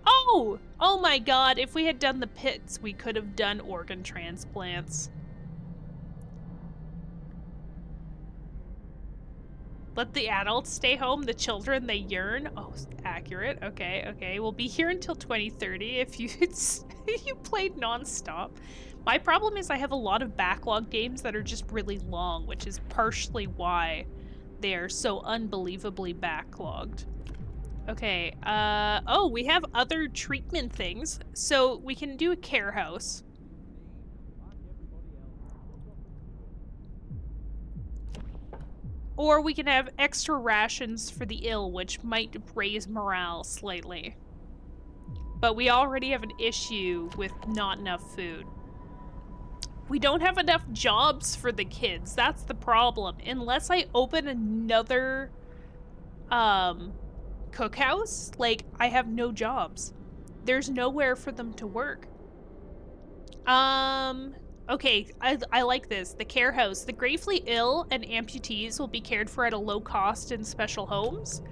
Oh! Oh my god, if we had done the pits, we could have done organ transplants. Let the adults stay home, the children, they yearn. Oh, accurate. Okay, okay. We'll be here until 2030 if you you played non-stop. My problem is I have a lot of backlog games that are just really long, which is partially why they're so unbelievably backlogged. Okay, oh, we have other treatment things. So we can do a care house. Or we can have extra rations for the ill, which might raise morale slightly. But we already have an issue with not enough food. We don't have enough jobs for the kids. That's the problem. Unless I open another cookhouse, like, I have no jobs. There's nowhere for them to work. Okay, I like this. The care house. The gravely ill and amputees will be cared for at a low cost in special homes.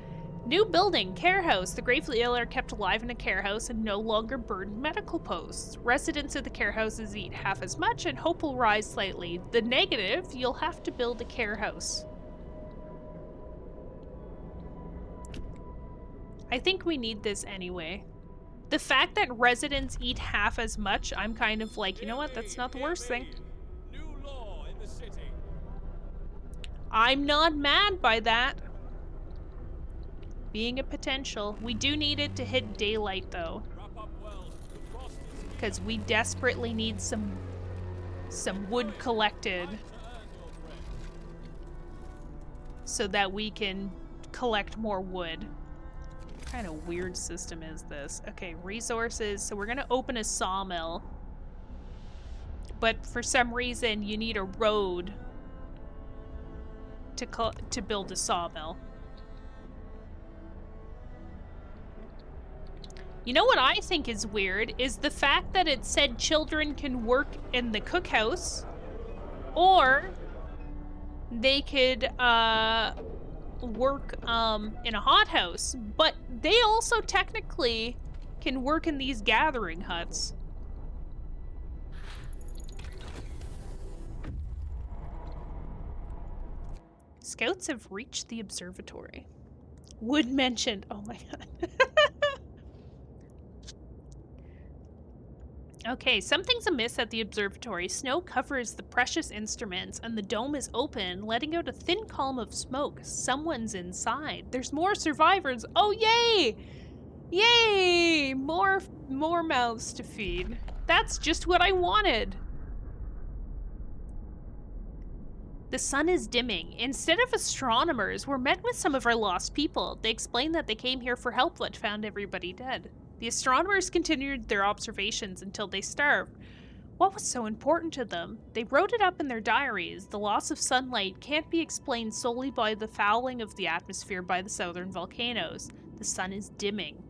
New building, care house. The gravely ill are kept alive in a care house and no longer burden medical posts. Residents of the care houses eat half as much and hope will rise slightly. The negative, you'll have to build a care house. I think we need this anyway. The fact that residents eat half as much, I'm kind of like, you know what, that's not the worst thing. New law in the city. I'm not mad by that. Being a potential. We do need it to hit daylight though. Wrap up well. The frost is here. Because we desperately need some wood collected Time to earn your bread. so that we can collect more wood. What kind of weird system is this? Okay, resources. So we're gonna open a sawmill. But for some reason you need a road to build a sawmill. You know what I think is weird is the fact that it said children can work in the cookhouse, or they could work in a hothouse, but they also technically can work in these gathering huts. Scouts have reached the observatory. Wood mentioned. Oh my god. Okay, something's amiss at the observatory. Snow covers the precious instruments, and the dome is open, letting out a thin column of smoke. Someone's inside. There's more survivors. Oh, yay! Yay! More mouths to feed. That's just what I wanted. The sun is dimming. Instead of astronomers, we're met with some of our lost people. They explain that they came here for help but found everybody dead. The astronomers continued their observations until they starved. What was so important to them? They wrote it up in their diaries. The loss of sunlight can't be explained solely by the fouling of the atmosphere by the southern volcanoes. The sun is dimming.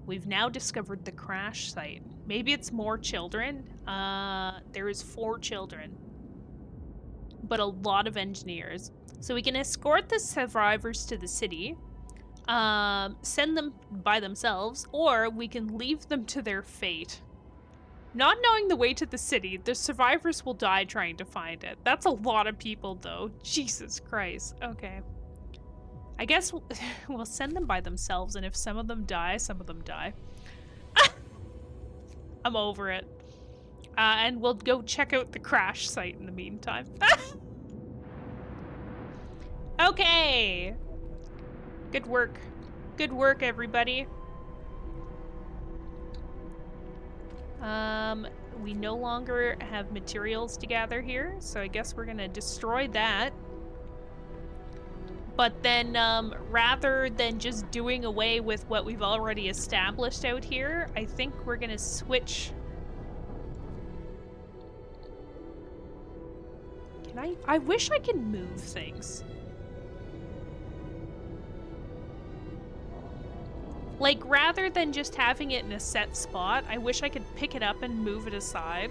We've now discovered the crash site. Maybe it's more children. There is 4 children, but a lot of engineers. So we can escort the survivors to the city. Send them by themselves, or we can leave them to their fate. Not knowing the way to the city, the survivors will die trying to find it. That's a lot of people, though. Jesus Christ. Okay. I guess we'll send them by themselves, and if some of them die, some of them die. I'm over it. And we'll go check out the crash site in the meantime. Okay. Good work. Good work, everybody. We no longer have materials to gather here, so I guess we're gonna destroy that. But then, rather than just doing away with what we've already established out here, I think we're gonna switch. Can I wish I could move things. Like, rather than just having it in a set spot, I wish I could pick it up and move it aside.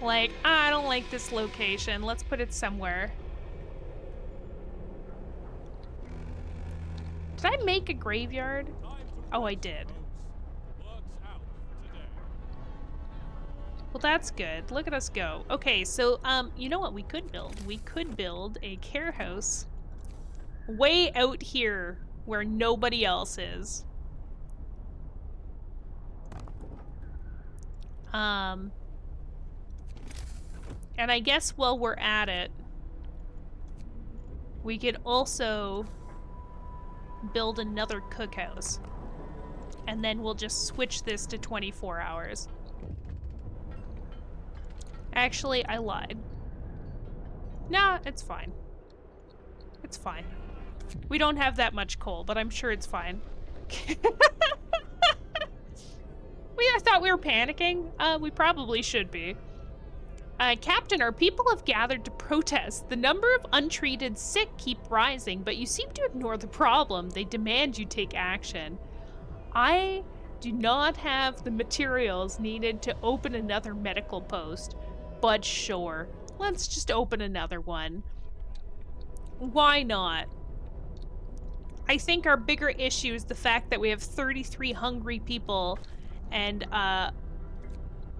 Like, I don't like this location. Let's put it somewhere. Did I make a graveyard? Oh, I did. Well, that's good. Look at us go. Okay, so, you know what we could build? We could build a care house way out here where nobody else is. And I guess while we're at it, we could also build another cookhouse. And then we'll just switch this to 24 hours. Actually, I lied. Nah, it's fine. It's fine. We don't have that much coal, but I'm sure it's fine. I thought we were panicking. We probably should be. Captain, our people have gathered to protest. The number of untreated sick keep rising, but you seem to ignore the problem. They demand you take action. I do not have the materials needed to open another medical post, but sure, let's just open another one. Why not? I think our bigger issue is the fact that we have 33 hungry people, and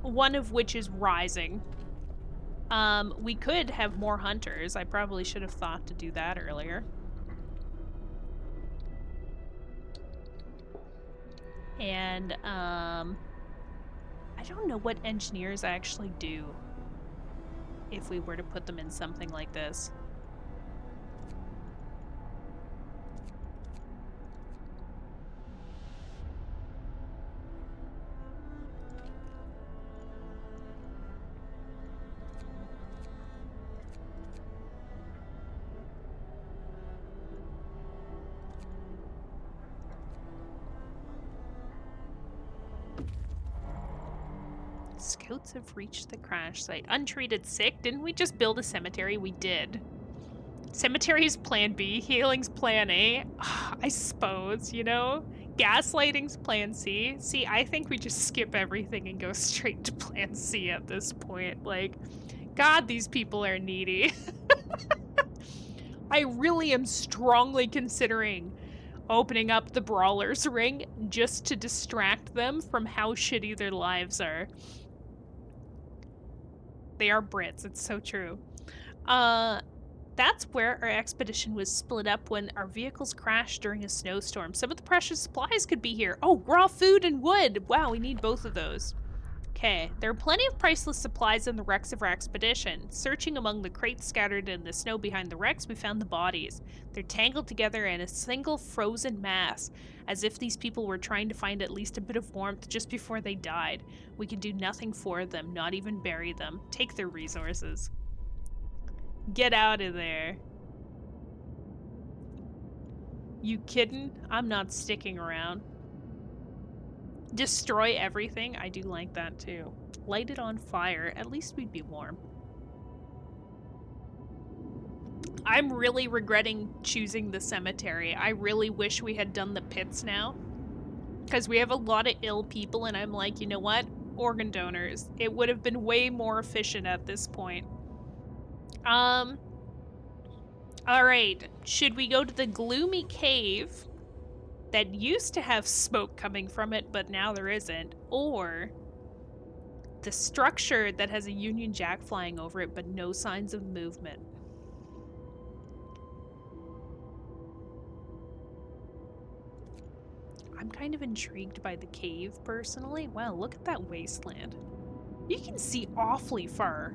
one of which is rising. We could have more hunters. I probably should have thought to do that earlier. And I don't know what engineers actually do if we were to put them in something like this. Scouts have reached the crash site. Untreated sick? Didn't we just build a cemetery? We did. Cemetery's plan B, healing's plan A. I suppose, you know? Gaslighting's plan C. See, I think we just skip everything and go straight to plan C at this point. Like, God, these people are needy. I really am strongly considering opening up the Brawler's Ring just to distract them from how shitty their lives are. They are Brits, it's so true. That's where our expedition was split up when our vehicles crashed during a snowstorm. Some of the precious supplies could be here. Oh, raw food and wood! Wow, we need both of those. Okay, there are plenty of priceless supplies in the wrecks of our expedition. Searching among the crates scattered in the snow behind the wrecks, we found the bodies. They're tangled together in a single frozen mass, as if these people were trying to find at least a bit of warmth just before they died. We can do nothing for them, not even bury them. Take their resources. Get out of there. You kidding? I'm not sticking around. Destroy everything? I do like that too. Light it on fire. At least we'd be warm. I'm really regretting choosing the cemetery. I really wish we had done the pits now. Because we have a lot of ill people and I'm like, you know what? Organ donors. It would have been way more efficient at this point. Alright. Should we go to the gloomy cave that used to have smoke coming from it, but now there isn't? Or the structure that has a Union Jack flying over it, but no signs of movement? I'm kind of intrigued by the cave, personally. Wow, look at that wasteland. You can see awfully far.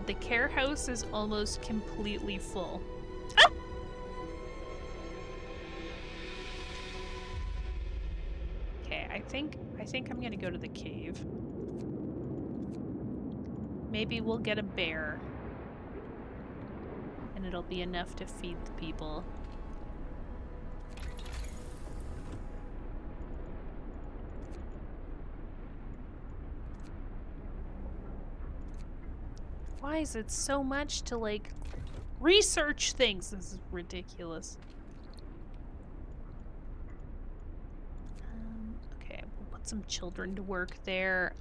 The care house is almost completely full. Ah! Okay, I think I'm gonna go to the cave. Maybe we'll get a bear. And it'll be enough to feed the people. Why is it so much to, like, research things? This is ridiculous. Okay, we'll put some children to work there.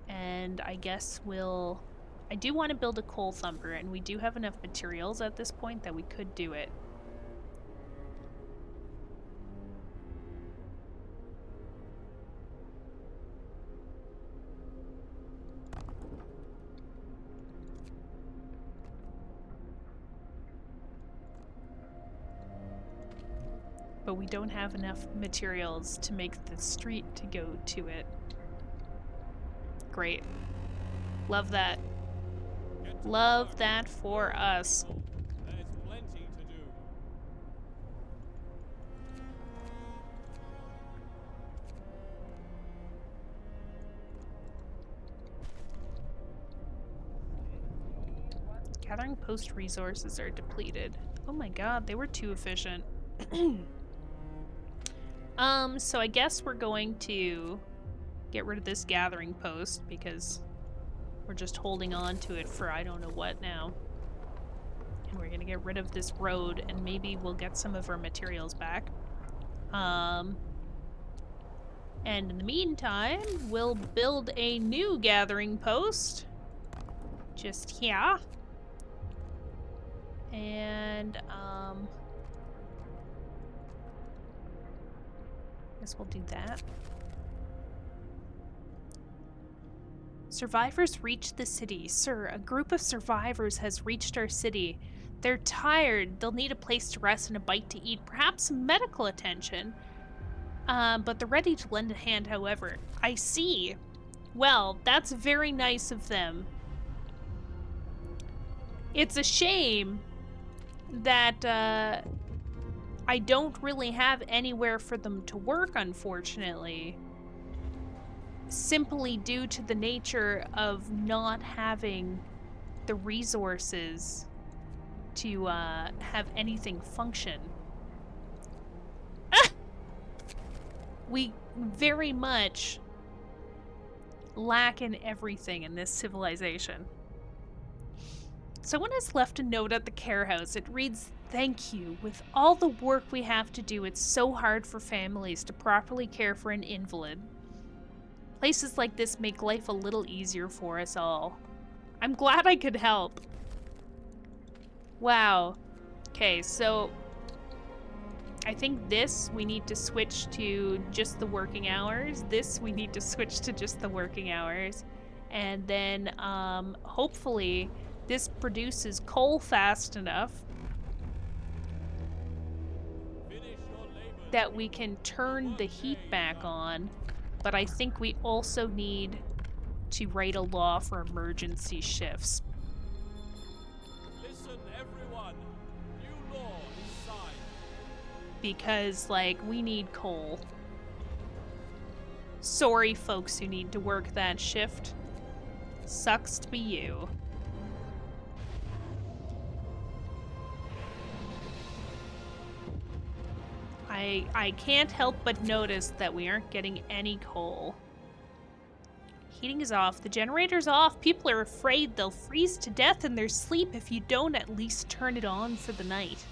And I guess we'll... I do want to build a coal thumper, and we do have enough materials at this point that we could do it. But we don't have enough materials to make the street to go to it. Great. Love that. Love that for us. There's plenty to do. Gathering post resources are depleted. Oh my god, they were too efficient. So I guess we're going to get rid of this gathering post because we're just holding on to it for I don't know what now. We're gonna get rid of this road, and maybe we'll get some of our materials back. And in the meantime, we'll build a new gathering post. Just here. And, guess we'll do that. Survivors reached the city. Sir, a group of survivors has reached our city. They're tired. They'll need a place to rest and a bite to eat, perhaps some medical attention. But they're ready to lend a hand, however. I see. Well, that's very nice of them. It's a shame that, I don't really have anywhere for them to work, unfortunately. Simply due to the nature of not having the resources to, have anything function. We very much lack in everything in this civilization. Someone has left a note at the care house. It reads, "Thank you. With all the work we have to do, it's so hard for families to properly care for an invalid. Places like this make life a little easier for us all. I'm glad I could help." Wow. Okay, so I think this we need to switch to just the working hours. This we need to switch to just the working hours. And then hopefully this produces coal fast enough that we can turn the heat back on. But I think we also need to write a law for emergency shifts. Listen, everyone. New law is signed. Because, like, we need coal. Sorry, folks who need to work that shift. Sucks to be you. I can't help but notice that we aren't getting any coal. Heating is off. The generator's off. People are afraid they'll freeze to death in their sleep if you don't at least turn it on for the night.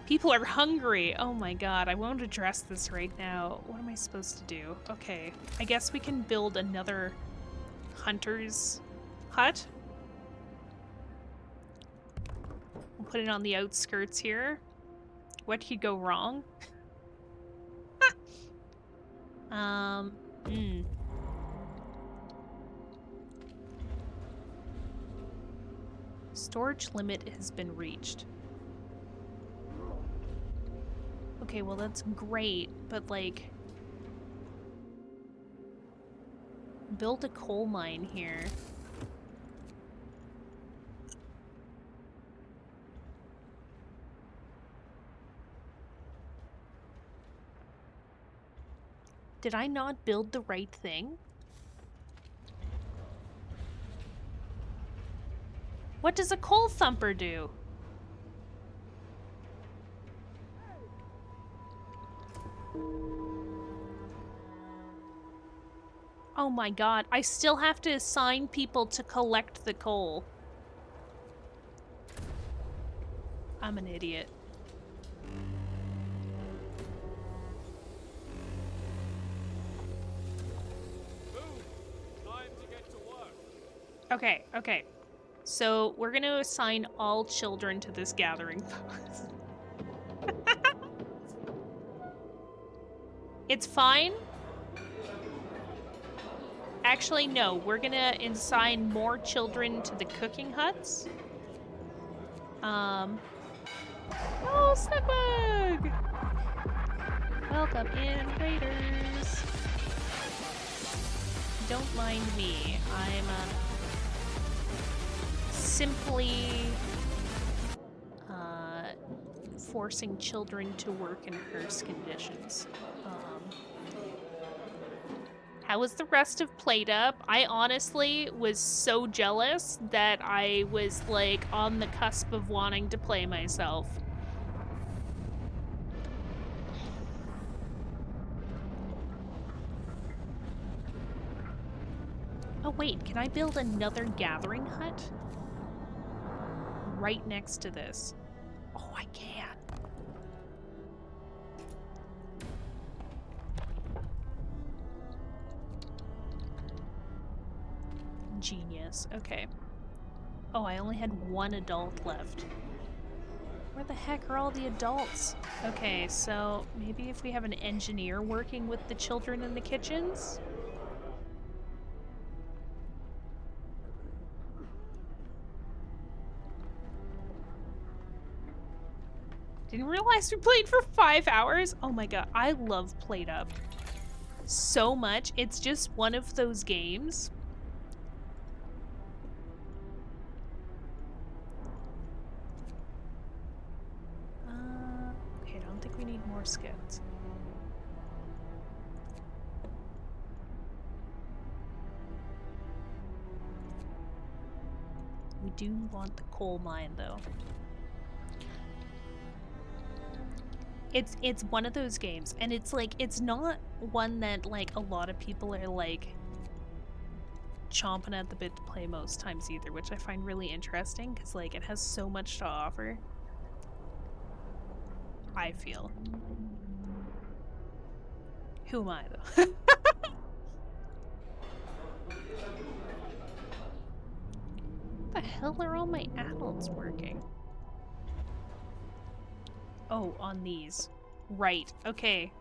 People are hungry. Oh my god, I won't address this right now. What am I supposed to do? Okay, I guess we can build another hunter's hut. We'll put it on the outskirts here. What could go wrong? Storage limit has been reached. Okay, well that's great, but like... build a coal mine here. Did I not build the right thing? What does a coal thumper do? Oh my god, I still have to assign people to collect the coal. I'm an idiot. Time to get to work. Okay, okay. So we're gonna assign all children to this gathering post. It's fine. Actually, no. We're gonna assign more children to the cooking huts. Oh, Snuggbug! Welcome in, raiders. Don't mind me. I'm simply forcing children to work in hearse conditions. How was the rest of Played Up? I honestly was so jealous that I was like on the cusp of wanting to play myself. Oh wait, can I build another gathering hut? right next to this. Oh, I can. Genius. Okay. Oh, I only had one adult left. Where the heck are all the adults? Okay, so maybe if we have an engineer working with the children in the kitchens? Didn't realize we played for 5 hours. Oh my god, I love Played Up so much. It's just one of those games. Okay, I don't think we need more scouts. We do want the coal mine, though. It's one of those games, and it's like, it's not one that like a lot of people are like chomping at the bit to play most times either, which I find really interesting because like it has so much to offer. I feel. Who am I though? The hell are all my adults working? Oh, on these. Right. Okay.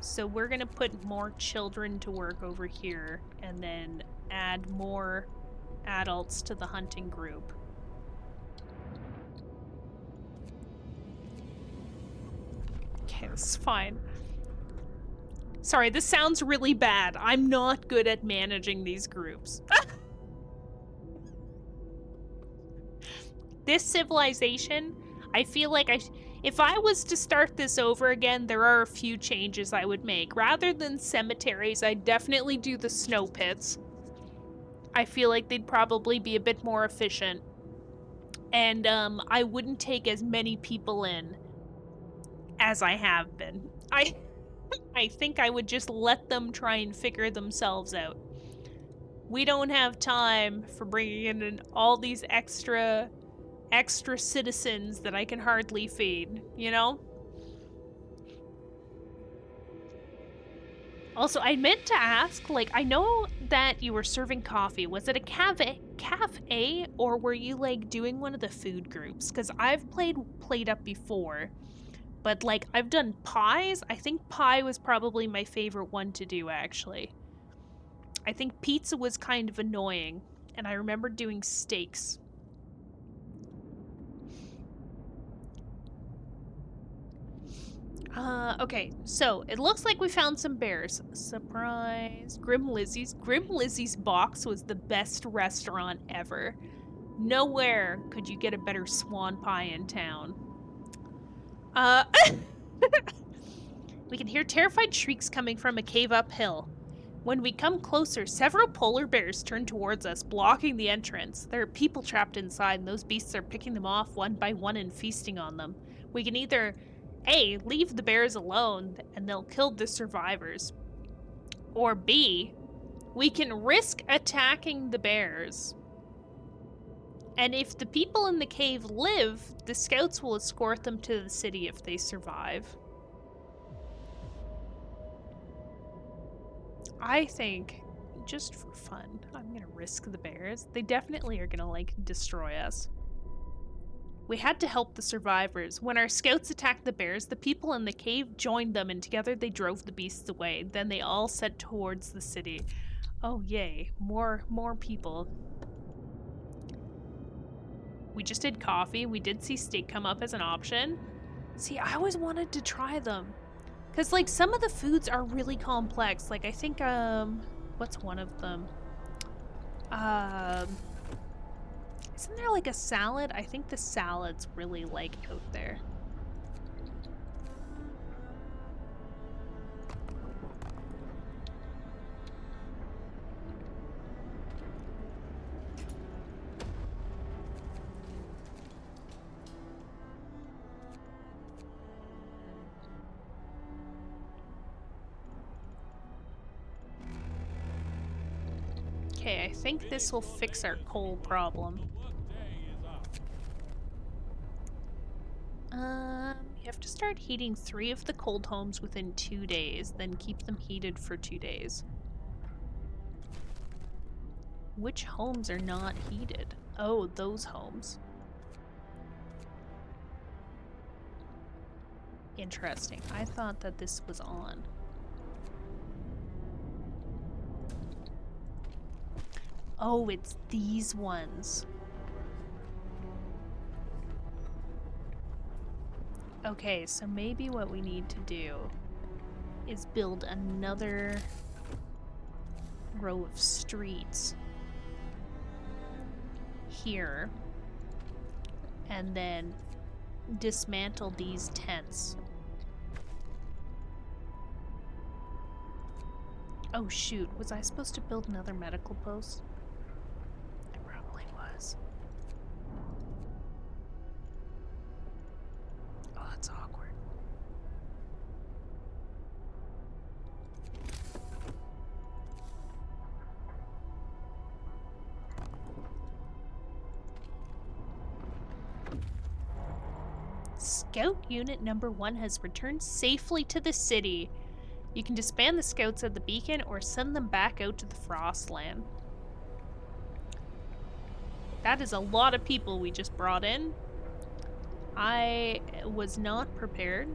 So we're gonna put more children to work over here and then add more adults to the hunting group. Okay, this is fine. Sorry, this sounds really bad. I'm not good at managing these groups. This civilization, I feel like if I was to start this over again, there are a few changes I would make. Rather than cemeteries, I'd definitely do the snow pits. I feel like they'd probably be a bit more efficient. And I wouldn't take as many people in as I have been. I think I would just let them try and figure themselves out. We don't have time for bringing in all these extra citizens that I can hardly feed, you know? Also, I meant to ask, like, I know that you were serving coffee. Was it a cafe, or were you, like, doing one of the food groups? Because I've played up before, but, like, I've done pies. I think pie was probably my favorite one to do, actually. I think pizza was kind of annoying, and I remember doing steaks. Okay, so it looks like we found some bears. Surprise. Grim Lizzie's. Grim Lizzie's box was the best restaurant ever. Nowhere could you get a better swan pie in town. We can hear terrified shrieks coming from a cave uphill. When we come closer, several polar bears turn towards us, blocking the entrance. There are people trapped inside, and those beasts are picking them off one by one and feasting on them. We can either A, leave the bears alone, and they'll kill the survivors. Or B, we can risk attacking the bears. And if the people in the cave live, the scouts will escort them to the city if they survive. I think, just for fun, I'm gonna risk the bears. They definitely are gonna, like, destroy us. We had to help the survivors. When our scouts attacked the bears, the people in the cave joined them, and together they drove the beasts away. Then they all set towards the city. Oh, yay. More people. We just did coffee. We did see steak come up as an option. See, I always wanted to try them. Because, like, some of the foods are really complex. Like, I think, what's one of them? Isn't there, like, a salad? I think the salad's really, like, out there. Okay, I think this will fix our coal problem. The workday You have to start heating 3 of the cold homes within 2 days, then keep them heated for 2 days. Which homes are not heated? Oh, those homes. Interesting. I thought that this was on. Oh, it's these ones. Okay, so maybe what we need to do is build another row of streets here and then dismantle these tents. Oh shoot, was I supposed to build another medical post? I probably was. Oh, that's awkward. Scout Unit Number 1 has returned safely to the city. You can disband the scouts at the beacon or send them back out to the Frostland. That is a lot of people we just brought in. I was not prepared.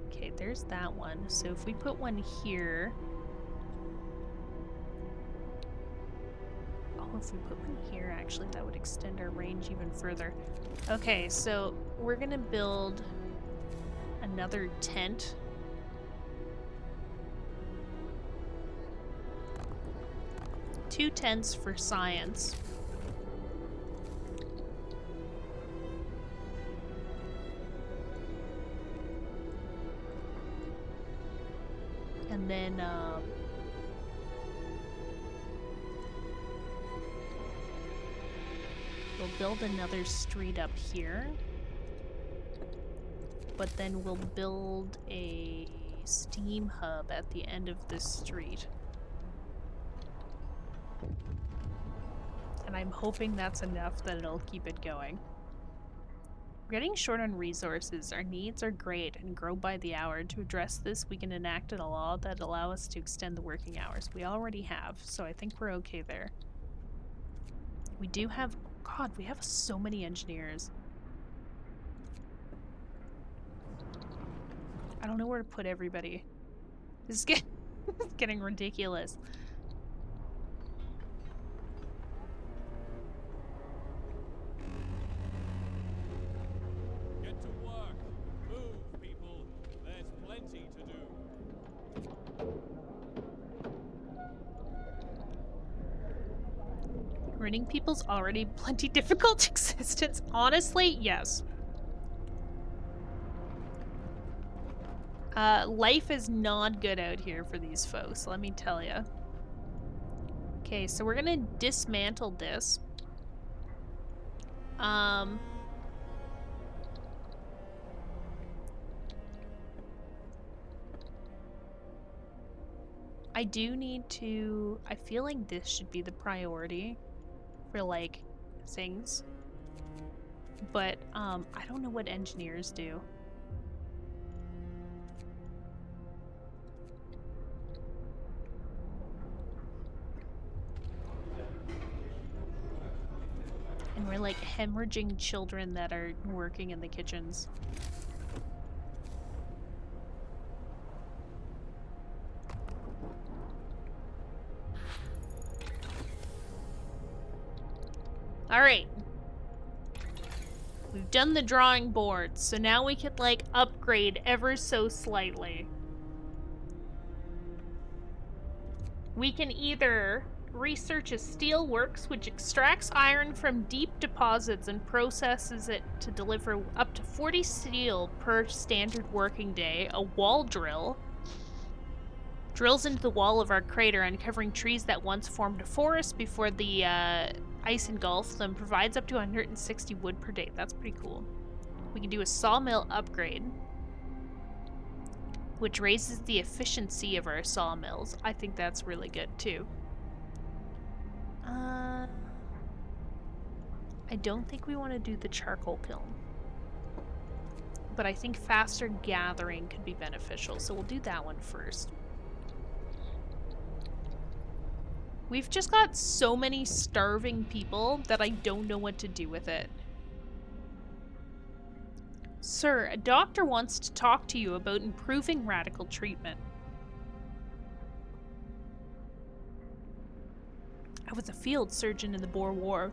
Okay, there's that one. So if we put one here... Oh, if we put one here, actually, that would extend our range even further. Okay, so we're gonna build another tent. Two tents for science. And then, we'll build another street up here. But then we'll build a steam hub at the end of this street. And I'm hoping that's enough that it'll keep it going. We're getting short on resources. Our needs are great and grow by the hour. To address this, we can enact a law that allow us to extend the working hours. We already have, so I think we're okay there. We do have... God, we have so many engineers. I don't know where to put everybody. This is getting ridiculous. Get to work. Move, people. There's plenty to do. Running people's already plenty difficult existence. Honestly, yes. Life is not good out here for these folks, let me tell you. Okay, so we're gonna dismantle this. I do need to... I feel like this should be the priority for, like, things. But, I don't know what engineers do. And we're, like, hemorrhaging children that are working in the kitchens. Alright. We've done the drawing board, so now we could, like, upgrade ever so slightly. We can either research a steel works, which extracts iron from deep deposits and processes it to deliver up to 40 steel per standard working day. A wall drill drills into the wall of our crater, uncovering trees that once formed a forest before the ice engulfed them, provides up to 160 wood per day. That's pretty cool. We can do a sawmill upgrade, which raises the efficiency of our sawmills. I think that's really good too. I don't think we want to do the charcoal kiln. But I think faster gathering could be beneficial, so we'll do that one first. We've just got so many starving people that I don't know what to do with it. Sir, a doctor wants to talk to you about improving radical treatment. I was a field surgeon in the Boer War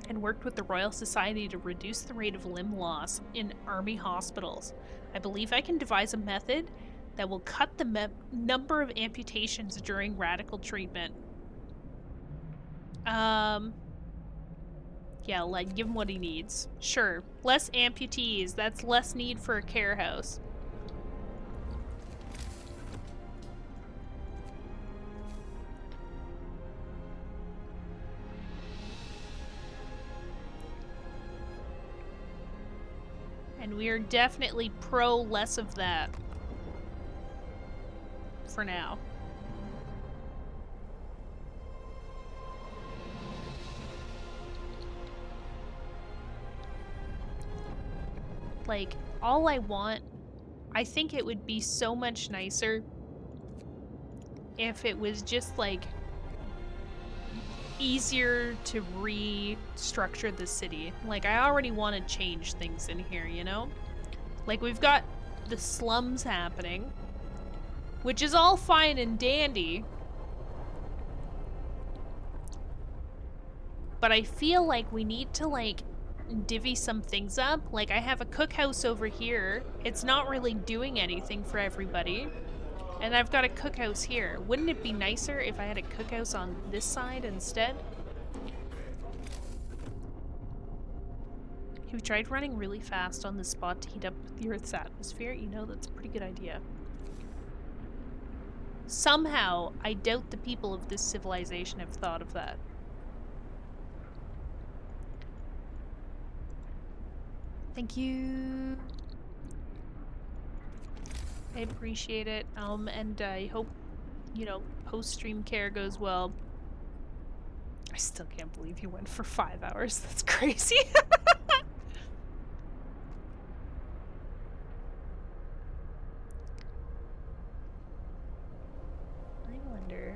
and worked with the Royal Society to reduce the rate of limb loss in army hospitals. I believe I can devise a method that will cut the number of amputations during radical treatment. Yeah, like, give him what he needs. Sure. Less amputees. That's less need for a care house. And we are definitely pro less of that. For now. Like, all I want, I think it would be so much nicer if it was just, like, easier to restructure the city. Like, I already want to change things in here, you know? Like, we've got the slums happening, which is all fine and dandy. But I feel like we need to, like, divvy some things up. Like, I have a cookhouse over here. It's not really doing anything for everybody. And I've got a cookhouse here. Wouldn't it be nicer if I had a cookhouse on this side instead? Have you tried running really fast on the spot to heat up the Earth's atmosphere? You know, that's a pretty good idea. Somehow, I doubt the people of this civilization have thought of that. Thank you. I appreciate it. And I hope, you know, post-stream care goes well. I still can't believe you went for 5 hours. That's crazy. I wonder.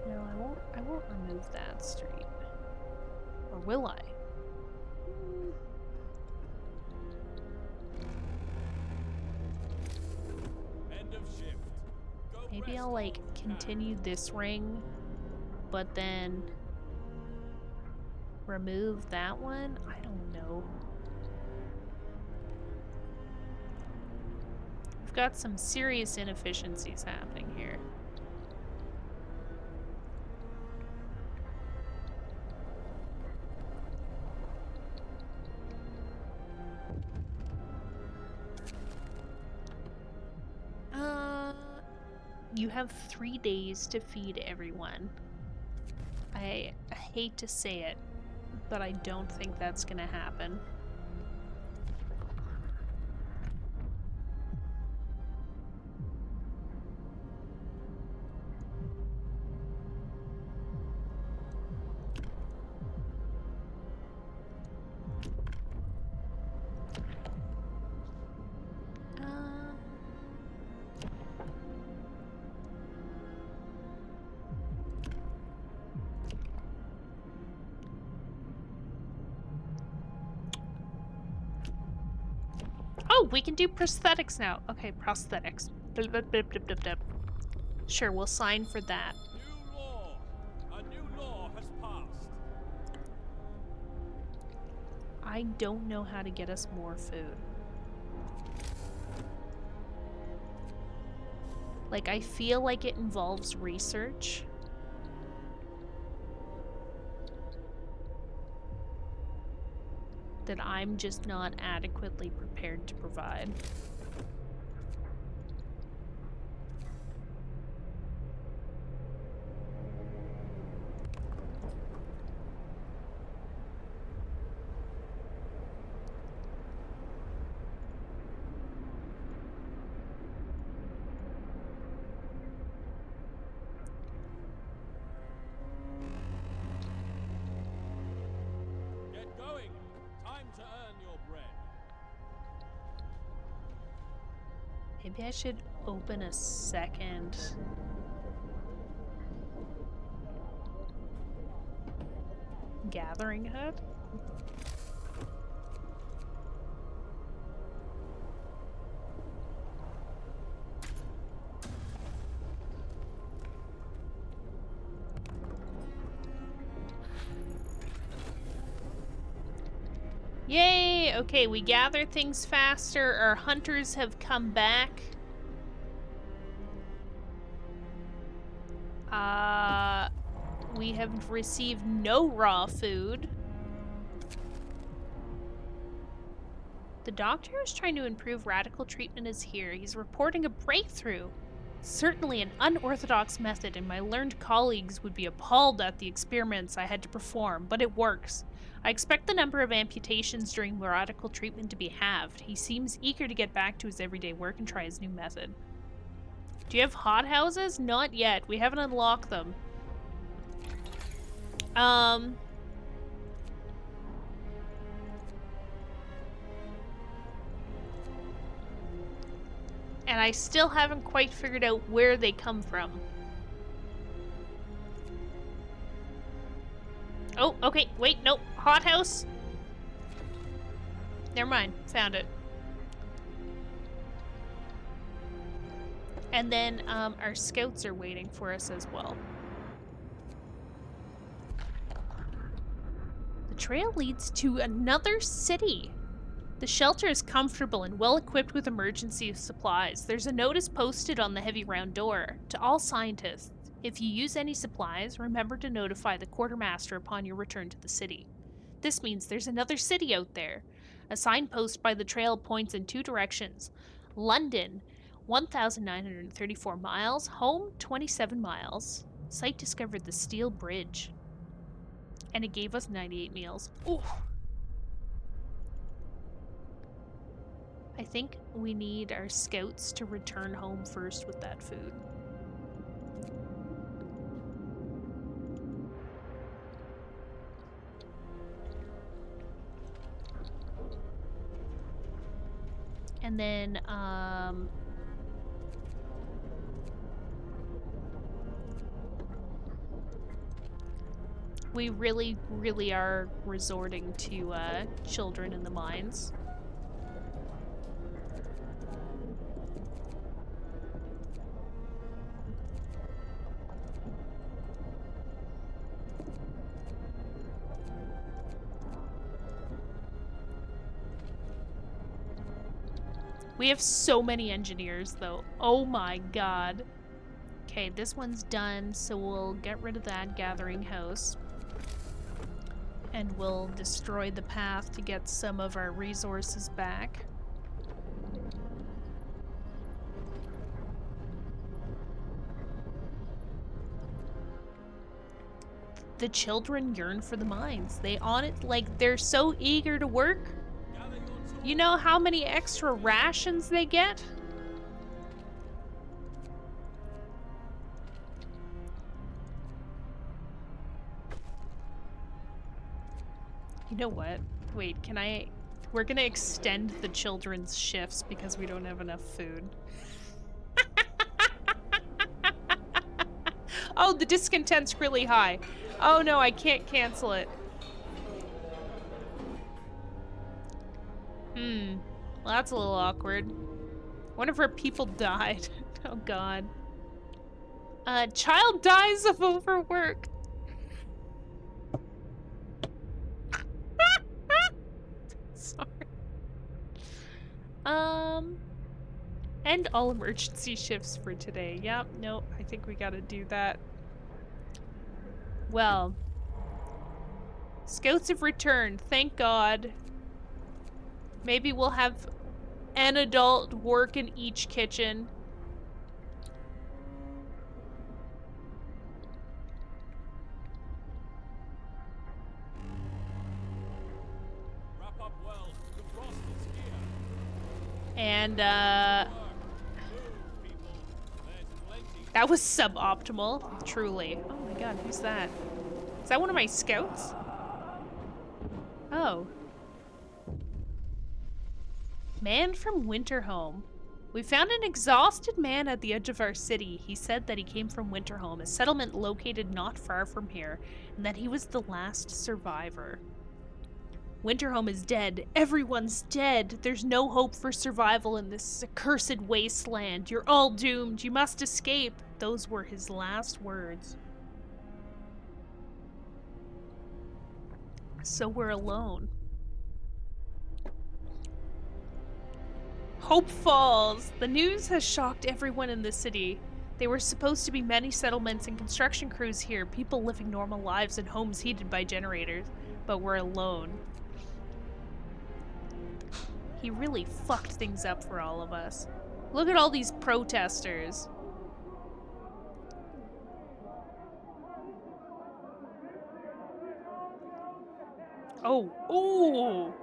No, I won't remove that street. Or will I? End of shift. Go Maybe rest I'll, like, all you can. continue this ring, but then remove that one? I don't know. We've got some serious inefficiencies happening here. You have 3 days to feed everyone. I hate to say it, but I don't think that's gonna happen. Oh, we can do prosthetics now. Okay, prosthetics. Blip, blip, blip, blip, blip, blip. Sure, we'll sign for that. New law. A new law has passed. I don't know how to get us more food. Like, I feel like it involves research. That I'm just not adequately prepared to provide. Maybe I should open a second. Gathering hut? Yay! Okay, we gather things faster. Our hunters have come back. We have received no raw food. The doctor who's trying to improve radical treatment is here. He's reporting a breakthrough. Certainly an unorthodox method, and my learned colleagues would be appalled at the experiments I had to perform, but it works. I expect the number of amputations during radical treatment to be halved. He seems eager to get back to his everyday work and try his new method. Do you have hothouses? Not yet. We haven't unlocked them. And I still haven't quite figured out where they come from. Oh, okay, wait, nope. Hothouse. Never mind, found it. And then, our scouts are waiting for us as well. The trail leads to another city. The shelter is comfortable and well equipped with emergency supplies. There's a notice posted on the heavy round door. To all scientists, if you use any supplies, remember to notify the quartermaster upon your return to the city. This means there's another city out there. A signpost by the trail points in two directions. London, 1,934 miles. Home, 27 miles. Site discovered the steel bridge. And it gave us 98 meals. Ooh. I think we need our scouts to return home first with that food. And then, we really, really are resorting to, children in the mines. We have so many engineers, though. Oh my god. Okay, this one's done, so we'll get rid of that gathering house. And we'll destroy the path to get some of our resources back. The children yearn for the mines. They on it, like, they're so eager to work. You know how many extra rations they get? You know what? Wait, can I... We're gonna extend the children's shifts because we don't have enough food. Oh, the discontent's really high. Oh no, I can't cancel it. Well, that's a little awkward. One of our people died. Oh god. Child dies of overwork. Sorry. End all emergency shifts for today. Yep, nope, I think we gotta do that. Well, scouts have returned, thank god. Maybe we'll have an adult work in each kitchen. Wrap up well. The frost is here. And, Move, people. There's plenty. that was suboptimal, truly. Oh my god, who's that? Is that one of my scouts? Oh. Man from Winterhome. We found an exhausted man at the edge of our city. He said that he came from Winterhome, a settlement located not far from here, and that he was the last survivor. Winterhome is dead. Everyone's dead. There's no hope for survival in this accursed wasteland. You're all doomed. You must escape. Those were his last words. So we're alone. Hope falls. The news has shocked everyone in the city. There were supposed to be many settlements and construction crews here, people living normal lives in homes heated by generators, but we're alone. He really fucked things up for all of us. Look at all these protesters. Oh, oh!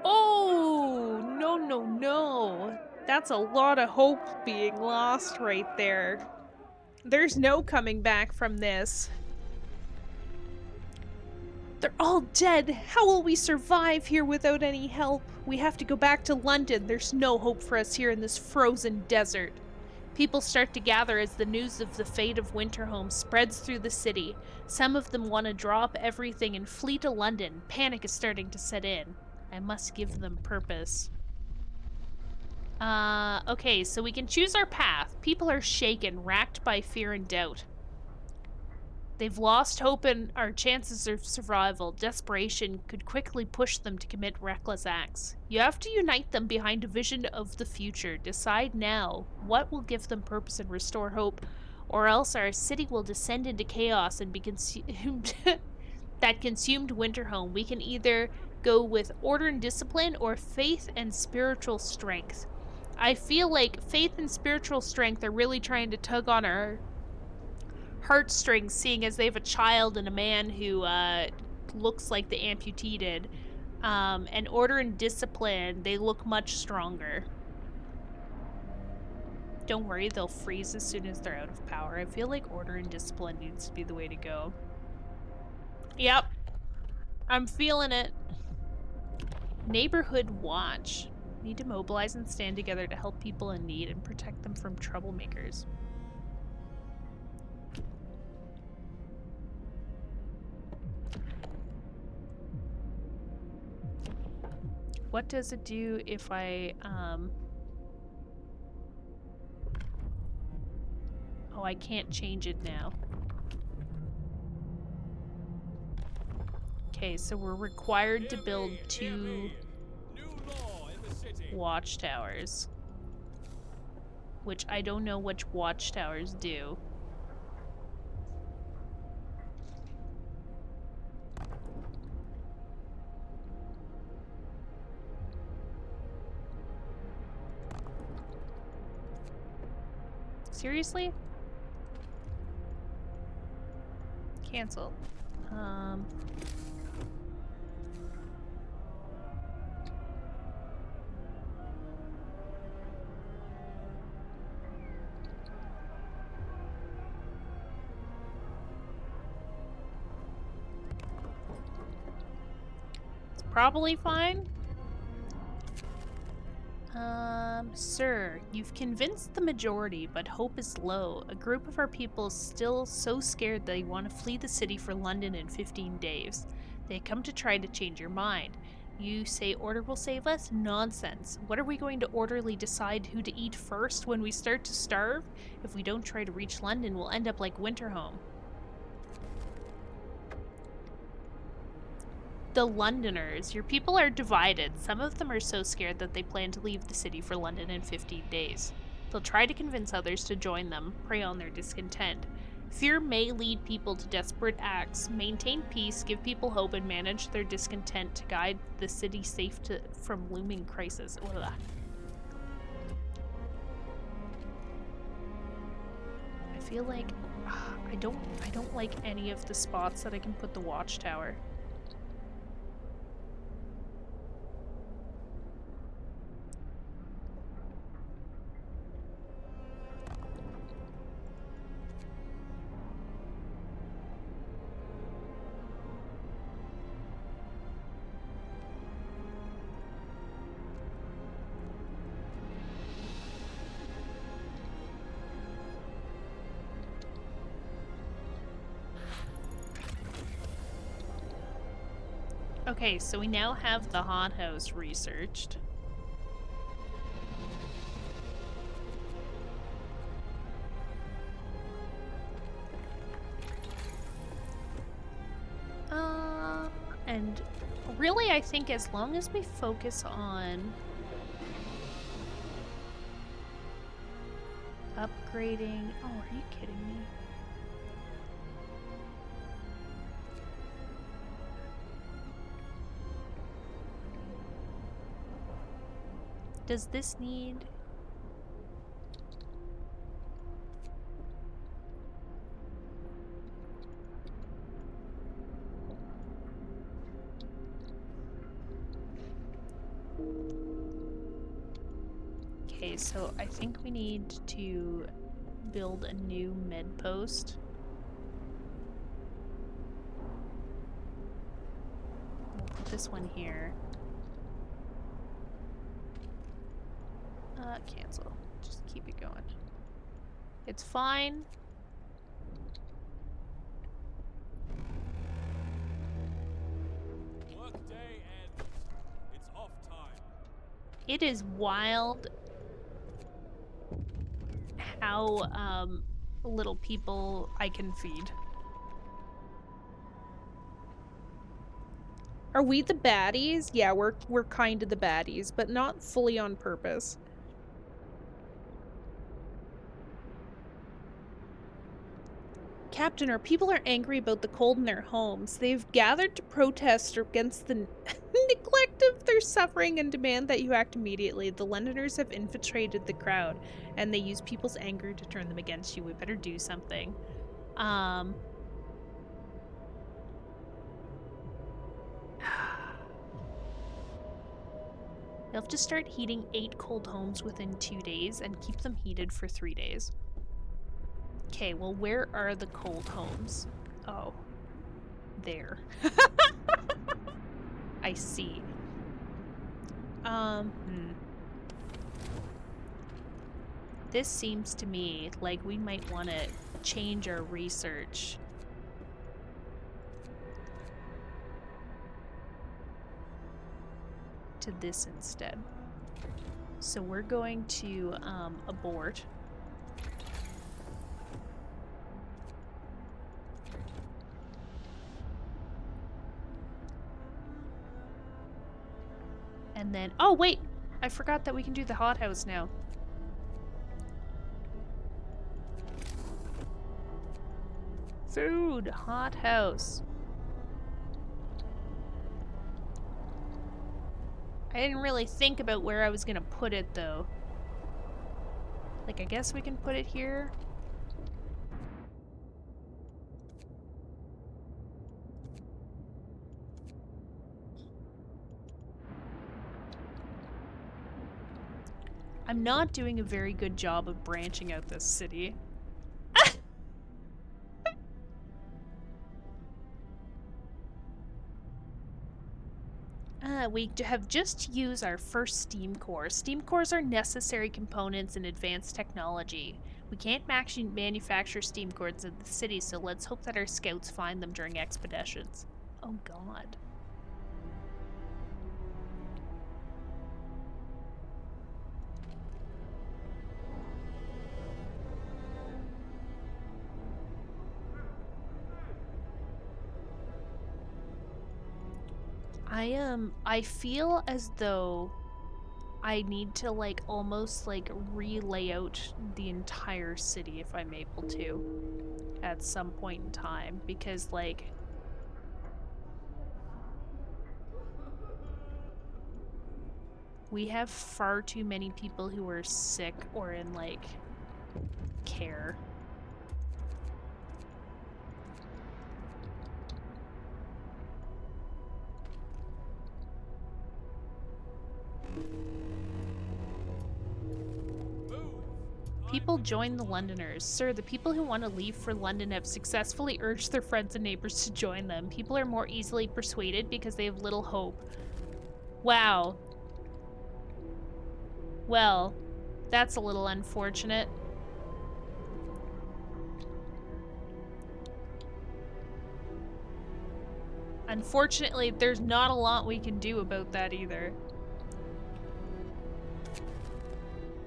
Oh, no, no, no. That's a lot of hope being lost right there. There's no coming back from this. They're all dead. How will we survive here without any help? We have to go back to London. There's no hope for us here in this frozen desert. People start to gather as the news of the fate of Winterhome spreads through the city. Some of them want to drop everything and flee to London. Panic is starting to set in. I must give them purpose. Okay, so we can choose our path. People are shaken, racked by fear and doubt. They've lost hope in our chances of survival. Desperation could quickly push them to commit reckless acts. You have to unite them behind a vision of the future. Decide now what will give them purpose and restore hope, or else our city will descend into chaos and be consumed. That consumed Winterhome. We can either go with order and discipline or faith and spiritual strength. I feel like faith and spiritual strength are really trying to tug on our heartstrings, seeing as they have a child and a man who looks like the amputee did. And order and discipline, they look much stronger. Don't worry, they'll freeze as soon as they're out of power. I feel like order and discipline needs to be the way to go. Yep. I'm feeling it. Neighborhood watch. Need to mobilize and stand together to help people in need and protect them from troublemakers. What does it do if I, Oh, I can't change it now. Okay, so we're required to build 2 watchtowers. Which I don't know which watchtowers do. Seriously? Cancel. It's probably fine. Sir, you've convinced the majority, but hope is low. A group of our people is still so scared they want to flee the city for London in 15 days. They come to try to change your mind. You say order will save us? Nonsense. What are we going to orderly decide who to eat first when we start to starve? If we don't try to reach London, we'll end up like Winterhome. The Londoners. Your people are divided. Some of them are so scared that they plan to leave the city for London in 15 days. They'll try to convince others to join them, prey on their discontent. Fear may lead people to desperate acts. Maintain peace, give people hope, and manage their discontent to guide the city safe from looming crisis. Ugh. I feel like I don't like any of the spots that I can put the watchtower. Okay, so we now have the hothouse researched. And really, I think as long as we focus on upgrading... Oh, are you kidding me? Does this need... Okay, so I think we need to build a new med post. We'll put this one here. Cancel. Just keep it going. It's fine. Workday ends. It's off time. It is wild how little people I can feed. Are we the baddies? Yeah, we're kind of the baddies, but not fully on purpose. Captain, our people are angry about the cold in their homes. They've gathered to protest against the neglect of their suffering and demand that you act immediately. The Londoners have infiltrated the crowd, and they use people's anger to turn them against you. We better do something. You'll have to start heating 8 cold homes within 2 days and keep them heated for 3 days. Okay, well, where are the cold homes? Oh. There. I see. This seems to me like we might want to change our research. To this instead. So we're going to abort. And then, oh wait, I forgot that we can do the hothouse now. Food, hothouse. I didn't really think about where I was gonna put it though. Like, I guess we can put it here. I'm not doing a very good job of branching out this city. We have just used our first steam core. Steam cores are necessary components in advanced technology. We can't manufacture steam cores in the city, so let's hope that our scouts find them during expeditions. Oh god. I feel as though I need to like almost like re-lay out the entire city if I'm able to at some point in time, because like we have far too many people who are sick or in like care. People join the Londoners. Sir, the people who want to leave for London have successfully urged their friends and neighbors to join them. People are more easily persuaded because they have little hope. Wow. Well, that's a little unfortunate. Unfortunately, there's not a lot we can do about that either.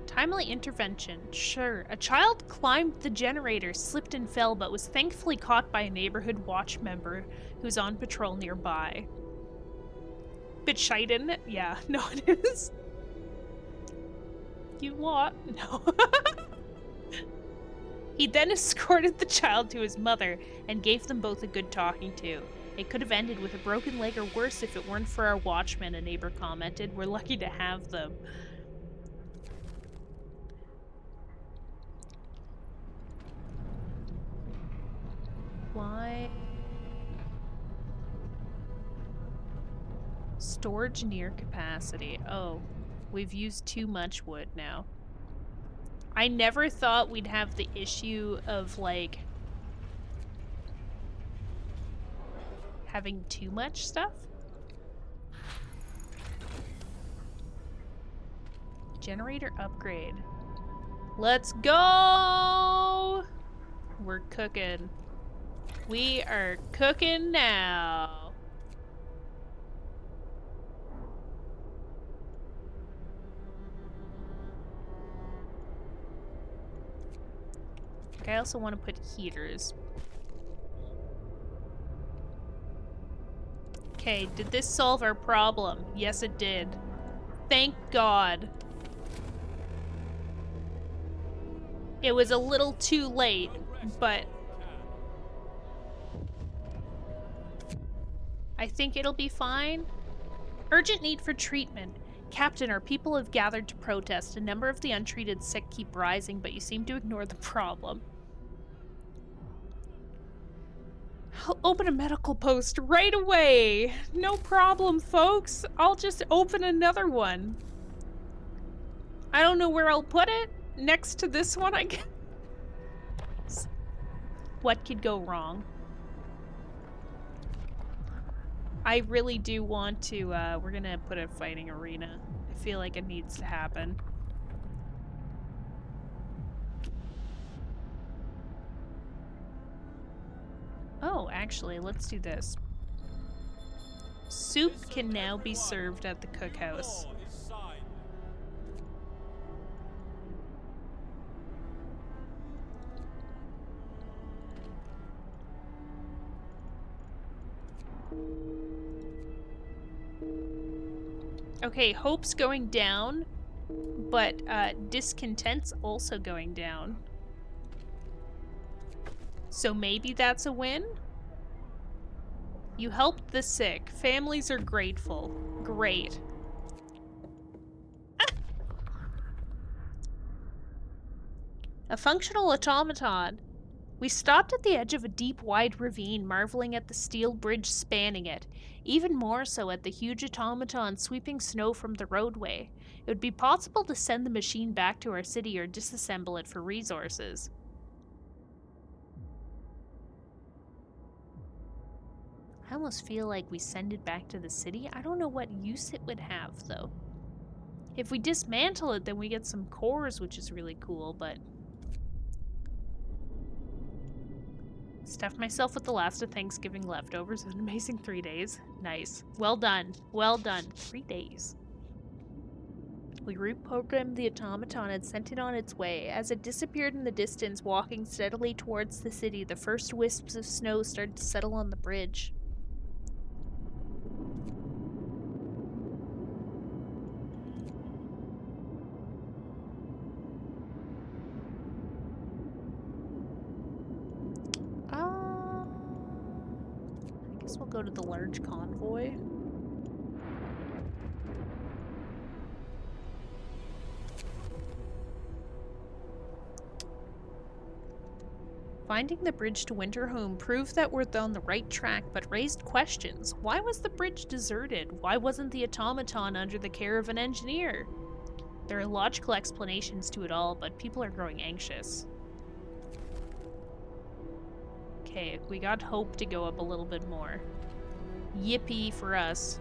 Timely intervention. Sure. A child climbed the generator, slipped and fell, but was thankfully caught by a neighborhood watch member who's on patrol nearby. Bit shite, isn't it? Yeah, no, it is. You what? No. He then escorted the child to his mother and gave them both a good talking to. It could have ended with a broken leg or worse if it weren't for our watchmen, a neighbor commented. We're lucky to have them. Why? Storage near capacity. Oh, we've used too much wood now. I never thought we'd have the issue of, like, having too much stuff. Generator upgrade. Let's go! We're cooking. We are cooking now. I also want to put heaters. Okay, did this solve our problem? Yes, it did. Thank God. It was a little too late, but I think it'll be fine. Urgent need for treatment. Captain, our people have gathered to protest. A number of the untreated sick keep rising, but you seem to ignore the problem. I'll open a medical post right away. No problem, folks. I'll just open another one. I don't know where I'll put it. Next to this one, I guess. What could go wrong? I really do want to, we're gonna put a fighting arena. I feel like it needs to happen. Oh, actually, let's do this. Soup can now be served at the cookhouse. Okay, hope's going down, but discontent's also going down. So maybe that's a win? You helped the sick. Families are grateful. Great. A functional automaton. We stopped at the edge of a deep, wide ravine, marveling at the steel bridge spanning it, even more so at the huge automaton sweeping snow from the roadway. It would be possible to send the machine back to our city or disassemble it for resources. I almost feel like we send it back to the city. I don't know what use it would have, though. If we dismantle it, then we get some cores, which is really cool, but... Stuffed myself with the last of Thanksgiving leftovers. An amazing 3 days. Nice. Well done. Well done. 3 days. We reprogrammed the automaton and sent it on its way. As it disappeared in the distance, walking steadily towards the city, the first wisps of snow started to settle on the bridge. I guess we'll go to the large convoy. Finding the bridge to Winterhome proved that we're on the right track, but raised questions. Why was the bridge deserted? Why wasn't the automaton under the care of an engineer? There are logical explanations to it all, but people are growing anxious. Okay, we got hope to go up a little bit more. Yippee for us.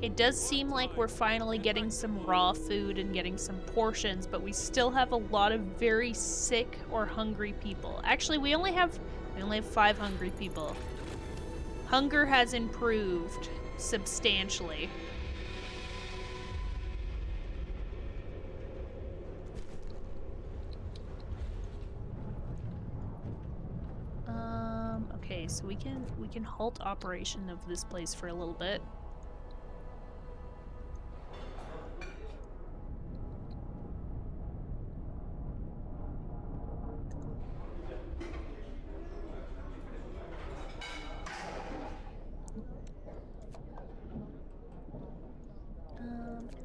It does seem like we're finally getting some raw food and getting some portions, but we still have a lot of very sick or hungry people. Actually, we only have 5 hungry people. Hunger has improved substantially. Okay, so we can halt operation of this place for a little bit.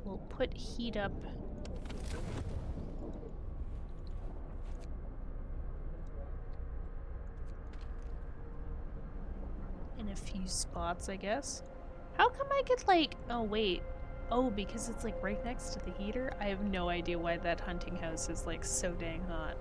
We'll put heat up. In a few spots, I guess. How come I could, like... Oh, wait. Oh, because it's, like, right next to the heater? I have no idea why that hunting house is, like, so dang hot.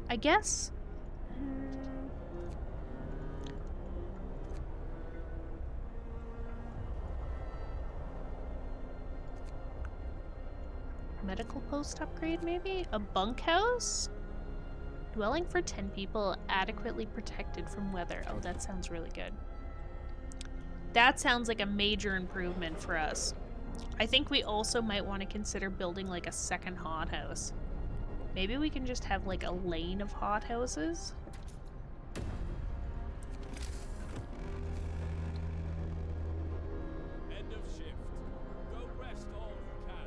I guess... medical post upgrade, maybe? A bunkhouse? Dwelling for 10 people, adequately protected from weather. Oh, that sounds really good. That sounds like a major improvement for us. I think we also might want to consider building like a second hothouse. Maybe we can just have like a lane of hothouses. End of shift. Go rest all you can.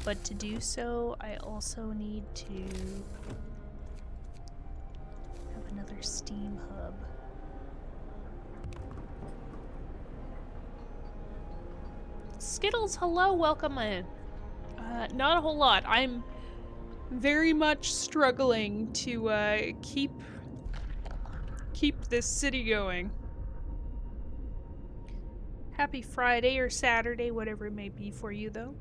But to do so, I also need to have another steam hub. Skittles, hello, welcome in. Not a whole lot. I'm very much struggling to keep this city going. Happy Friday or Saturday, whatever it may be for you, though.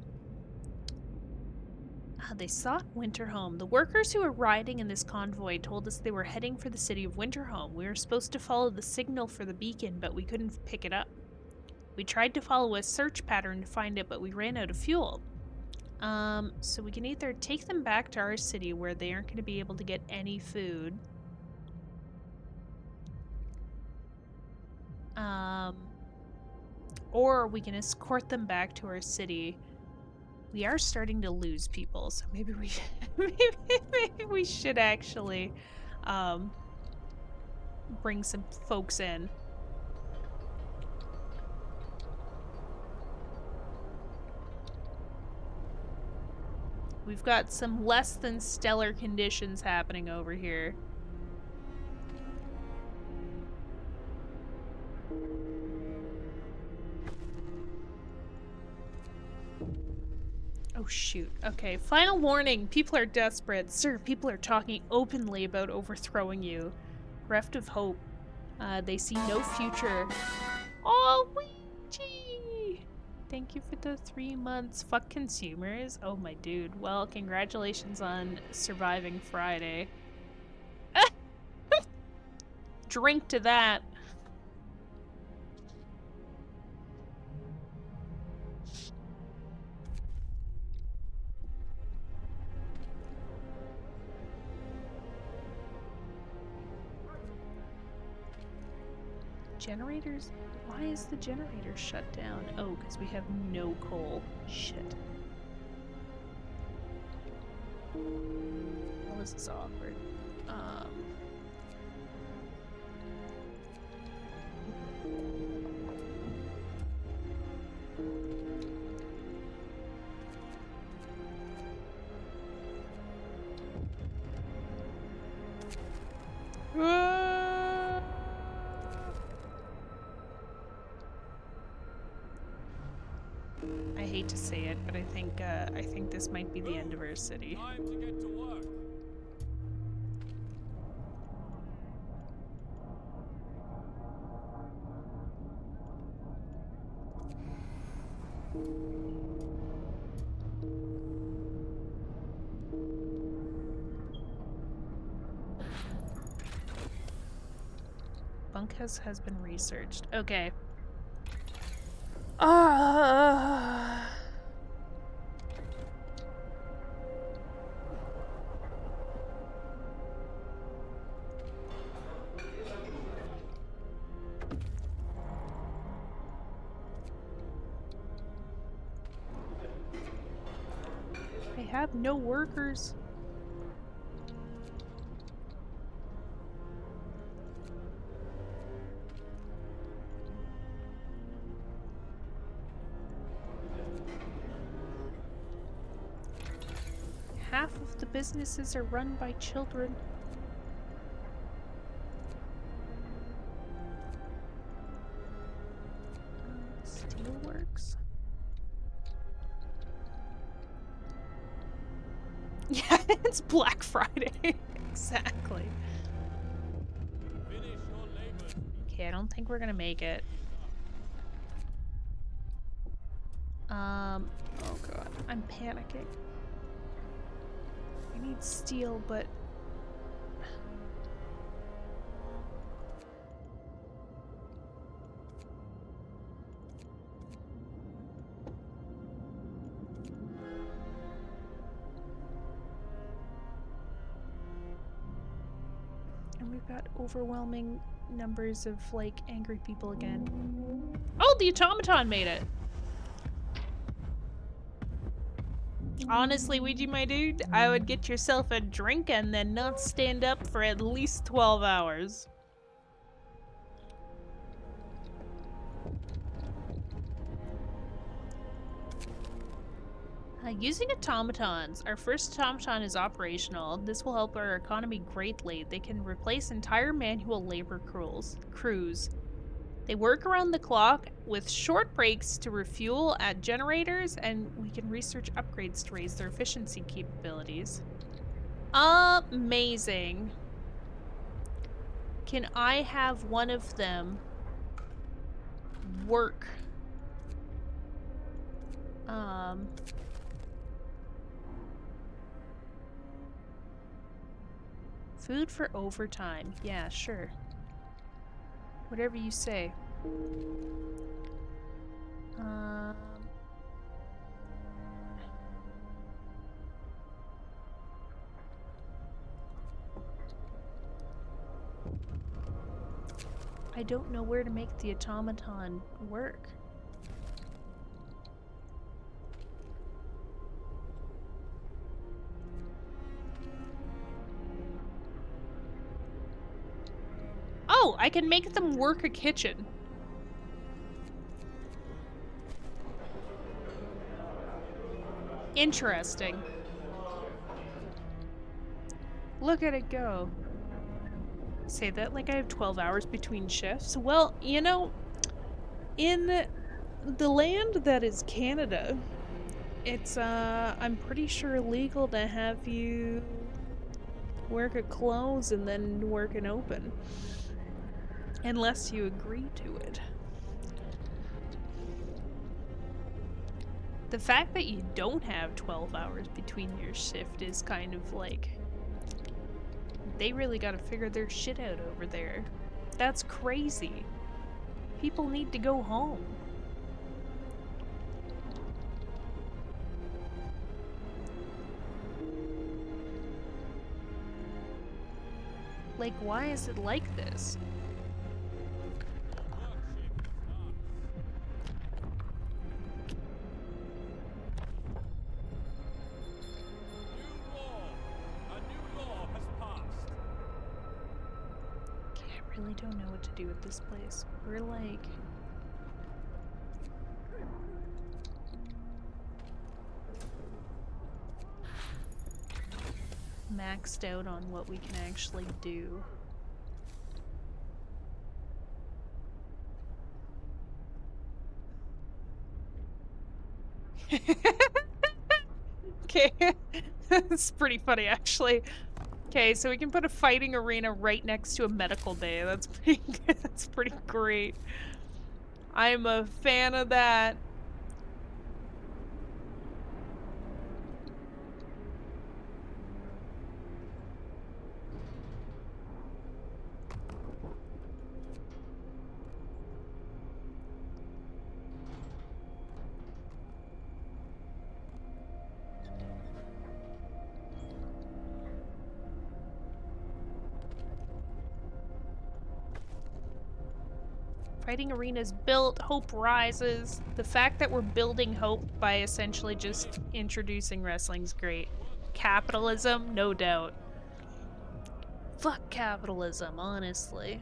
They sought Winterhome. The workers who were riding in this convoy told us they were heading for the city of Winterhome. We were supposed to follow the signal for the beacon, but we couldn't pick it up. We tried to follow a search pattern to find it, but we ran out of fuel. So we can either take them back to our city where they aren't going to be able to get any food. Or we can escort them back to our city. We are starting to lose people, so maybe we maybe we should actually bring some folks in. We've got some less than stellar conditions happening over here. Oh shoot. Okay, final warning. People are desperate. Sir, people are talking openly about overthrowing you. Bereft of hope. They see no future. Oh, Ouija! Thank you for the 3 months. Fuck consumers. Oh my dude. Well, congratulations on surviving Friday. Drink to that. Generators? Why is the generator shut down? Oh, because we have no coal. Shit. Well, this is awkward. hate to say it, but I think this might be the end of our city. Time to get to work. Bunkhouse has been researched. Okay. I have no workers. Half of the businesses are run by children. Steelworks. Yeah, it's Black Friday. Exactly. Finish your labors. Okay, I don't think we're gonna make it. Oh god, I'm panicking. I need steel, but and we've got overwhelming numbers of like angry people again. Oh, the automaton made it. Honestly, Ouija, my dude, I would get yourself a drink and then not stand up for at least 12 hours. Using automatons. Our first automaton is operational. This will help our economy greatly. They can replace entire manual labor crews. They work around the clock with short breaks to refuel at generators, and we can research upgrades to raise their efficiency capabilities. Amazing. Can I have one of them work? Food for overtime. Yeah, sure. Whatever you say. I don't know where to make the automaton work. Oh, I can make them work a kitchen. Interesting. Look at it go. Say that like I have 12 hours between shifts. Well, you know, in the land that is Canada, it's, I'm pretty sure illegal to have you work at close and then work an open. Unless you agree to it. The fact that you don't have 12 hours between your shift is kind of like... They really gotta figure their shit out over there. That's crazy. People need to go home. Like, why is it like this? I really don't know what to do with this place. We're like... maxed out on what we can actually do. Okay. That's pretty funny, actually. Okay, so we can put a fighting arena right next to a medical bay. That's pretty good. That's pretty great. I'm a fan of that. Fighting arenas built, hope rises. The fact that we're building hope by essentially just introducing wrestling's great. Capitalism, no doubt. Fuck capitalism, honestly.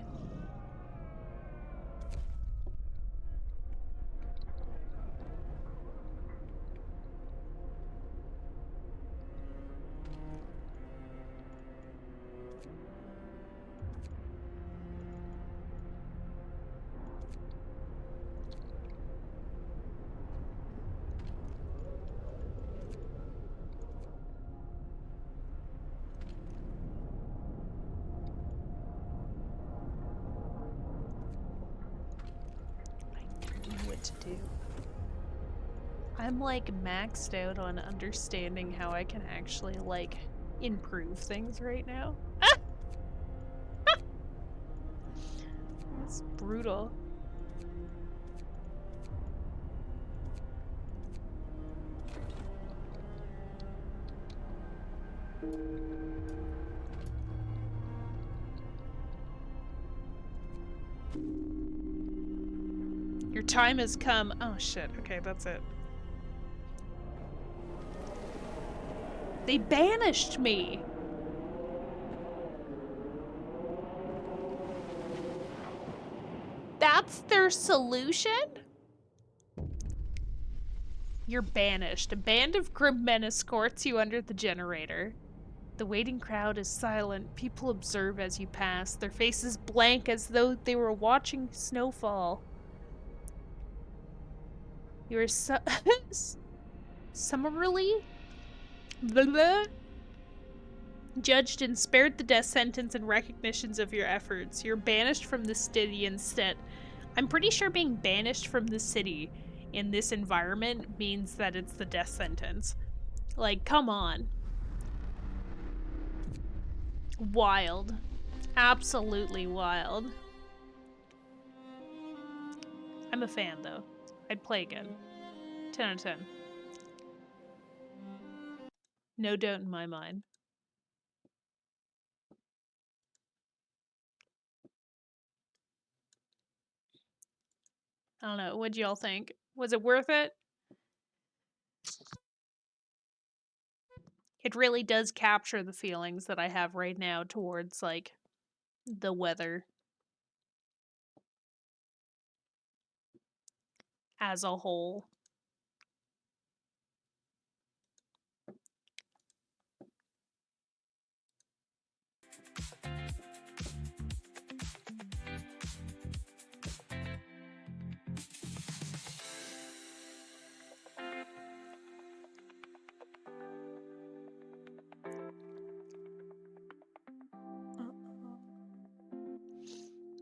I don't know what to do. I'm like maxed out on understanding how I can actually like improve things right now. That's brutal. Your time has come. Oh shit, okay, that's it. They banished me! That's their solution? You're banished. A band of grim men escorts you under the generator. The waiting crowd is silent. People observe as you pass, their faces blank as though they were watching snowfall. You are summarily blah, blah, judged and spared the death sentence in recognitions of your efforts. You're banished from the city instead. I'm pretty sure being banished from the city in this environment means that it's the death sentence. Like, come on. Wild. Absolutely wild. I'm a fan, though. I'd play again. 10 out of 10. No doubt in my mind. I don't know. What'd y'all think? Was it worth it? It really does capture the feelings that I have right now towards, like, the weather as a whole.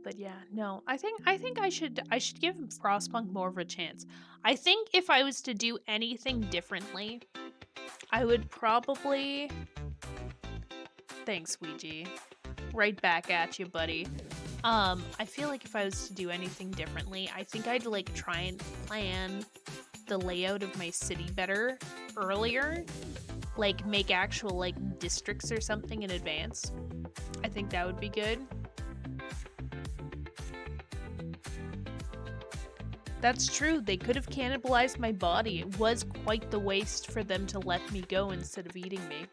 But yeah, no. I think I should give Frostpunk more of a chance. I think if I was to do anything differently, I would probably Thanks, Ouija. Right back at you, buddy. I feel like if I was to do anything differently, I think I'd like try and plan the layout of my city better earlier. Like make actual like districts or something in advance. I think that would be good. That's true, they could have cannibalized my body. It was quite the waste for them to let me go instead of eating me.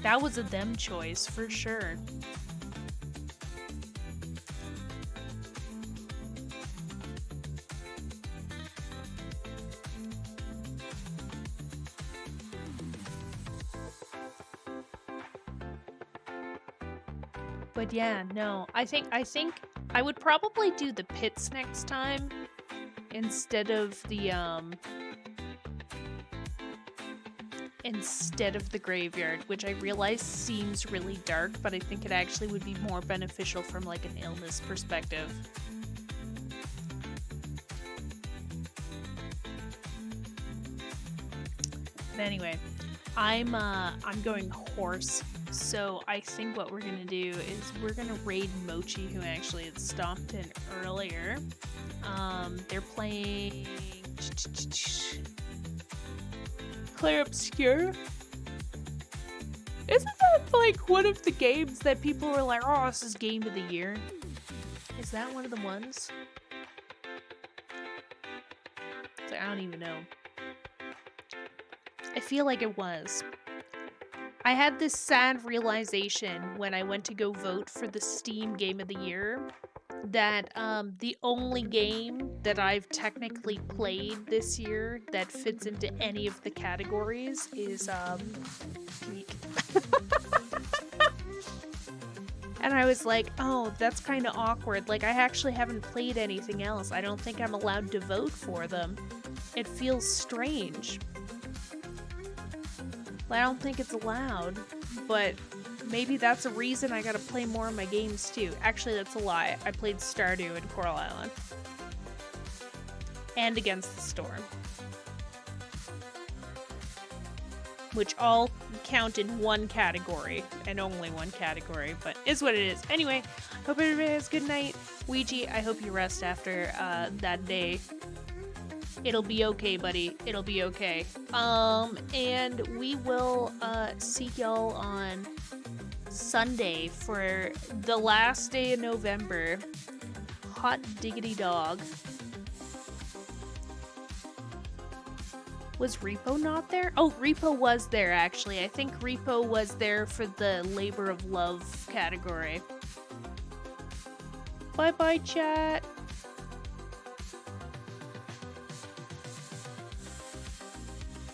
That was a them choice, for sure. But yeah, no, I think I would probably do the pits next time. instead of the graveyard, which I realize seems really dark, but I think it actually would be more beneficial from like an illness perspective. But anyway, I'm going horse. So I think what we're gonna do is we're gonna raid Mochi, who actually had stopped in earlier. They're playing Clair Obscure. Isn't that like one of the games that people were like, oh, this is game of the year? Is that one of the ones? It's like, I don't even know. I feel like it was. I had this sad realization when I went to go vote for the Steam Game of the Year that the only game that I've technically played this year that fits into any of the categories is Geek. And I was like, oh, that's kind of awkward. Like, I actually haven't played anything else. I don't think I'm allowed to vote for them. It feels strange. I don't think it's allowed, but maybe that's a reason I gotta play more of my games too. Actually, that's a lie. I played Stardew and Coral Island. And Against the Storm. Which all count in one category, and only one category, but is what it is. Anyway, hope everybody has a good night. Ouija, I hope you rest after that day. It'll be okay, buddy. It'll be okay. And we will see y'all on Sunday for the last day of November. Hot diggity dog. Was Repo not there? Oh, Repo was there, actually. I think Repo was there for the Labor of Love category. Bye-bye, chat.